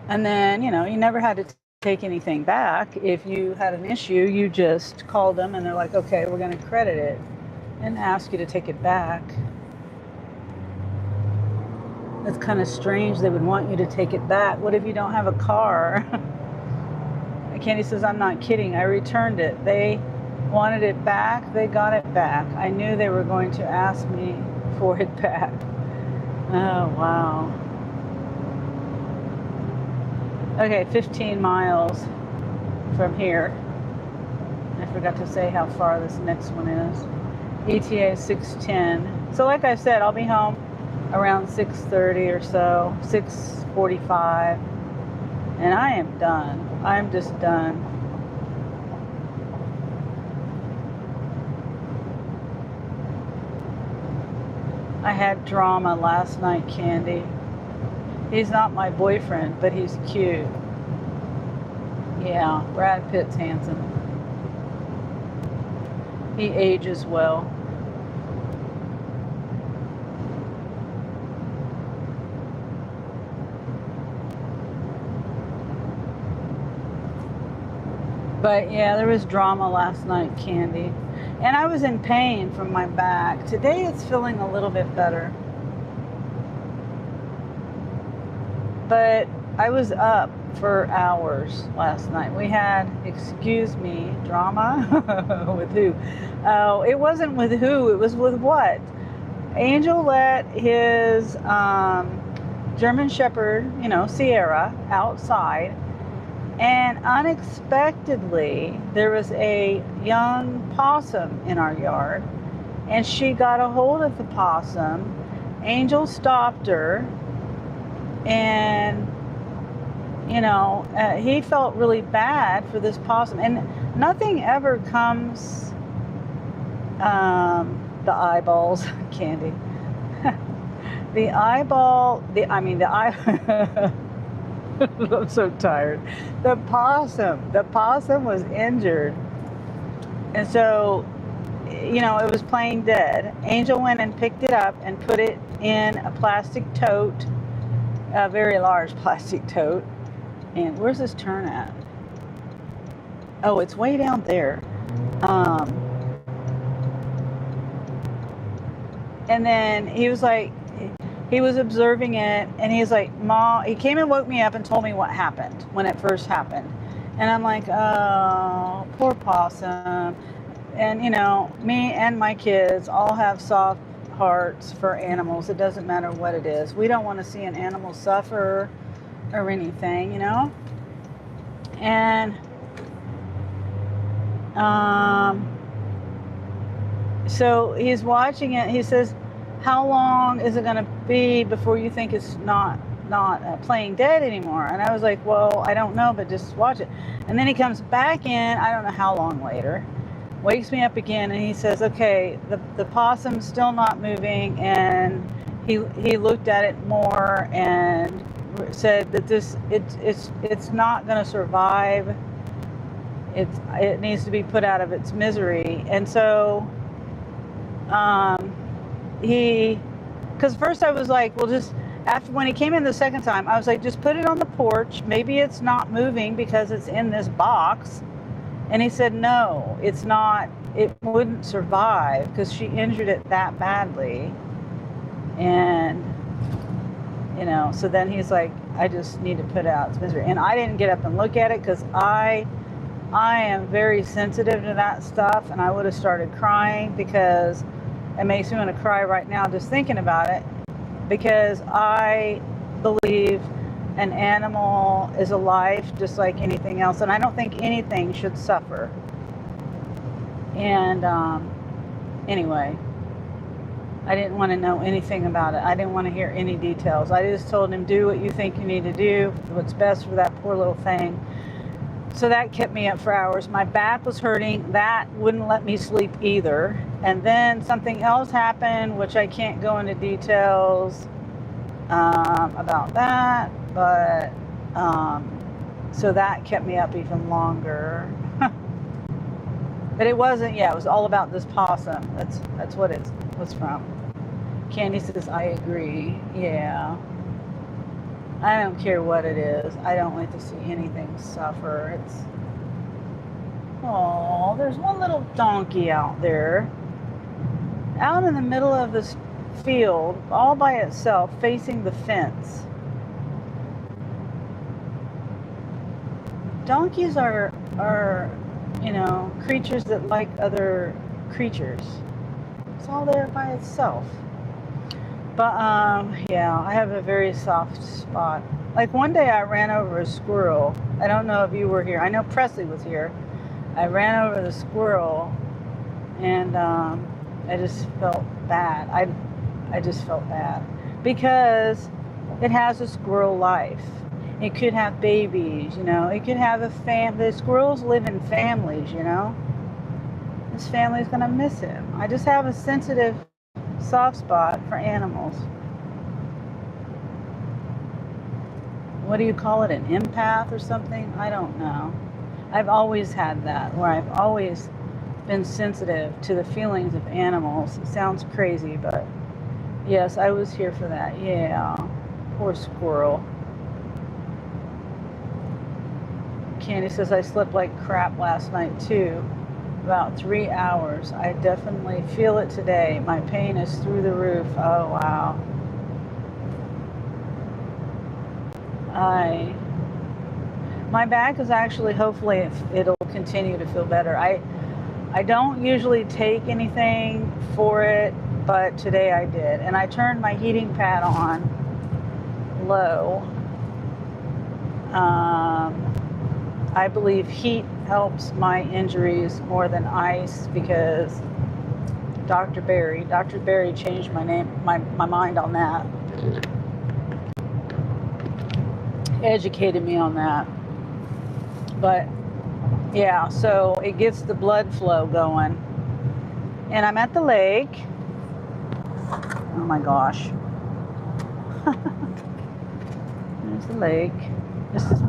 And then, you never had to take anything back. If you had an issue, you just called them and they're like, okay, we're going to credit it and ask you to take it back. It's kind of strange they would want you to take it back. What if you don't have a car? Candy says, I'm not kidding. I returned it. They wanted it back. They got it back. I knew they were going to ask me for it back. Oh, wow. Okay, 15 miles from here. I forgot to say how far this next one is. ETA 6:10. So like I said, I'll be home around 6:30 or so, 6:45. And I am done. I'm just done. I had drama last night, Candy. He's not my boyfriend, but he's cute. Yeah, Brad Pitt's handsome. He ages well. But yeah, there was drama last night, Candy. And I was in pain from my back. Today it's feeling a little bit better. But I was up for hours last night. We had, drama with who? Oh, it wasn't with who, it was with what? Angel let his German Shepherd, Sierra, outside. And unexpectedly, there was a young possum in our yard. And she got a hold of the possum. Angel stopped her. And, he felt really bad for this possum. And nothing ever comes The eyeballs, Candy. The eyeball, I mean the eye, I'm so tired. The possum was injured. And so, you know, it was playing dead. Angel went and picked it up and put it in a plastic tote, a very large plastic tote. And where's this turn at? Oh, it's way down there. And then he was like, he was observing it, and he's like, Mom, he came and woke me up and told me what happened when it first happened. And I'm like, oh, poor possum. And, you know, me and my kids all have soft hearts for animals. It doesn't matter what it is. We don't want to see an animal suffer or anything, you know? And so he's watching it. He says, how long is it going to be before you think it's not playing dead anymore? And I was like, well, I don't know, but just watch it. And then he comes back in, I don't know how long later, wakes me up again, and he says, okay, the possum's still not moving. And he looked at it more and said that it's not going to survive. It needs to be put out of its misery. And so because first I was like, well, just after, when he came in the second time, I was like, just put it on the porch. Maybe it's not moving because it's in this box. And he said, no, it's not. It wouldn't survive because she injured it that badly. And, you know, so then he's like, I just need to put out its misery. And I didn't get up and look at it because I am very sensitive to that stuff. And I would have started crying because it makes me want to cry right now just thinking about it, because I believe an animal is a life just like anything else, and I don't think anything should suffer. And anyway, I didn't want to know anything about it. I didn't want to hear any details. I just told him, do what you think you need to do, what's best for that poor little thing. So that kept me up for hours. My back was hurting. That wouldn't let me sleep either. And then something else happened, which I can't go into details about that. But so that kept me up even longer. But it wasn't. Yeah, it was all about this possum. That's what it was from. Candy says, I agree. Yeah. I don't care what it is. I don't like to see anything suffer. Oh, there's one little donkey out there, out in the middle of this field, all by itself, facing the fence. Donkeys are, you know, creatures that like other creatures. It's all there by itself. But, yeah, I have a very soft spot. Like one day I ran over a squirrel. I don't know if you were here. I know Presley was here. I ran over the squirrel, and I just felt bad. I just felt bad. Because it has a squirrel life. It could have babies, you know. It could have a family. The squirrels live in families, you know. This family's going to miss him. I just have a sensitive soft spot for animals. What do you call it? An empath or something? I don't know. I've always had that, where I've always been sensitive to the feelings of animals. It sounds crazy, but yes, I was here for that. Yeah. Poor squirrel. Candy says, I slept like crap last night too. About 3 hours. I definitely feel it today. My pain is through the roof. Oh, wow. My back is actually, hopefully it'll continue to feel better. I don't usually take anything for it, but today I did. And I turned my heating pad on low. I believe heat helps my injuries more than ice, because Dr. Barry changed my mind on that. Educated me on that. But yeah, so it gets the blood flow going. And I'm at the lake. Oh my gosh. There's the lake. This is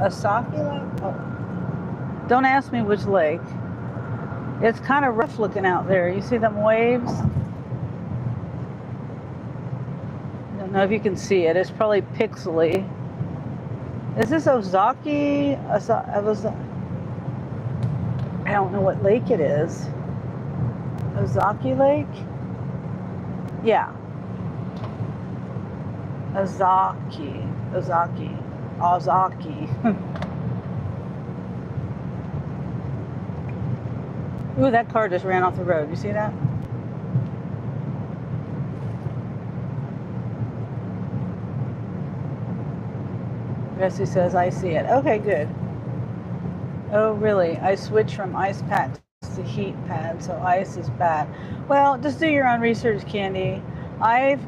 Asaki Lake? Oh. Don't ask me which lake. It's kind of rough looking out there. You see them waves? I don't know if you can see it. It's probably pixely. Is this Ozaki? I don't know what lake it is. Ozaki Lake? Yeah. Ozaki. Ooh, that car just ran off the road. You see that? Bessie says, I see it. Okay, good. Oh, really? I switched from ice packs to heat pads, so ice is bad. Well, just do your own research, Candy. I've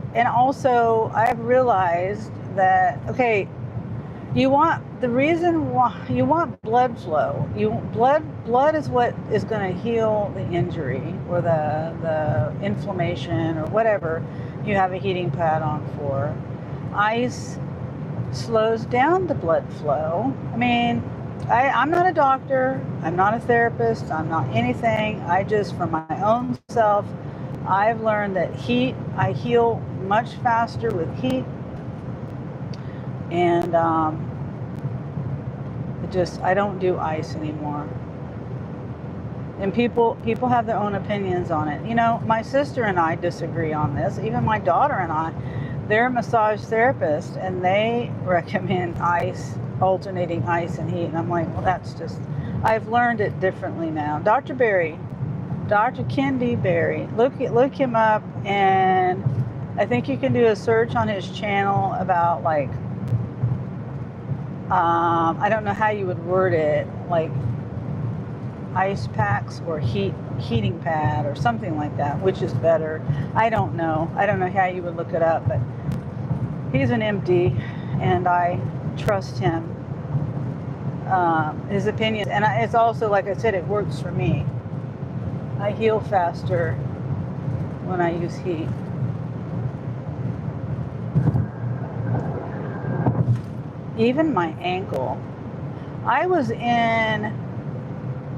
realized that, okay, you want blood flow. Blood is what is going to heal the injury or the inflammation or whatever you have a heating pad on for. Ice slows down the blood flow. I mean, I'm not a doctor, I'm not a therapist, I'm not anything. I just, for my own self, I've learned that I heal much faster with heat. And I don't do ice anymore. And people have their own opinions on it. You know, my sister and I disagree on this. Even my daughter and I, they're massage therapists, and they recommend ice, alternating ice and heat. And I'm like, well, I've learned it differently now. Dr. Berry, Dr. Kendi Berry, look him up, and I think you can do a search on his channel about like, I don't know how you would word it, like ice packs or heating pad or something like that, which is better. I don't know how you would look it up, but he's an MD and I trust him, his opinions. And it's also, like I said, it works for me. I heal faster when I use heat. Even my ankle.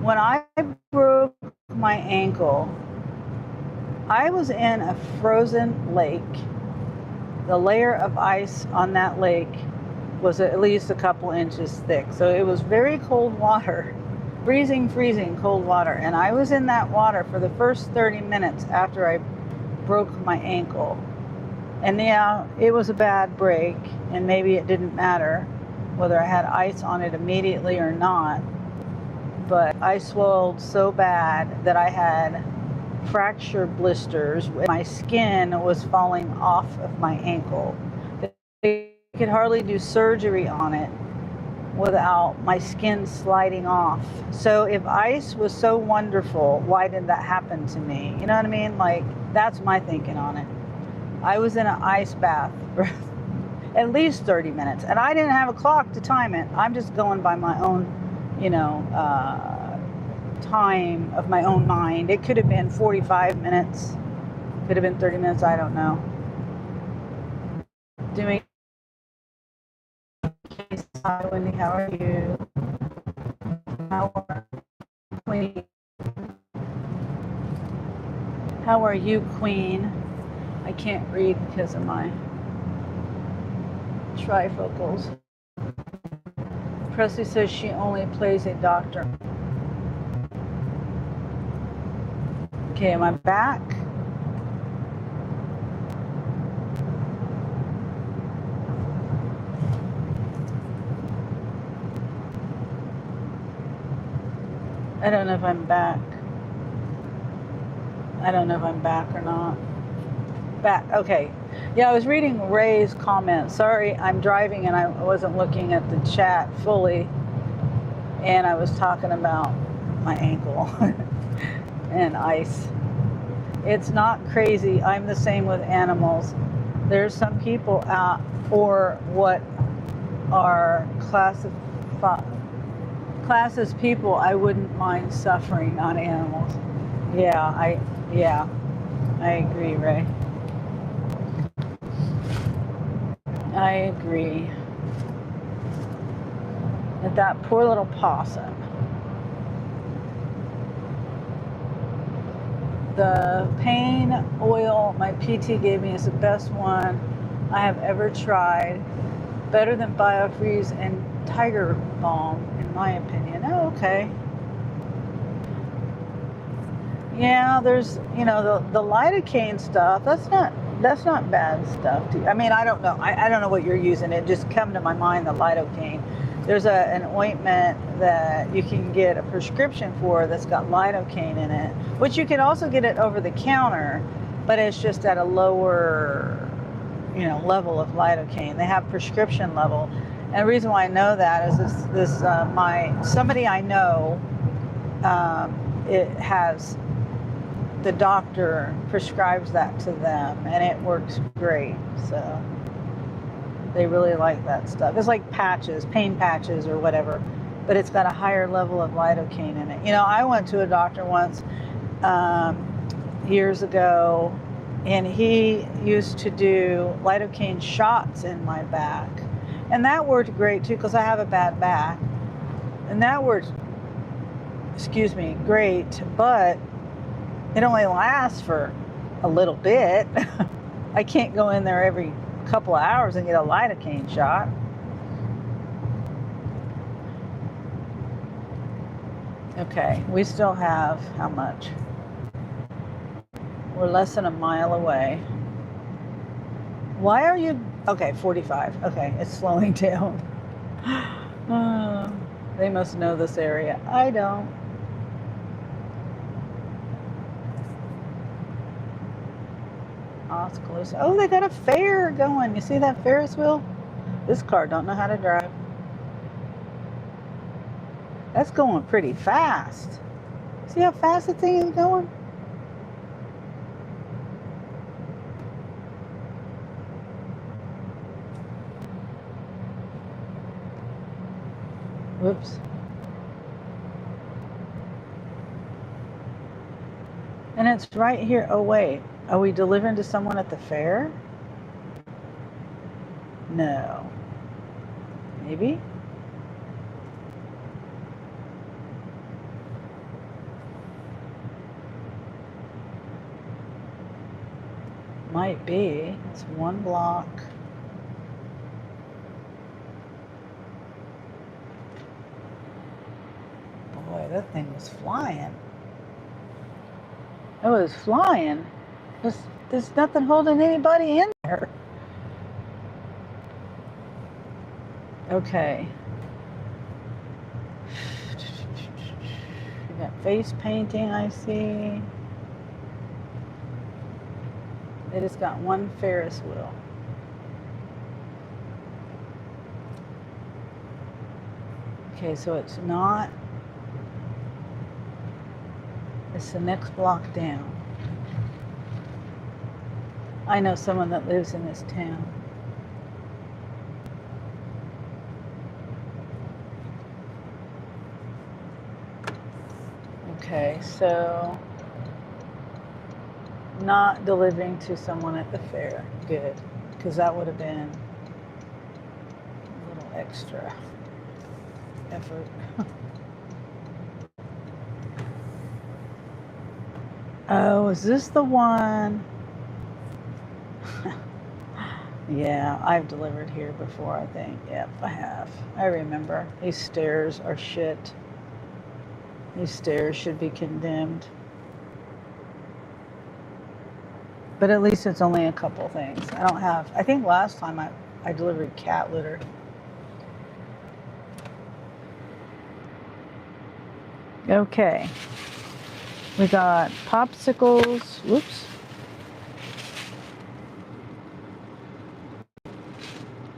When I broke my ankle, I was in a frozen lake. The layer of ice on that lake was at least a couple inches thick. So it was very cold water, freezing cold water. And I was in that water for the first 30 minutes after I broke my ankle. And yeah, it was a bad break, and maybe it didn't matter whether I had ice on it immediately or not. But I swelled so bad that I had fracture blisters. My skin was falling off of my ankle. They could hardly do surgery on it without my skin sliding off. So if ice was so wonderful, why did that happen to me? You know what I mean? Like, that's my thinking on it. I was in an ice bath for at least 30 minutes, and I didn't have a clock to time it. I'm just going by my own, time of my own mind. It could have been 45 minutes, could have been 30 minutes, I don't know. Doing. Hi, Wendy, how are you? How are you, Queen? I can't read because of my trifocals. Presley says she only plays a doctor. Okay, am I back? I don't know if I'm back. I don't know if I'm back or not. Back, okay. Yeah, I was reading Ray's comments. Sorry, I'm driving and I wasn't looking at the chat fully. And I was talking about my ankle and ice. It's not crazy. I'm the same with animals. There's some people out for what are class as people, I wouldn't mind suffering on animals. Yeah, I agree, Ray. I agree. And that poor little possum. The pain oil my PT gave me is the best one I have ever tried. Better than Biofreeze and Tiger Balm, in my opinion. Oh, okay. Yeah, there's, the lidocaine stuff. That's not bad stuff. I mean, I don't know. I don't know what you're using. It just come to my mind, the lidocaine. There's an ointment that you can get a prescription for that's got lidocaine in it, which you can also get it over the counter, but it's just at a lower, level of lidocaine. They have prescription level. And the reason why I know that is somebody I know, it has, the doctor prescribes that to them and it works great. So they really like that stuff. It's like patches, pain patches or whatever, but it's got a higher level of lidocaine in it. I went to a doctor once years ago, and he used to do lidocaine shots in my back. And that worked great too, because I have a bad back. And that worked, great, but it only lasts for a little bit. I can't go in there every couple of hours and get a lidocaine shot. Okay, we still have how much? We're less than a mile away. Why are you... Okay, 45. Okay, it's slowing down. They must know this area. I don't. Oscalus. Oh, they got a fair going. You see that Ferris wheel? This car don't know how to drive. That's going pretty fast. See how fast the thing is going? Whoops. And it's right here. Oh, wait. Are we delivering to someone at the fair? No. Maybe? Might be. It's one block. Boy, that thing was flying. It was flying. There's nothing holding anybody in there. Okay. We got face painting, I see. They just got one Ferris wheel. Okay, so it's not. It's the next block down. I know someone that lives in this town. Okay, so not delivering to someone at the fair. Good, because that would have been a little extra effort. Oh, is this the one? Yeah, I've delivered here before, I think. Yep, I have. I remember. These stairs are shit. These stairs should be condemned. But at least it's only a couple things. I think last time I delivered cat litter. Okay. We got popsicles. Whoops.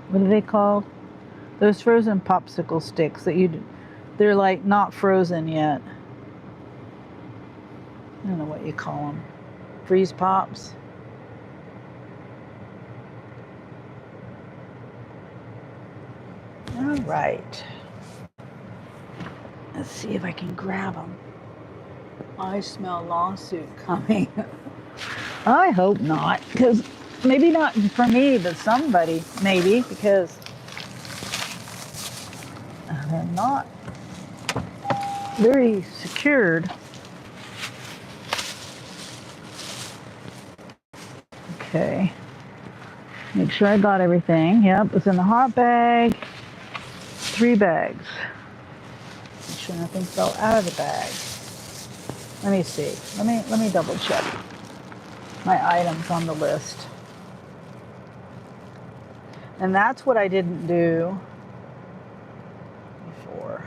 What are they called? Those frozen popsicle sticks that they're like not frozen yet. I don't know what you call them. Freeze pops. All right. Let's see if I can grab them. I smell lawsuit coming. I hope not, because maybe not for me, but somebody maybe, because they're not very secured. Okay. Make sure I got everything. Yep, it's in the hot bag. 3 bags. Make sure nothing fell out of the bag. Let me see. Let me double check my items on the list. And that's what I didn't do before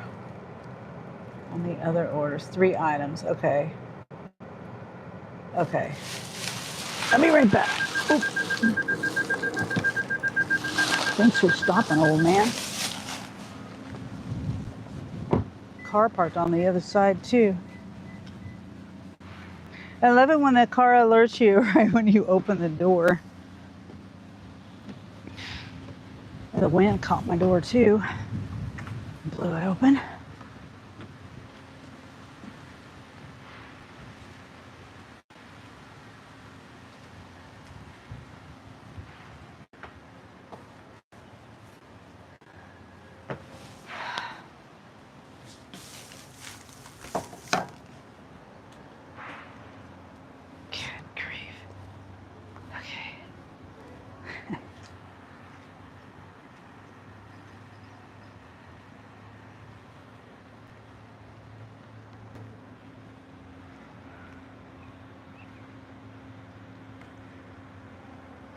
on the other orders. 3 items. Okay. Okay. I'll be right back. Oop. Thanks for stopping, old man. Car parked on the other side too. I love it when the car alerts you right when you open the door. The wind caught my door too. Blew it open.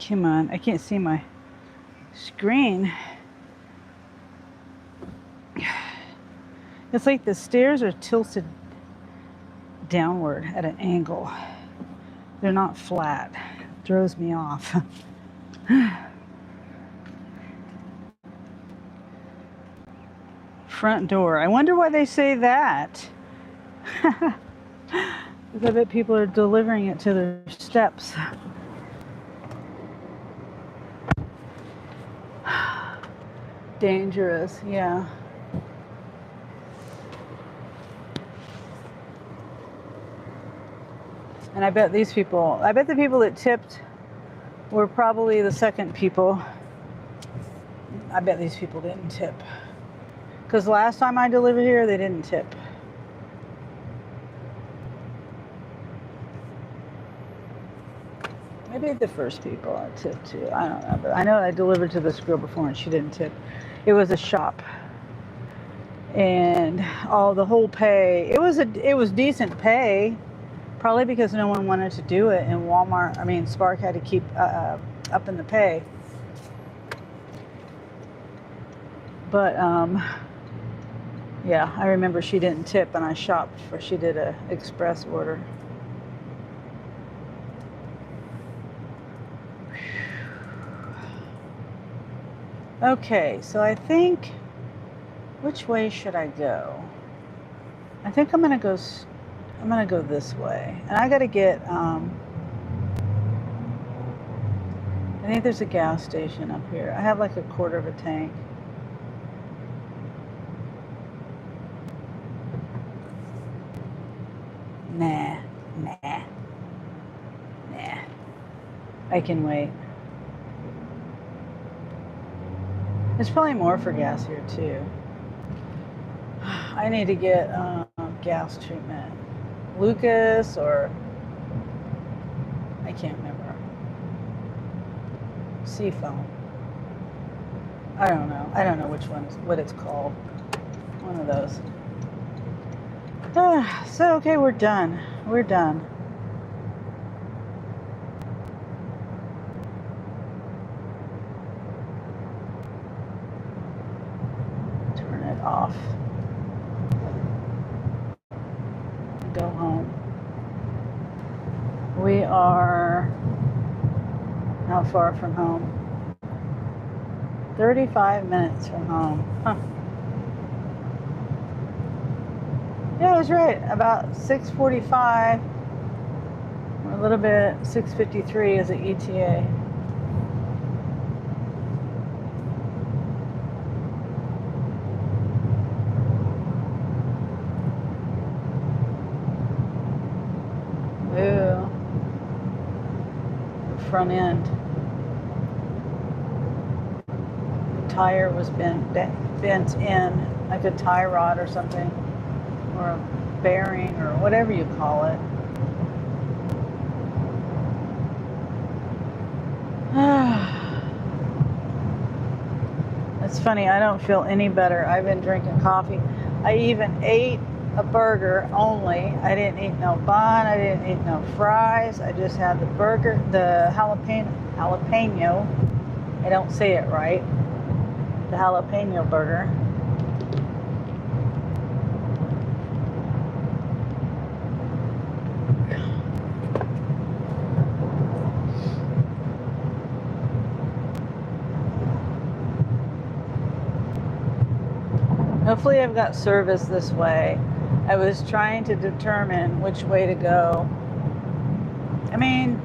Come on, I can't see my screen. It's like the stairs are tilted downward at an angle. They're not flat. It throws me off. Front door. I wonder why they say that. Because I bet people are delivering it to their steps. Dangerous, yeah. And I bet the people that tipped were probably the second people. I bet these people didn't tip. Because last time I delivered here, they didn't tip. Maybe the first people I tipped to. I don't know. But I know I delivered to this girl before and she didn't tip. It was a shop. And the whole pay, it was decent pay. Probably because no one wanted to do it, and Spark had to keep up in the pay. But yeah, I remember she didn't tip, and I shopped for. She did a express order. Okay, so I think, which way should I go? I think I'm gonna go this way, and I gotta get. I think there's a gas station up here. I have like 1/4 of a tank. Nah. I can wait. There's probably more for gas here too. I need to get gas treatment. Lucas or I can't remember. Seafoam. I don't know. I don't know what it's called. One of those. So okay, we're done. We're done. Turn it off. Go home. We are how far from home? 35 minutes from home. Huh. Yeah, I was right. About 6:45. Or a little bit 6:53 is an ETA. front end. The tire was bent in, like a tie rod or something, or a bearing, or whatever you call it. It's funny, I don't feel any better. I've been drinking coffee. I even ate a burger only. I didn't eat no bun. I didn't eat no fries. I just had the burger, the jalapeno. I don't say it right. The jalapeno burger. Hopefully I've got service this way. I was trying to determine which way to go. I mean,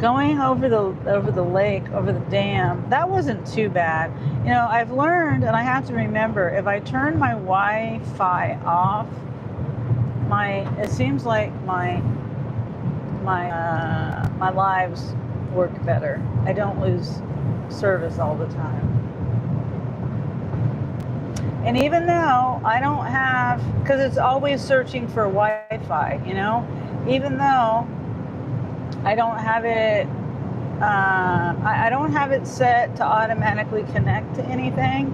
going over the lake, over the dam, that wasn't too bad. You know, I've learned, and I have to remember, if I turn my Wi-Fi off, it seems like my lives work better. I don't lose service all the time. And even though I don't have, because it's always searching for Wi-Fi, you know, even though I don't have it, I don't have it set to automatically connect to anything,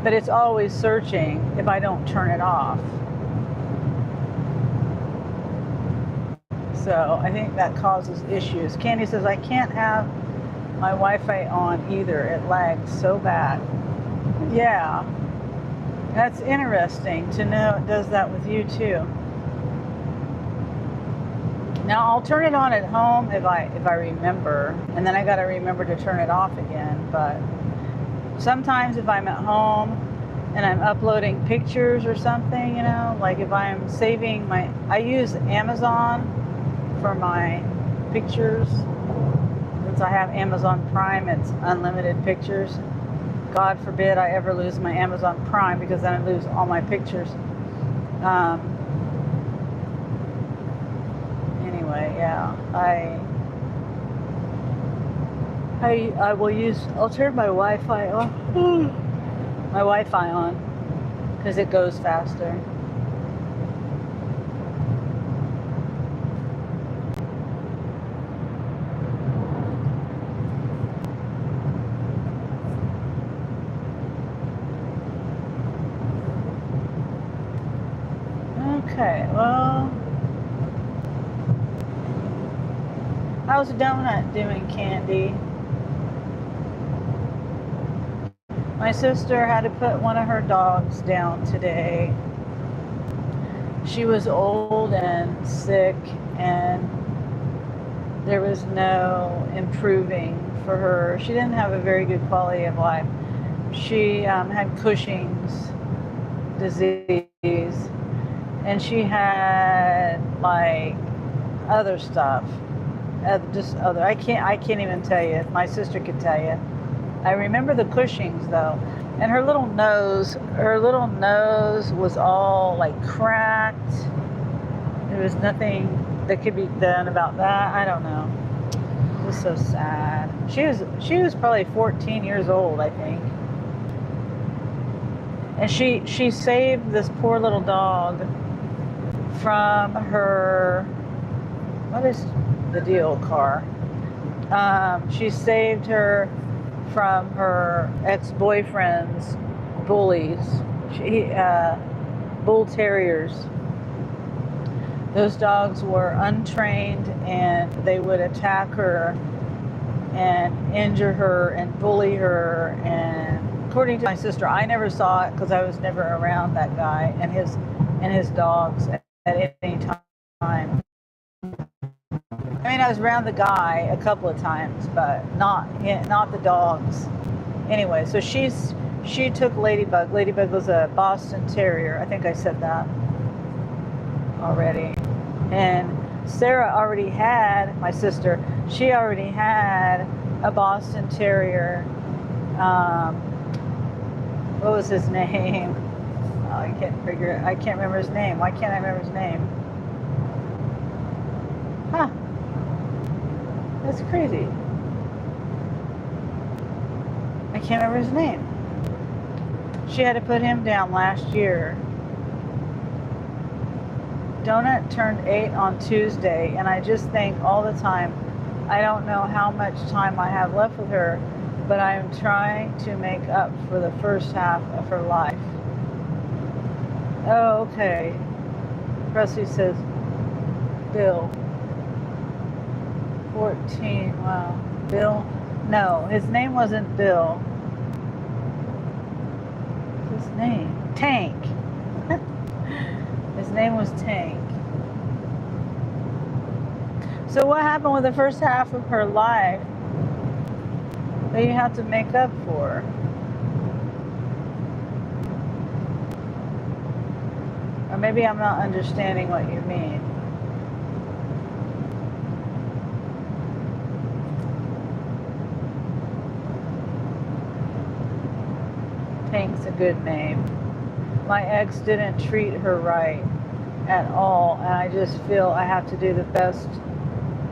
but it's always searching if I don't turn it off. So I think that causes issues. Candy says, I can't have my Wi-Fi on either. It lags so bad. Yeah, that's interesting to know it does that with you too. Now I'll turn it on at home if I remember, and then I got to remember to turn it off again. But sometimes if I'm at home and I'm uploading pictures or something, you know, like if I'm saving I use Amazon for my pictures. Since I have Amazon Prime, it's unlimited pictures. God forbid I ever lose my Amazon Prime, because then I lose all my pictures. Anyway, yeah, I will I'll turn my Wi-Fi on, because it goes faster. Okay, well, how's Donut doing, Candy? My sister had to put one of her dogs down today. She was old and sick, and there was no improving for her. She didn't have a very good quality of life. She had Cushing's disease. And she had like other stuff, I can't even tell you. My sister could tell you. I remember the Cushing's though, and her little nose was all like cracked. There was nothing that could be done about that. I don't know. It was so sad. She was probably 14 years old, I think. And she saved this poor little dog from her, what is the deal, car? She saved her from her ex-boyfriend's bullies. Bull terriers. Those dogs were untrained, and they would attack her and injure her and bully her. And according to my sister, I never saw it because I was never around that guy and his dogs at any time. I mean, I was around the guy a couple of times, but not the dogs. Anyway, so she took Ladybug. Ladybug was a Boston Terrier. I think I said that already. And Sarah already had, my sister, she already had a Boston Terrier. What was his name? Oh, I can't remember his name. Why can't I remember his name? Huh. That's crazy. I can't remember his name. She had to put him down last year. Donut turned 8 on Tuesday, and I just think all the time, I don't know how much time I have left with her, but I am trying to make up for the first half of her life. Oh, okay. Presley says, Bill. 14, wow. Bill? No, his name wasn't Bill. What's his name? Tank. His name was Tank. So what happened with the first half of her life that you have to make up for? Or maybe I'm not understanding what you mean. Tank's a good name. My ex didn't treat her right at all, and I just feel I have to do the best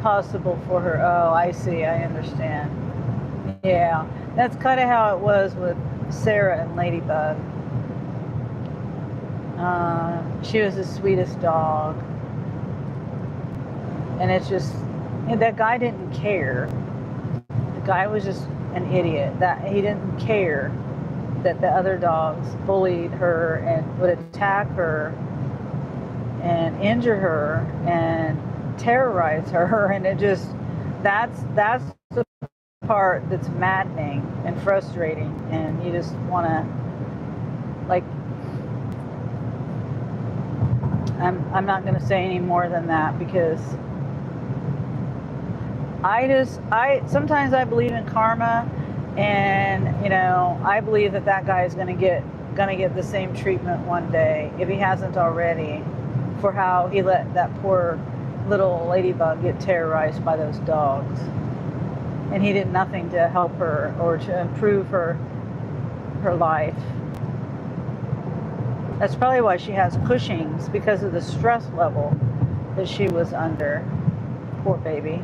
possible for her. Oh, I see. I understand. Yeah, that's kind of how it was with Sarah and Ladybug. She was the sweetest dog, and it's just that guy didn't care. The guy was just an idiot. That he didn't care that the other dogs bullied her and would attack her and injure her and terrorize her, and it just that's the part that's maddening and frustrating, and you just want to, like, I'm not going to say any more than that, because I sometimes I believe in karma, and I believe that guy is going to get the same treatment one day, if he hasn't already, for how he let that poor little ladybug get terrorized by those dogs, and he did nothing to help her or to improve her life. That's probably why she has Cushing's, because of the stress level that she was under. Poor baby.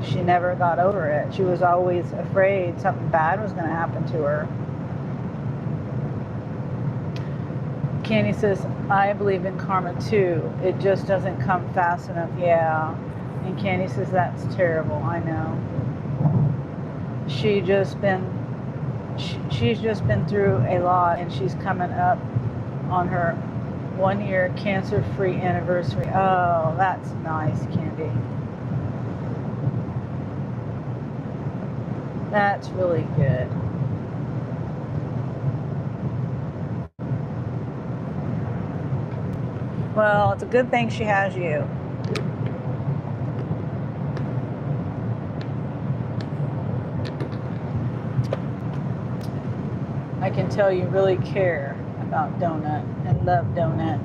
She never got over it. She was always afraid something bad was going to happen to her. Candy says, I believe in karma too. It just doesn't come fast enough. Yeah. And Candy says, that's terrible. I know. She's just been through a lot, and she's coming up on her 1 year cancer-free anniversary. Oh, that's nice, Candy. That's really good. Well, it's a good thing she has you. I can tell you really care about Donut and love Donut.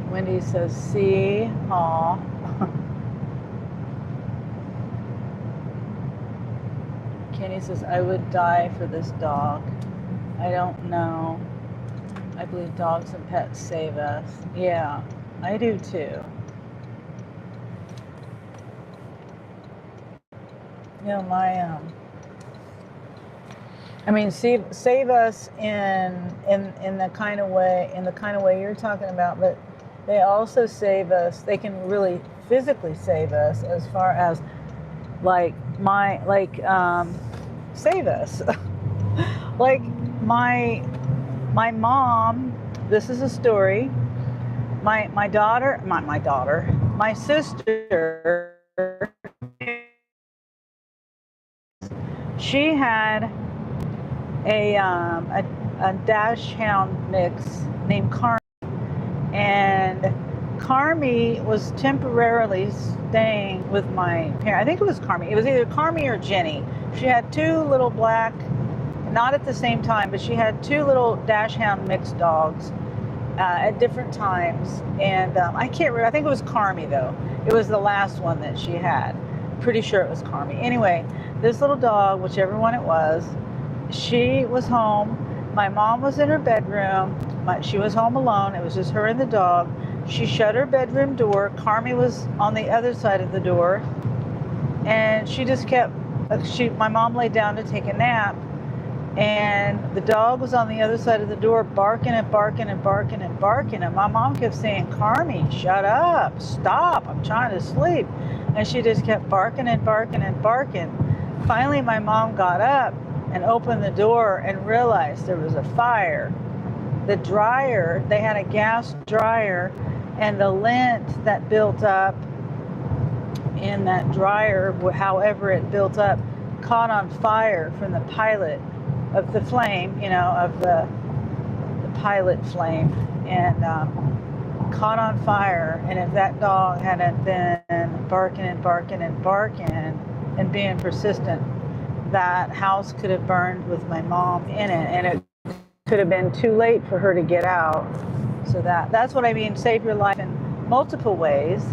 Wendy says, see, aw. Kenny says, I would die for this dog. I don't know. I believe dogs and pets save us. Yeah, I do too. Save us in the kind of way you're talking about, but they also save us. They can really physically save us, as far as save us. Like my mom. This is a story. My sister. She had a dachshund mix named Carmi, and Carmi was temporarily staying with my parents. I think it was Carmi. It was either Carmi or Jenny. She had two little black, not at the same time, but she had two little dachshund mixed dogs at different times. And I can't remember. I think it was Carmi, though. It was the last one that she had. Pretty sure it was Carmi. Anyway, this little dog, whichever one it was, she was home. My mom was in her bedroom. She was home alone. It was just her and the dog. She shut her bedroom door. Carmi was on the other side of the door, and she just kept. My mom laid down to take a nap, and the dog was on the other side of the door, barking and barking and barking and barking. And my mom kept saying, "Carmi, shut up! Stop! I'm trying to sleep." And she just kept barking and barking and barking. Finally, my mom got up and opened the door and realized there was a fire. The dryer, they had a gas dryer, and the lint that built up in that dryer, however it built up, caught on fire from the pilot of the flame, of the pilot flame, and caught on fire. And if that dog hadn't been barking and barking and barking and being persistent, that house could have burned with my mom in it, and it could have been too late for her to get out. So that's what I mean, save your life in multiple ways.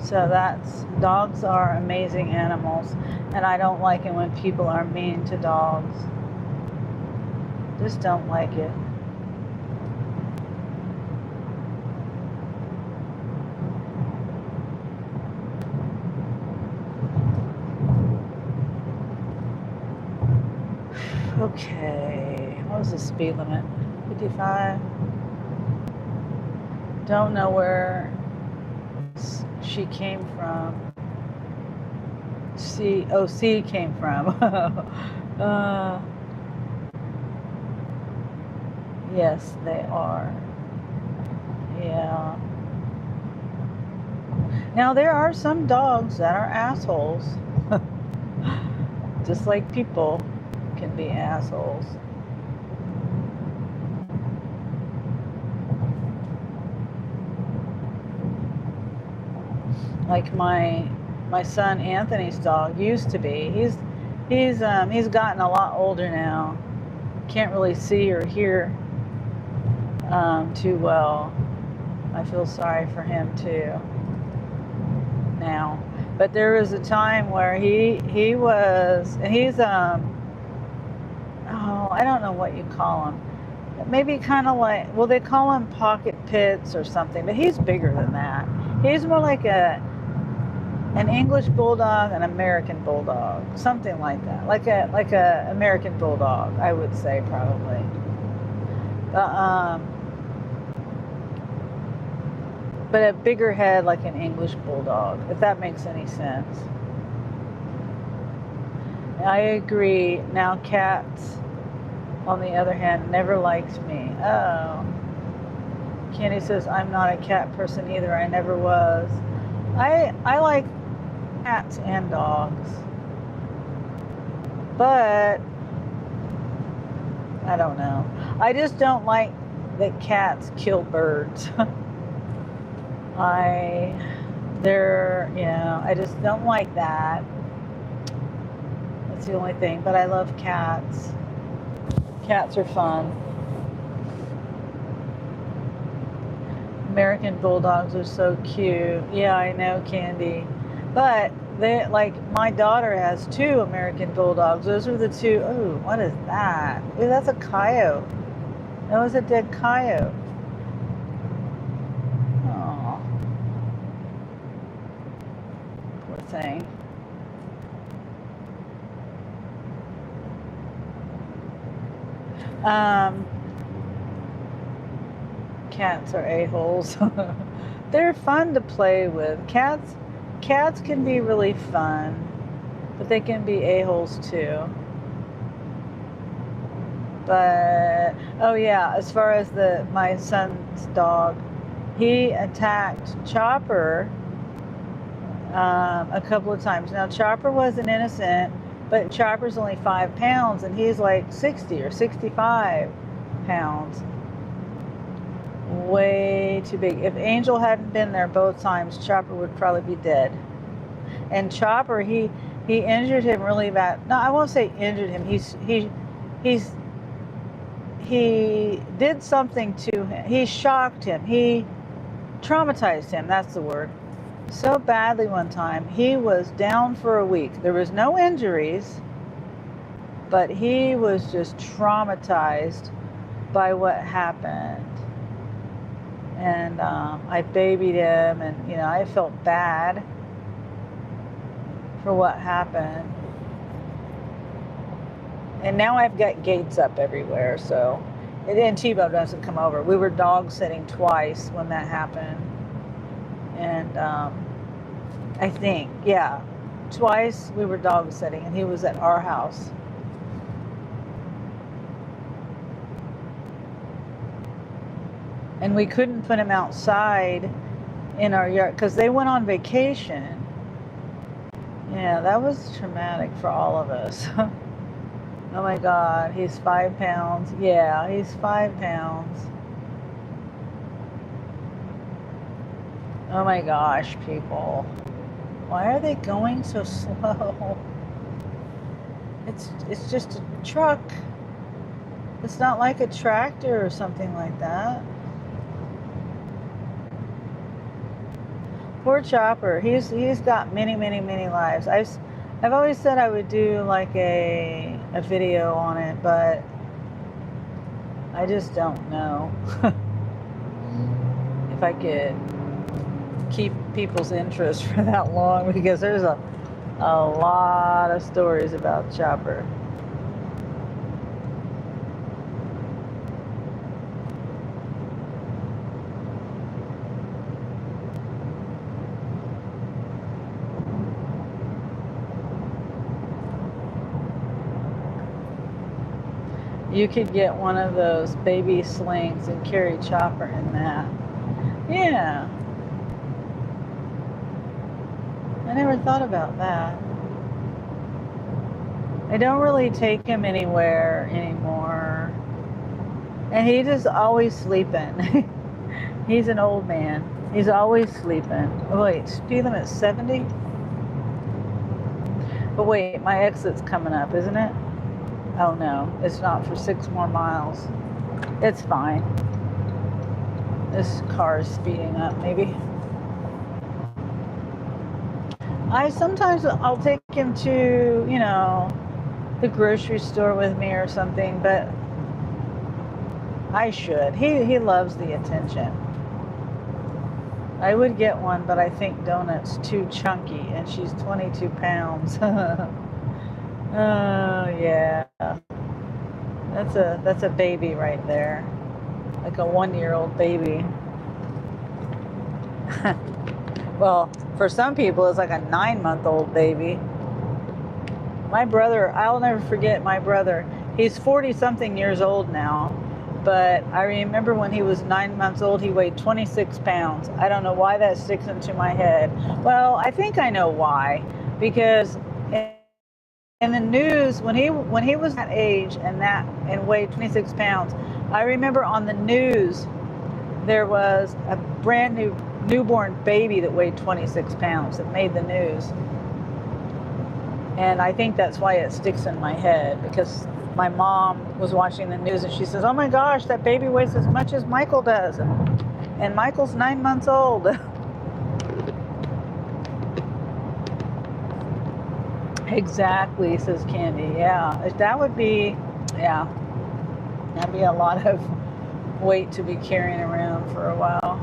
So dogs are amazing animals, and I don't like it when people are mean to dogs. Just don't like it. Okay, what was the speed limit? 55? Don't know where she came from. C came from. Yes, they are. Yeah. Now, there are some dogs that are assholes. Just like people can be assholes. Like my son Anthony's dog used to be. He's gotten a lot older now. Can't really see or hear too well. I feel sorry for him too now. But there was a time where he was, and he's I don't know what you call him. Maybe kind of like, well, they call him pocket pits or something, but he's bigger than that. He's more like an English bulldog, an American bulldog, something like that. Like a American bulldog, I would say probably. But a bigger head like an English bulldog, if that makes any sense. I agree. Now cats, on the other hand, never liked me. Oh. Candy says, I'm not a cat person either. I never was. I like cats and dogs. But I don't know. I just don't like that cats kill birds. I just don't like that. That's the only thing. But I love cats. Cats are fun. American bulldogs are so cute. Yeah, I know, Candy. But they, like, my daughter has 2 American bulldogs. Those are the 2. Oh, what is that? Ooh, that's a coyote. That was a dead coyote. Oh, poor thing. Cats are a-holes. They're fun to play with. Cats can be really fun, but they can be a-holes too. But oh yeah, as far as my son's dog, he attacked Chopper a couple of times. Now Chopper wasn't innocent, but Chopper's only 5 pounds, and he's like 60 or 65 pounds. Way too big. If Angel hadn't been there both times, Chopper would probably be dead. And Chopper, he injured him really bad. No, I won't say injured him. He did something to him. He shocked him. He traumatized him. That's the word. so badly one time. He was down for a week. There was no injuries, but he was just traumatized by what happened. And I babied him, and I felt bad for what happened. And now I've got gates up everywhere, so and Tebow doesn't come over. We were dog sitting twice when that happened, and I think, yeah, twice we were dog sitting, and he was at our house. And we couldn't put him outside in our yard because they went on vacation. Yeah, that was traumatic for all of us. Oh my God, he's 5 pounds. Yeah, he's 5 pounds. Oh my gosh, people. Why are they going so slow? It's just a truck. It's not like a tractor or something like that. Poor Chopper. He's got many lives. I've always said I would do like a video on it, but I just don't know if I could keep people's interest for that long, because there's a lot of stories about Chopper. You could get one of those baby slings and carry Chopper in that. Yeah. I never thought about that. I don't really take him anywhere anymore. And he's just always sleeping. He's an old man. He's always sleeping. Oh, wait, speed limit's 70? But wait, my exit's coming up, isn't it? Oh no, it's not for 6 more miles. It's fine. This car is speeding up, maybe. Sometimes I'll take him to, the grocery store with me or something, but I should. He loves the attention. I would get one, but I think Donut's too chunky, and she's 22 pounds. Oh yeah, that's a baby right there, like a 1-year-old baby. Well, for some people it's like a 9-month-old baby. My brother, I'll never forget my brother. He's 40-something years old now, but I remember when he was 9 months old, he weighed 26 pounds. I don't know why that sticks into my head. Well, I think I know why, because in the news, when he was that age and weighed 26 pounds, I remember on the news there was a brand new newborn baby that weighed 26 pounds that made the news. And I think that's why it sticks in my head, because my mom was watching the news and she says, "Oh my gosh, that baby weighs as much as Michael does." And Michael's 9 months old. Exactly, says Candy. Yeah, that'd be a lot of weight to be carrying around for a while.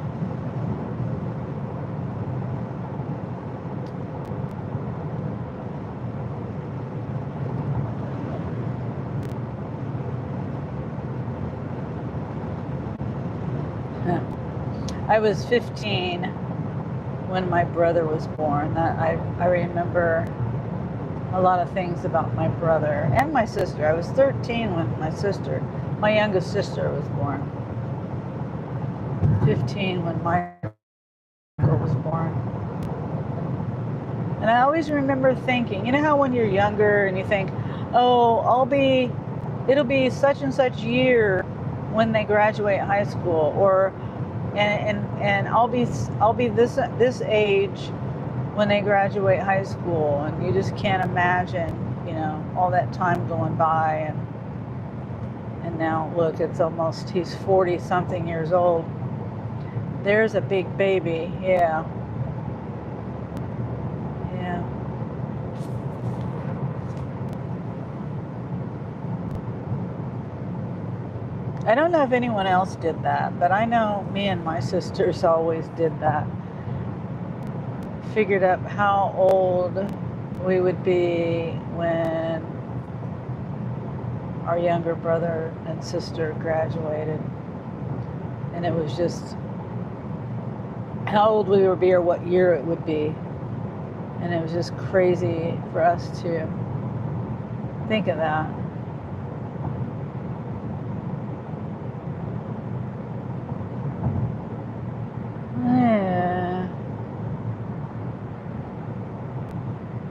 I was 15 when my brother was born. I remember a lot of things about my brother and my sister. I was 13 when my youngest sister was born. 15 when Michael was born. And I always remember thinking, you know how when you're younger and you think, oh, it'll be such and such year when they graduate high school, or and I'll be this age when they graduate high school, and you just can't imagine, all that time going by, and now look, he's 40-something years old. There's a big baby, yeah. I don't know if anyone else did that, but I know me and my sisters always did that. Figured up how old we would be when our younger brother and sister graduated. And it was just how old we would be or what year it would be. And it was just crazy for us to think of that. Yeah.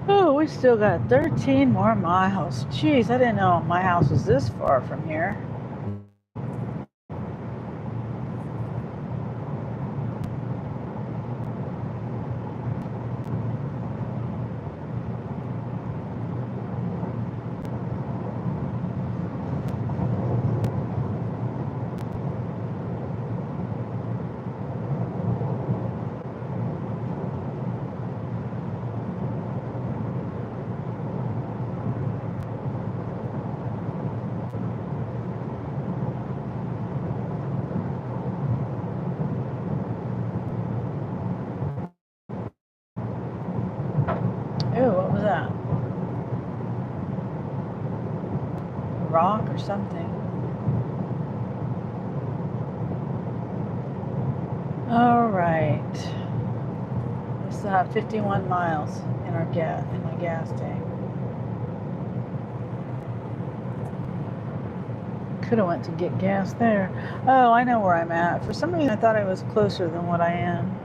Oh, we still got 13 more miles. Jeez, I didn't know my house was this far from here. Ooh, what was that? A rock or something? All right. We still have 51 miles in our in my gas tank. Could have went to get gas there. Oh, I know where I'm at. For some reason, I thought I was closer than what I am.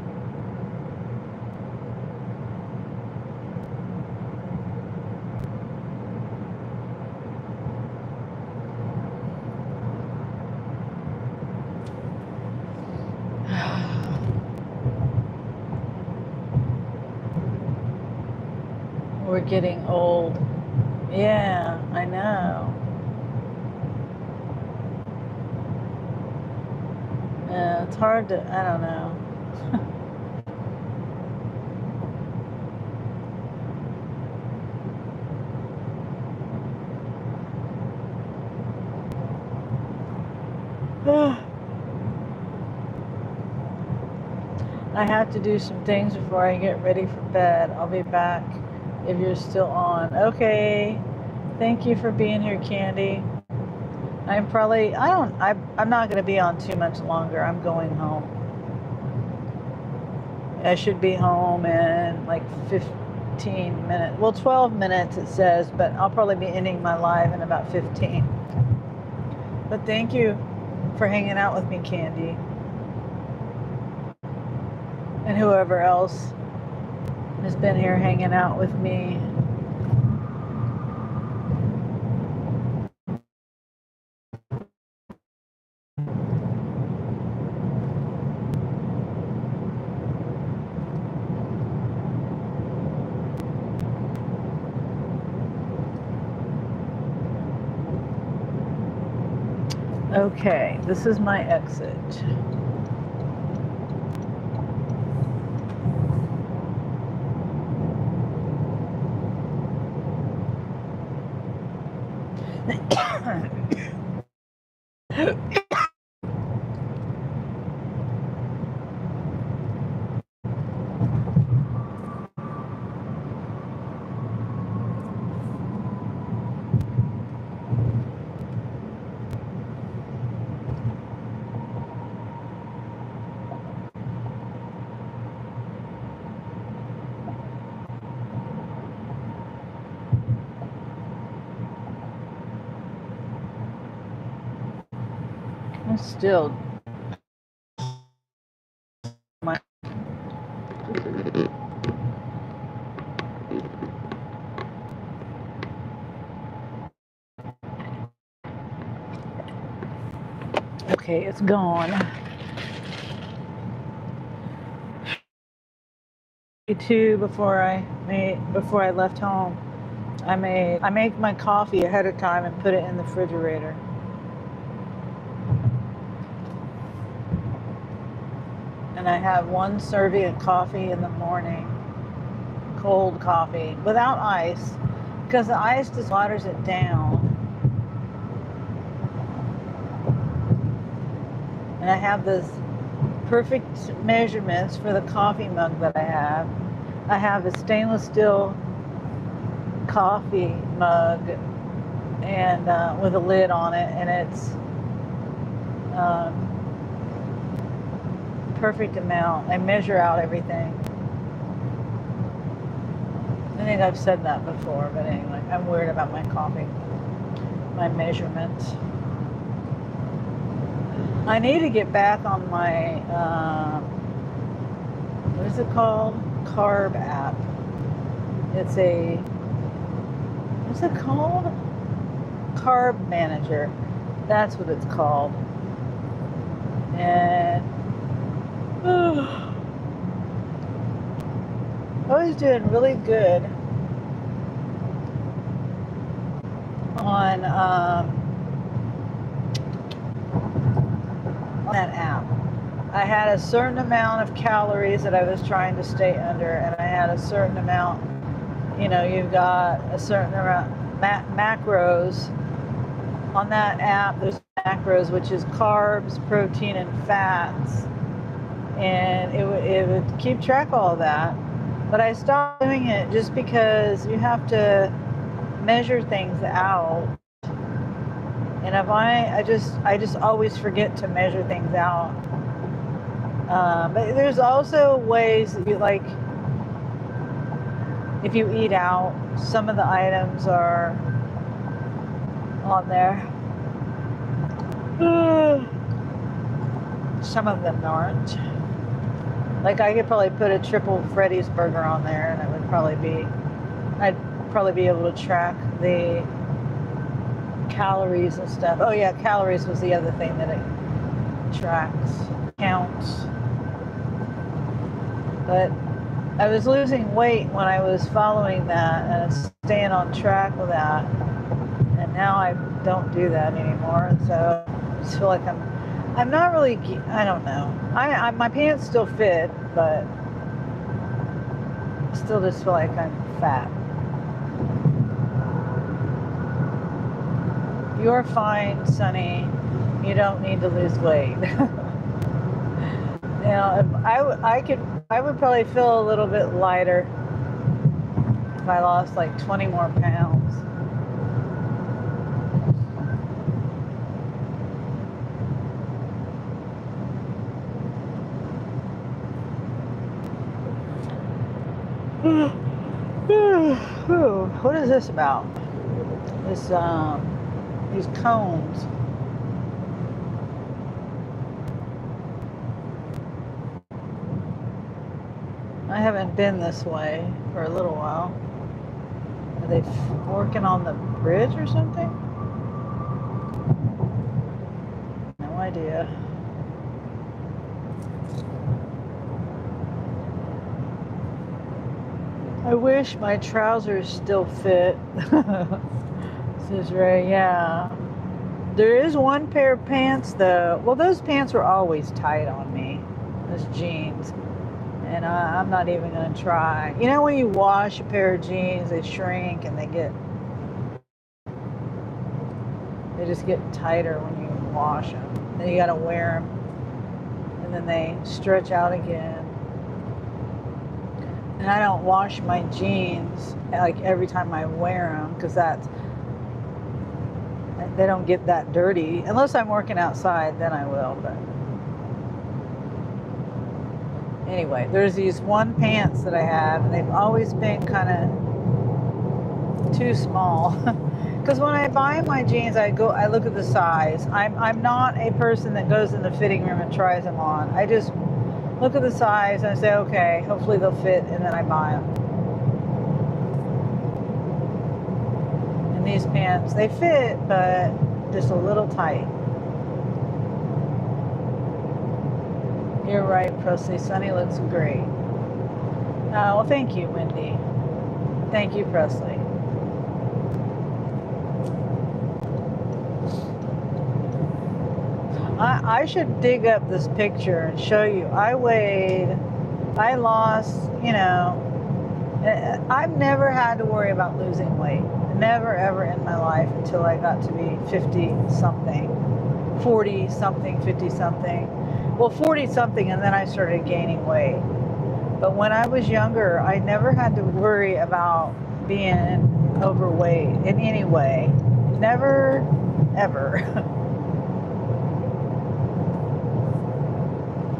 We're getting old. Yeah, I know. Yeah, it's hard to, I don't know. I have to do some things before I get ready for bed. I'll be back if you're still on. Okay. Thank you for being here, Candy. I'm not going to be on too much longer. I'm going home. I should be home in like 15 minutes. Well, 12 minutes it says, but I'll probably be ending my live in about 15. But thank you for hanging out with me, Candy. And whoever else has been here hanging out with me. Okay, this is my exit. I'm still my okay, it's gone. Too before I left home, I make my coffee ahead of time and put it in the refrigerator. And I have one serving of coffee in the morning, cold coffee, without ice, because the ice just waters it down. And I have this perfect measurements for the coffee mug that I have. I have a stainless steel coffee mug and with a lid on it, and it's perfect amount. I measure out everything. I think I've said that before, but anyway, I'm weird about my coffee, my measurements. I need to get back on my, what is it called? Carb app. It's a, what's it called? Carb Manager. That's what it's called. And I was doing really good on that app. I had a certain amount of calories that I was trying to stay under, and I had a certain amount, you know, you've got a certain amount macros on that app. There's macros, which is carbs, protein, and fats, and it would keep track of all that. But I stopped doing it just because you have to measure things out. And if I just always forget to measure things out. But there's also ways that you, like, if you eat out, some of the items are on there. Some of them aren't. Like, I could probably put a triple Freddy's burger on there, and it would probably be, I'd probably be able to track the calories and stuff. Oh yeah, calories was the other thing that it tracks, counts. But I was losing weight when I was following that and staying on track with that, and now I don't do that anymore. So I just feel like I'm not really, I don't know. My pants still fit, but I still just feel like I'm fat. You're fine, Sunny. You don't need to lose weight. You know, if I would probably feel a little bit lighter if I lost like 20 more pounds. What is this about? This these cones. I haven't been this way for a little while. Are they working on the bridge or something? No idea. I wish my trousers still fit. Says Ray, yeah. There is one pair of pants though. Well, those pants were always tight on me. Those jeans. And I'm not even going to try. You know when you wash a pair of jeans, they shrink and they just get tighter when you wash them. Then you got to wear them. And then they stretch out again. And I don't wash my jeans like every time I wear them because they don't get that dirty. Unless I'm working outside, then I will. But anyway, there's these one pants that I have, and they've always been kind of too small. Because when I buy my jeans, I look at the size. I'm not a person that goes in the fitting room and tries them on. I just look at the size and I say, okay, hopefully they'll fit, and then I buy them. And these pants, they fit, but just a little tight. You're right, Presley. Sunny looks great. Well, thank you, Wendy. Thank you, Presley. I should dig up this picture and show you. I lost, you know, I've never had to worry about losing weight. Never, ever in my life until I got to be 50 something. 40 something, 50 something. Well, 40 something, and then I started gaining weight. But when I was younger, I never had to worry about being overweight in any way. Never, ever.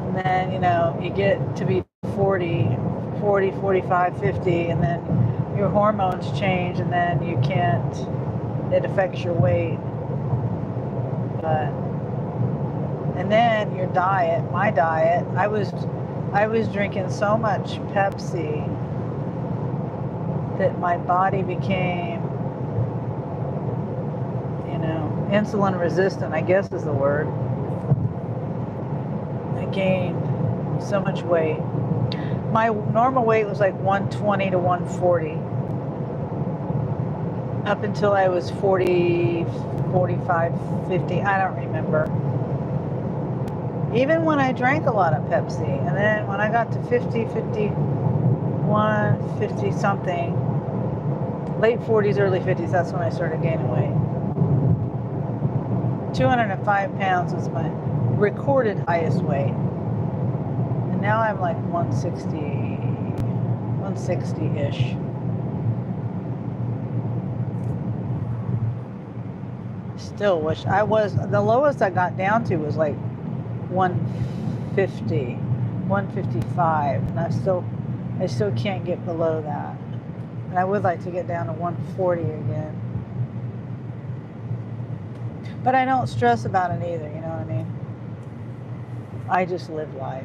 And then, you know, you get to be 40, 45, 50, and then your hormones change, and then you can't, it affects your weight. But, and then your diet, my diet, I was drinking so much Pepsi that my body became, you know, insulin resistant, I guess is the word. I gained so much weight. My normal weight was like 120 to 140. Up until I was 40, 45, 50, I don't remember. Even when I drank a lot of Pepsi. And then when I got to 50, 51, 50 something, late 40s, early 50s, that's when I started gaining weight. 205 pounds was my recorded highest weight. And now I'm like 160-ish. Still wish I was, the lowest I got down to was like 150, 155, and I still can't get below that. And I would like to get down to 140 again. But I don't stress about it either, you know what I mean? I just live life.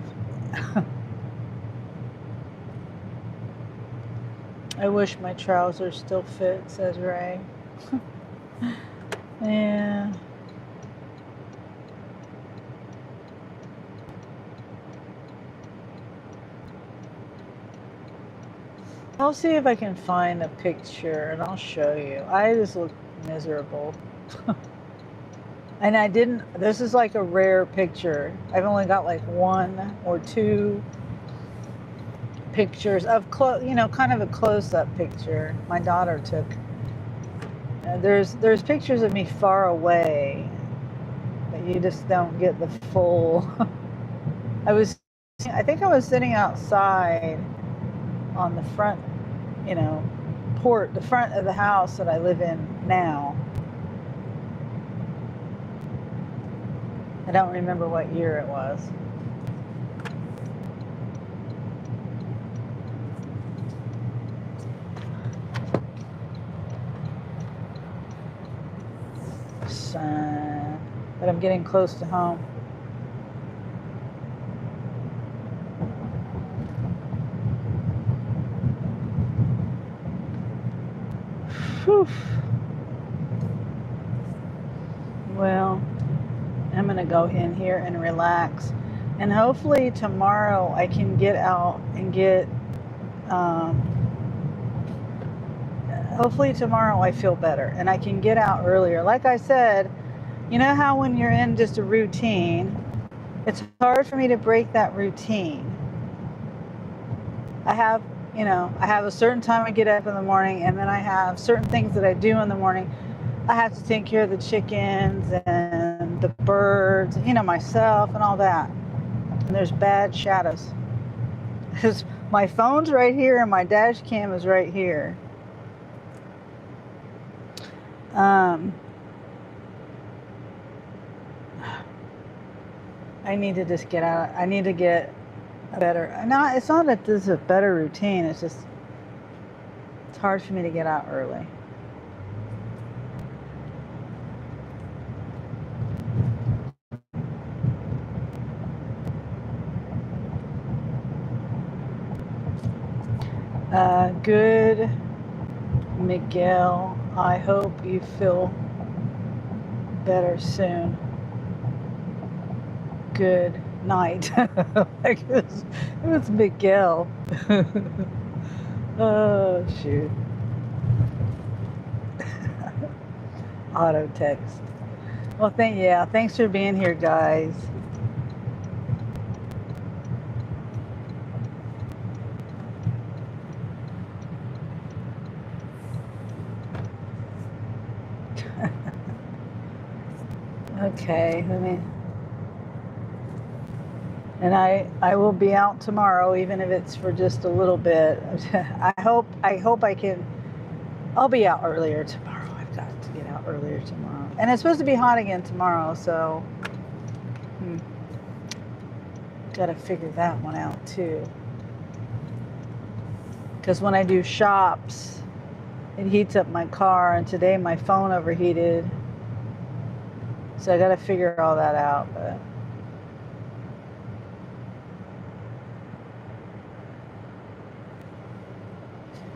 I wish my trousers still fit, says Ray. Yeah. I'll see if I can find a picture and I'll show you. I just look miserable. And I didn't, this is like a rare picture. I've only got like 1 or 2 pictures of you know, kind of a close-up picture my daughter took. There's pictures of me far away, but you just don't get the full. I think I was sitting outside on the front, you know, the front of the house that I live in now. I don't remember what year it was. But I'm getting close to home. Whew. Well, I'm gonna go in here and relax, and hopefully tomorrow I can get out and get hopefully tomorrow I feel better and I can get out earlier. Like I said, you know how when you're in just a routine, it's hard for me to break that routine. I have a certain time I get up in the morning, and then I have certain things that I do in the morning. I have to take care of the chickens and the birds, you know, myself and all that. And there's bad shadows. Because my phone's right here and my dash cam is right here. I need to just get out. I need to get a better, no, it's not that this is a better routine. It's just, it's hard for me to get out early. Good, Miguel. I hope you feel better soon. Good night. Like it was Miguel. Oh shoot. Auto text. Well, thanks for being here, guys. Okay, let me. And I will be out tomorrow, even if it's for just a little bit. I hope I can. I'll be out earlier tomorrow. I've got to get out earlier tomorrow, and it's supposed to be hot again tomorrow. So, got to figure that one out too. Because when I do shops, it heats up my car, and today my phone overheated. So I got to figure all that out, but.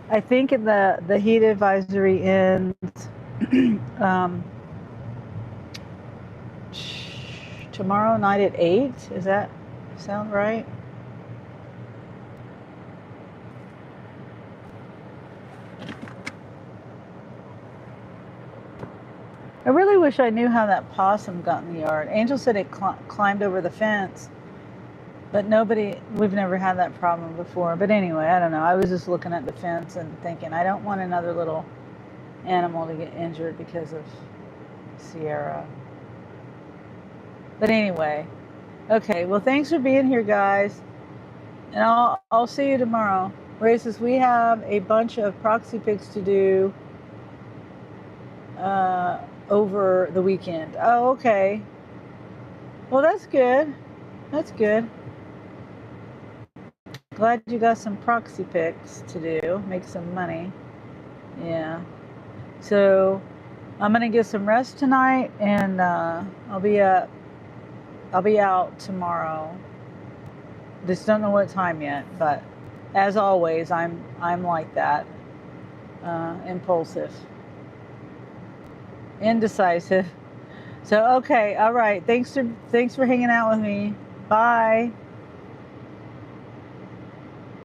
I think the heat advisory ends tomorrow night at 8. Does that sound right? I really wish I knew how that possum got in the yard. Angel said it climbed over the fence. But we've never had that problem before. But anyway, I don't know. I was just looking at the fence and thinking, I don't want another little animal to get injured because of Sierra. But anyway, okay. Well, thanks for being here, guys. And I'll see you tomorrow. Ray says we have a bunch of proxy pics to do over the weekend. Oh, okay. Well, that's good. That's good. Glad you got some proxy pics to do, make some money. Yeah. So I'm gonna get some rest tonight, and I'll be out tomorrow. Just don't know what time yet, but as always, I'm like that, impulsive, indecisive. So okay, all right. Thanks for hanging out with me. Bye.